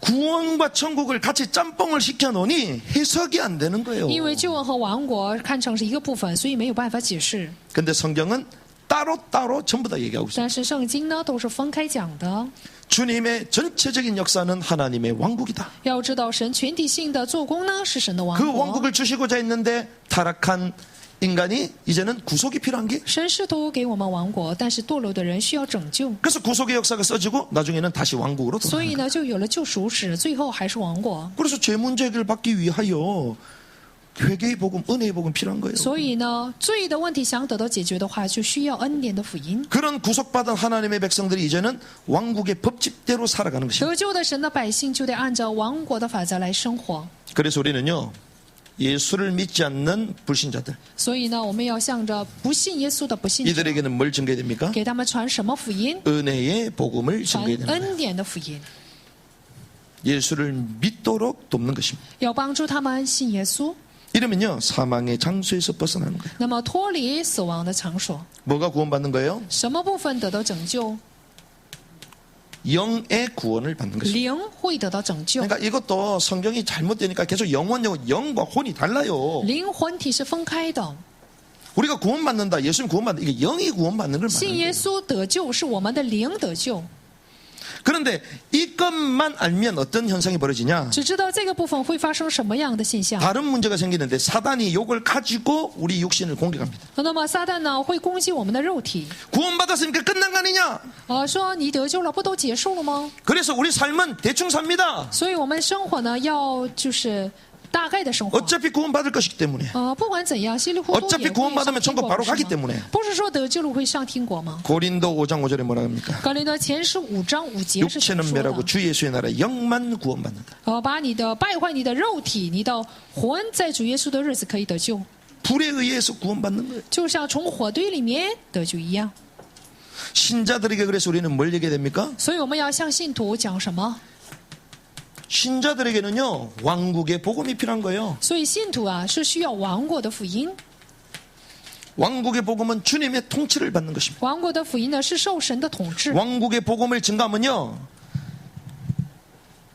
[SPEAKER 1] 구원과 천국을 같이 짬뽕을 시켜 놓으니 해석이 안 되는 거예요.
[SPEAKER 2] 因为救恩和王国看成是一个部分，所以没有办法解释。
[SPEAKER 1] 근데 성경은 따로따로 전부 다 얘기하고 있어요.
[SPEAKER 2] 但是圣经呢都是分开讲的。
[SPEAKER 1] 주님의 전체적인 역사는 하나님의 왕국이다.
[SPEAKER 2] 要知道神全体性的做工呢是神的王
[SPEAKER 1] 그
[SPEAKER 2] 国。
[SPEAKER 1] 왕국을 주시고자 했는데 타락한 인간이 이제는 구속이 필요한 게
[SPEAKER 2] 神试图给我们王国，但是堕落的人需要拯救，
[SPEAKER 1] 그래서 구속의 역사가 써지고 나중에는 다시 왕국으로
[SPEAKER 2] 所以
[SPEAKER 1] 돌아가는
[SPEAKER 2] 呢就有了救赎史，最后还是王国。
[SPEAKER 1] 그래서 죄 문제 해결을 받기 위하여 회개의 복음, 은혜의 복음 필요한 거예요.
[SPEAKER 2] 所以呢，罪的问题想得到解决的话，就需要恩典的福音。
[SPEAKER 1] 그런 구속받은 하나님의 백성들이 이제는 왕국의 법칙대로 살아가는 것입니다.
[SPEAKER 2] 得救的神的百姓就得按照王国的法则来生活。
[SPEAKER 1] 그래서 우리는요, 예수를 믿지 않는 불신자들,
[SPEAKER 2] 所以呢，我们要向着不信耶稣的不信者，
[SPEAKER 1] 이들에게는 뭘 증거해야 됩니까?
[SPEAKER 2] 给他们传什么福音？
[SPEAKER 1] 은혜의 복음을
[SPEAKER 2] 传
[SPEAKER 1] 증거해야 됩니다.
[SPEAKER 2] 恩典的福音，
[SPEAKER 1] 예수를 믿도록 돕는 것입니다.
[SPEAKER 2] 要帮助他们信耶稣，
[SPEAKER 1] 이러면요, 사망의 장소에서 벗어나는 거예요.
[SPEAKER 2] 那么脱离死亡的场所。
[SPEAKER 1] 뭐가 구원받는 거예요?
[SPEAKER 2] 什么部分得到拯救？
[SPEAKER 1] 영의 구원을 받는 것입니다.
[SPEAKER 2] 灵会得到拯救。
[SPEAKER 1] 그러니까 이것도 성경이 잘못되니까 계속 영과 혼이 달라요.
[SPEAKER 2] 灵魂体是分开的，
[SPEAKER 1] 우리가 구원받는다, 예수님 구원받는다, 이게 영이 구원받는 걸
[SPEAKER 2] 信
[SPEAKER 1] 말하는
[SPEAKER 2] 耶
[SPEAKER 1] 거예요.
[SPEAKER 2] 稣得救是我们的灵得救。
[SPEAKER 1] 그런데 이것만 알면 어떤 현상이 벌어지냐?
[SPEAKER 2] 只知道这个部分会发生什么样的现象。
[SPEAKER 1] 다른 문제가 생기는데 사단이 이걸 가지고 우리 육신을 공격합니다.
[SPEAKER 2] 那么撒旦呢会攻击我们的肉体，
[SPEAKER 1] 구원받았으니까 끝난 거 아니냐?
[SPEAKER 2] 说你得救了，不都结束了吗？
[SPEAKER 1] 그래서 우리 삶은 대충 삽니다.
[SPEAKER 2] 所以我们生活呢要就是大概的生活。
[SPEAKER 1] 어차피 구원받을 것이기 때문에.
[SPEAKER 2] 不管怎样，稀里糊涂
[SPEAKER 1] 어차피
[SPEAKER 2] 也会
[SPEAKER 1] 구원받으면
[SPEAKER 2] 上天
[SPEAKER 1] 천국
[SPEAKER 2] 国，
[SPEAKER 1] 바로
[SPEAKER 2] 不是
[SPEAKER 1] 가기
[SPEAKER 2] 吗？
[SPEAKER 1] 때문에.
[SPEAKER 2] 不是说得救了会上天国吗？
[SPEAKER 1] 고린도 5장 5절에 뭐라 합니까?
[SPEAKER 2] 格林德前书5章5节是怎么
[SPEAKER 1] 육체는
[SPEAKER 2] 说
[SPEAKER 1] 멸하고
[SPEAKER 2] 的？
[SPEAKER 1] 주 예수의 나라 영만 구원받는다.
[SPEAKER 2] 把你的败坏你的肉体，你的魂在主耶稣的日子可以得救，
[SPEAKER 1] 불에 의해서 구원받는 거예요.
[SPEAKER 2] 就像从火堆里面得救一样。
[SPEAKER 1] 신자들에게 그래서 우리는 뭘 얘기해야 됩니까?
[SPEAKER 2] 所以我们要向信徒讲什么？
[SPEAKER 1] 신자들에게는요, 왕국의 복음이 필요한 거예요.
[SPEAKER 2] 所以信徒是需要王国的福音。
[SPEAKER 1] 왕국의 복음은 주님의 통치를 받는 것입니다.
[SPEAKER 2] 王国的福音呢是受神的统治。
[SPEAKER 1] 왕국의 복음을 증가하면요,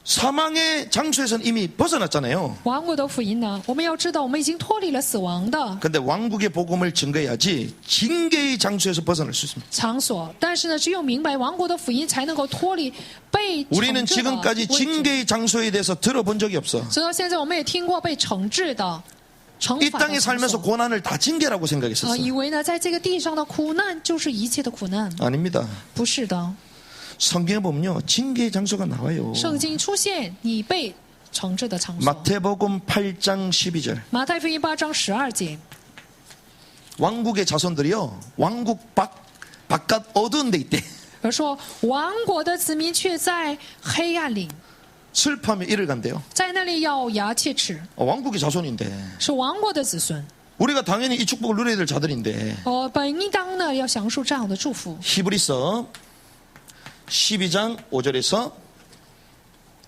[SPEAKER 1] 사망의 장소에서는 이미 벗어났잖아요.
[SPEAKER 2] 王国的福音呢，我们要知道我们已经脱离了死亡的
[SPEAKER 1] 근데 왕국의 복음을 증거해야지 징계의 장소에서 벗어날 수 있습니다.
[SPEAKER 2] 场所，但是呢，只有明白王国的福音，才能够脱离被
[SPEAKER 1] 우리는
[SPEAKER 2] 惩治的
[SPEAKER 1] 지금까지
[SPEAKER 2] 位置。
[SPEAKER 1] 징계의 장소에 대해서 들어본 적이 없어.
[SPEAKER 2] 直到现在，我们也听过被惩治的、惩
[SPEAKER 1] 이
[SPEAKER 2] 罚的
[SPEAKER 1] 땅에
[SPEAKER 2] 场
[SPEAKER 1] 살면서
[SPEAKER 2] 所。
[SPEAKER 1] 고난을 다 징계라고 생각했었어.
[SPEAKER 2] 以为呢，在这个地上的苦难就是一切的苦难，
[SPEAKER 1] 아닙니다.
[SPEAKER 2] 不是的。
[SPEAKER 1] 성경에 보면요, 징계의 장소가 나와요.
[SPEAKER 2] 圣经出现你被惩治的场所。
[SPEAKER 1] 마태복음 8장 12절.
[SPEAKER 2] 马太福音8章12节，
[SPEAKER 1] 왕국의 자손들이요, 왕국 바깥 어두운 데 있대.
[SPEAKER 2] 而说王国的子民却在黑暗里，
[SPEAKER 1] 슬퍼하며 이를 간대요.
[SPEAKER 2] 在那里咬牙切齿，
[SPEAKER 1] 왕국의 자손인데.
[SPEAKER 2] 是王国的子孙。
[SPEAKER 1] 우리가 당연히 이 축복을 누려야 될 자들인데.
[SPEAKER 2] 本应当呢要享受这样的祝福。
[SPEAKER 1] 히브리서 12장 5절에서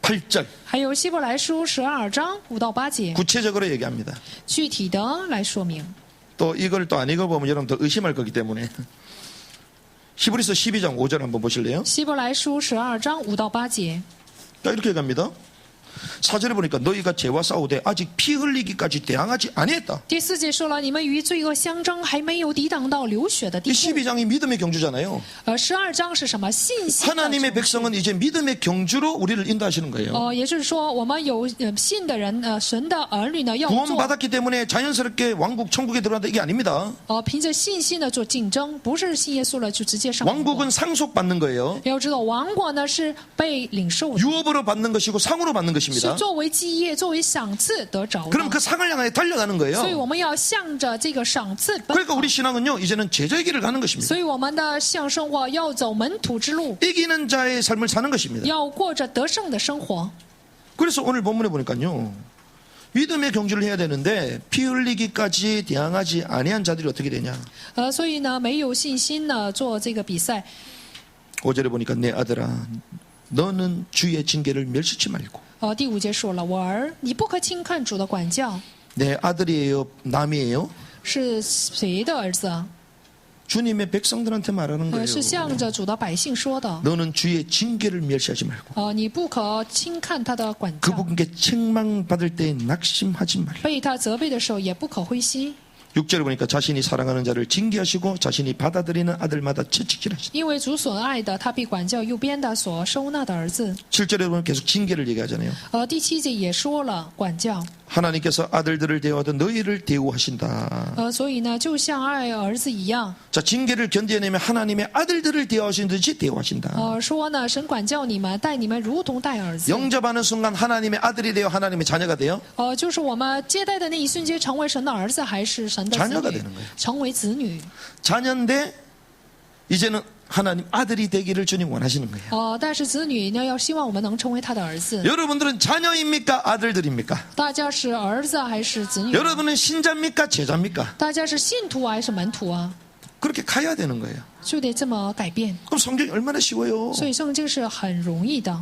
[SPEAKER 1] 8절
[SPEAKER 2] 还有希伯来书12章5到8节，
[SPEAKER 1] 구체적으로 얘기합니다.
[SPEAKER 2] 具体的来说明。
[SPEAKER 1] 또 이걸 또 안 읽어보면 여러분 더 의심할 거기 때문에 히브리서 12장 5절 한번 보실래요?
[SPEAKER 2] 希伯来书12章5到8节，
[SPEAKER 1] 자, 이렇게 얘기합니다. 4절에 보니까 너희가 죄와 싸우되 아직 피 흘리기까지 대항하지 아니했다.
[SPEAKER 2] 第4节说了，你们与罪恶相争，还没有抵挡到流血的
[SPEAKER 1] 이
[SPEAKER 2] 地步。
[SPEAKER 1] 12장이 믿음의 경주잖아요.
[SPEAKER 2] 12章是什么？信心的
[SPEAKER 1] 하나님의
[SPEAKER 2] 城市。
[SPEAKER 1] 백성은 이제 믿음의 경주로 우리를 인도하시는 거예요.
[SPEAKER 2] 也就是说，我们有信的人，神的儿女呢，要做
[SPEAKER 1] 구원받았기 때문에 자연스럽게 왕국 천국에 들어간다 이게 아닙니다.
[SPEAKER 2] 凭着信心的做竞争，不是信耶稣了就直接上王国。
[SPEAKER 1] 왕국은 상속받는 거예요.
[SPEAKER 2] 要知道，王国呢是被领受的，
[SPEAKER 1] 유업으로 받는 것이고 상으로 받는
[SPEAKER 2] 是
[SPEAKER 1] 것입니다.
[SPEAKER 2] 作为基业、作为赏赐得着的。
[SPEAKER 1] 그럼 그 상을 향해 달려가는
[SPEAKER 2] 所以
[SPEAKER 1] 거예요.
[SPEAKER 2] 我们要向着这个赏赐奔
[SPEAKER 1] 그러니까 우리 신앙은요, 이제는 제자의 길을 가는 것입니다.
[SPEAKER 2] 所以我们的信仰生活要走门徒之路，
[SPEAKER 1] 이기는 자의 삶을 사는 것입니다.
[SPEAKER 2] 要过着得胜的生活。
[SPEAKER 1] 그래서 오늘 본문에 보니까요, 믿음의 경주를 해야 되는데 피 흘리기까지 대항하지 아니한 자들이 어떻게 되냐?
[SPEAKER 2] 所以呢，没有信心呢做这个比赛。
[SPEAKER 1] 5절에 보니까 내 아들아 너는 주의 징계를 멸시치 말고.
[SPEAKER 2] 第5节说了，我儿，你不可轻看主的管教。
[SPEAKER 1] 내 아들이에요? 남이에요?
[SPEAKER 2] 是谁的儿子啊？
[SPEAKER 1] 주님의 백성들한테 말하는 거예요.
[SPEAKER 2] 是向着主的百姓说的。
[SPEAKER 1] 너는 주의 징계를 멸시하지 말고
[SPEAKER 2] 你不可轻看他的管教，
[SPEAKER 1] 그분께 책망받을 때 낙심하지 말라.
[SPEAKER 2] 被他责备的时候也不可灰心，
[SPEAKER 1] 6절에 보니까 자신이 사랑하는 자를 징계하시고 자신이 받아들이는 아들마다 채찍질하시다.
[SPEAKER 2] 因为主所爱的，他必管教右边的所收纳的儿子。
[SPEAKER 1] 7절에 보면 계속 징계를 얘기하잖아요.
[SPEAKER 2] 第7节也说了管教。
[SPEAKER 1] 하나님께서 아들들을 대우하듯 너희를 대우하신다.
[SPEAKER 2] 所以呢，就像爱儿子一样。
[SPEAKER 1] 자, 징계를 견뎌내면 하나님의 아들들을 대우하신 듯이 대우하신다.
[SPEAKER 2] 说呢，神管教你们，待你们如同待儿子。
[SPEAKER 1] 영접하는 순간 하나님의 아들이 되어 하나님의 자녀가 돼요.
[SPEAKER 2] 就是我们接待的那一瞬间，成为神的儿子还是神的子
[SPEAKER 1] 자녀가
[SPEAKER 2] 女
[SPEAKER 1] 되는 거예요. ？
[SPEAKER 2] 成为子女。
[SPEAKER 1] 자녀인데 이제는 하나님 아들이 되기를 주님 원하시는 거예요.
[SPEAKER 2] 但是子女呢，要希望我们能成为他的儿子。
[SPEAKER 1] 여러분들은 자녀입니까? 아들들입니까?
[SPEAKER 2] 大家是儿子还是子女？
[SPEAKER 1] 여러분은 신자입니까? 제자입니까?
[SPEAKER 2] 大家是信徒还是门徒啊？
[SPEAKER 1] 그렇게 가야 되는 거예요.
[SPEAKER 2] 就得这么改变。
[SPEAKER 1] 그럼 성경이 얼마나 쉬워요.
[SPEAKER 2] 所以圣经是很容易的，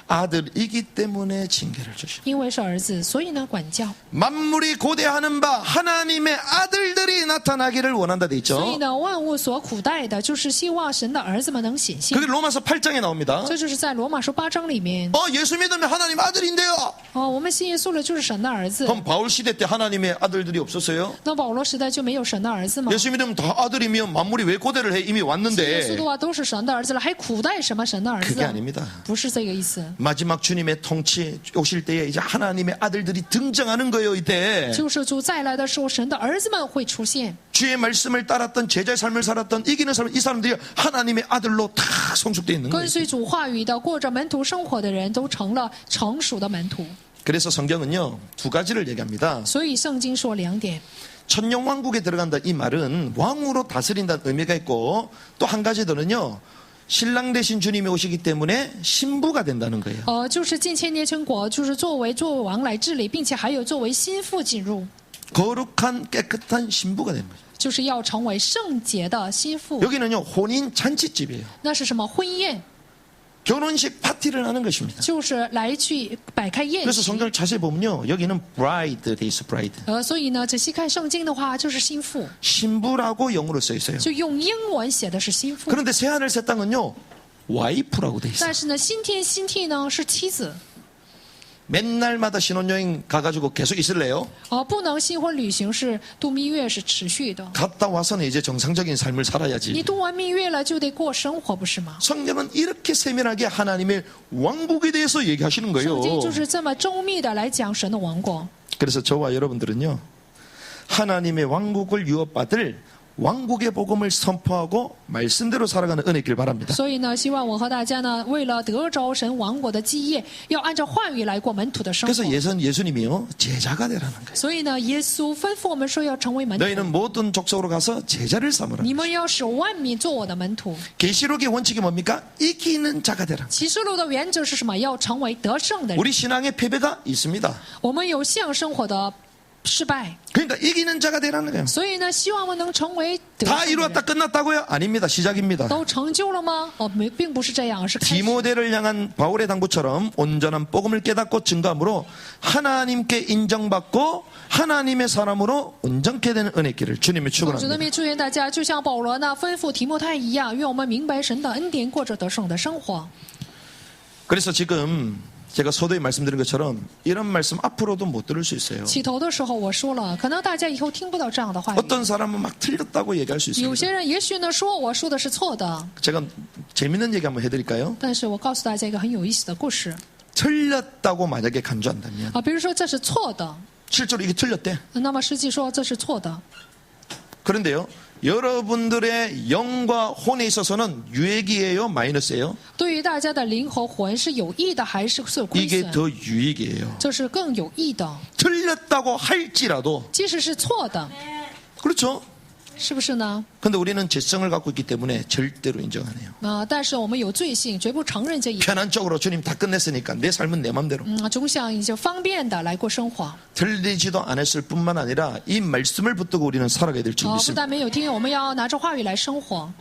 [SPEAKER 1] 아들이기 때문에 징계를 주십니다.
[SPEAKER 2] 因为是儿子，所以呢管教。
[SPEAKER 1] 만물이 고대하는 바 하나님의 아들들이 나타나기를 원한다 돼
[SPEAKER 2] 所以
[SPEAKER 1] 있죠.
[SPEAKER 2] 呢，万物所苦待的，就是希望神的儿子们能显现。
[SPEAKER 1] 그게 로마서 8장에 나옵니다.
[SPEAKER 2] 这就是在罗马书8章里面。
[SPEAKER 1] 예수 믿으면 하나님 아들인데요.
[SPEAKER 2] 我们信耶稣了，就是神的儿子。
[SPEAKER 1] 그럼 바울 시대 때 하나님의 아들들이 없었어요?
[SPEAKER 2] 那保罗时代就没有神的儿子吗？
[SPEAKER 1] 예수 믿으면 다 아들이면 만물이 왜 고대를 해? 이미
[SPEAKER 2] 信耶稣
[SPEAKER 1] 왔는데
[SPEAKER 2] 的话都是神的儿子了，还苦待什么神的儿子
[SPEAKER 1] 그게
[SPEAKER 2] 啊？
[SPEAKER 1] 아닙니다.
[SPEAKER 2] 不是这个意思，
[SPEAKER 1] 마지막 주님의 통치 오실 때에 이제 하나님의 아들들이 등장하는 거예요. 이때
[SPEAKER 2] 就是主再来的时候，神的儿子们会出现。
[SPEAKER 1] 주의 말씀을 따랐던 제자의 삶을 살았던 이기는 사람 이 사람들이 하나님의 아들로 다 성숙되어 있는
[SPEAKER 2] 跟
[SPEAKER 1] 거예요.
[SPEAKER 2] 随主话语的，过着门徒生活的人都成了成熟的门徒。
[SPEAKER 1] 그래서 성경은요 2가지를 얘기합니다.
[SPEAKER 2] 所以圣经说2点。
[SPEAKER 1] 천년왕국에 들어간다 이 말은 왕으로 다스린다는 의미가 있고 또 한 가지 더는요 신랑 되신 주님이 오시기 때문에 신부가 된다는 거예요.
[SPEAKER 2] 就是进千年成国，就是作为王来治理，并且还有作为心腹进入，
[SPEAKER 1] 거룩한 깨끗한 신부가 되는 거죠.
[SPEAKER 2] 就是要成为圣洁的心腹。
[SPEAKER 1] 여기는요 혼인 잔치집이에요.
[SPEAKER 2] 那是什么？婚宴，
[SPEAKER 1] 결혼식 파티를 하는 것입니다.
[SPEAKER 2] 就是来去摆开宴
[SPEAKER 1] 그래서
[SPEAKER 2] 席。
[SPEAKER 1] 성경을 자세히 보면요 여기는 bride 돼 있어 bride.
[SPEAKER 2] 所以呢，仔细看圣经的话，就是心腹，
[SPEAKER 1] 신부라고 영어로 써 있어요.
[SPEAKER 2] 就用英文写的是心腹。
[SPEAKER 1] 그런데 새하늘 새 땅은요 와이프라고 돼 있어요.
[SPEAKER 2] 但是呢，新天新地呢是妻子。
[SPEAKER 1] 맨날마다 신혼여행 가가지고 계속 있을래요?
[SPEAKER 2] 不能新婚旅行是度蜜月是持续的。
[SPEAKER 1] 갔다 와서는 이제 정상적인 삶을
[SPEAKER 2] 你
[SPEAKER 1] 살아야지.
[SPEAKER 2] 度完蜜月了，就得过生活，不是吗？
[SPEAKER 1] 성경은 이렇게 세밀하게 하나님의 왕국에 대해서 얘기하시는
[SPEAKER 2] 圣
[SPEAKER 1] 거예요.
[SPEAKER 2] 经就是这么周密的来讲神的王国。
[SPEAKER 1] 그래서 저와 여러분들은요 하나님의 왕국을 유업받을 왕국의 복음을 선포하고 말씀대로 살아가는 은혜 있길 바랍니다.
[SPEAKER 2] 所以呢，希望我和大家呢，为了得着神王国的基业，要按照话语来过门徒的生
[SPEAKER 1] 그래서
[SPEAKER 2] 活。
[SPEAKER 1] 예수님이요 제자가 되라는 거예요.
[SPEAKER 2] 所以呢，耶稣吩咐我们说要成为门徒，
[SPEAKER 1] 너희는 모든 족속으로 가서 제자를 삼으라.
[SPEAKER 2] 你们要使万民做我的门徒。
[SPEAKER 1] 계시록의 원칙이 뭡니까? 이기는 자가 되라.
[SPEAKER 2] 启示录的原则是什么？要成为得胜的人。
[SPEAKER 1] 우리 신앙의 패배가 있습니다.
[SPEAKER 2] 我们有信仰生活的失败，
[SPEAKER 1] 그러니까 이기는 자가 되라는 거예요.
[SPEAKER 2] 所以呢，希望我们能成为得
[SPEAKER 1] 다
[SPEAKER 2] 胜的
[SPEAKER 1] 이루었다
[SPEAKER 2] 人。
[SPEAKER 1] 끝났다고요? 아닙니다. 시작입니다.
[SPEAKER 2] 都成就了吗？并不是这样，是开始。
[SPEAKER 1] 디모데를 향한 바울의 당부처럼 온전한 복음을 깨닫고 증거함으로 하나님께 인정받고 하나님의 사람으로 온전케 되는 은혜 있기를 주님의
[SPEAKER 2] 主的
[SPEAKER 1] 축원합니다.
[SPEAKER 2] 命祝愿大家，就像保罗呢吩咐提摩太一样，愿我们明白神的恩典，过着得胜的生活。
[SPEAKER 1] 그래서 지금 제가 서두에 말씀드린 것처럼 이런 말씀 앞으로도 못 들을 수 있어요.
[SPEAKER 2] 起头的时候我说了，可能大家以后听不到这样的话语。
[SPEAKER 1] 어떤 사람은 막 틀렸다고 얘기할 수
[SPEAKER 2] 有
[SPEAKER 1] 있습니다.
[SPEAKER 2] 些人也许呢说我说的是错的，
[SPEAKER 1] 제가 재밌는 얘기 한번 해드릴까요?
[SPEAKER 2] 但是我告诉大家一个很有意思的故事
[SPEAKER 1] 틀렸다고 만약에 간주한다면
[SPEAKER 2] 比如说这是错的，
[SPEAKER 1] 실제로 이게 틀렸대.
[SPEAKER 2] 那么实际说这是错的。
[SPEAKER 1] 그런데요 여러분들의 영과 혼에 있어서는 유익이에요 마이너스예요?
[SPEAKER 2] 对于大家的灵和魂是有益的还是会亏
[SPEAKER 1] 이게
[SPEAKER 2] 损？
[SPEAKER 1] 더 유익이에요.
[SPEAKER 2] 这是更有益的，
[SPEAKER 1] 틀렸다고 할지라도
[SPEAKER 2] 即使是错的，
[SPEAKER 1] 그렇죠.
[SPEAKER 2] 是不是呢？
[SPEAKER 1] 근데 우리는 죄성을 갖고 있기 때문에 절대로 인정 안 해요.
[SPEAKER 2] 但是我们有罪性，绝不承认这一点。
[SPEAKER 1] 편한 쪽으로 주님 다 끝냈으니까 내 삶은 내 맘대로.
[SPEAKER 2] 总想以就方便的来过生活。
[SPEAKER 1] 들리지도 않았을 뿐만 아니라 이 말씀을 붙들고 우리는 살아가야 될 줄
[SPEAKER 2] 不
[SPEAKER 1] 믿습니다.
[SPEAKER 2] 但没有听，我们要拿着话语来生活。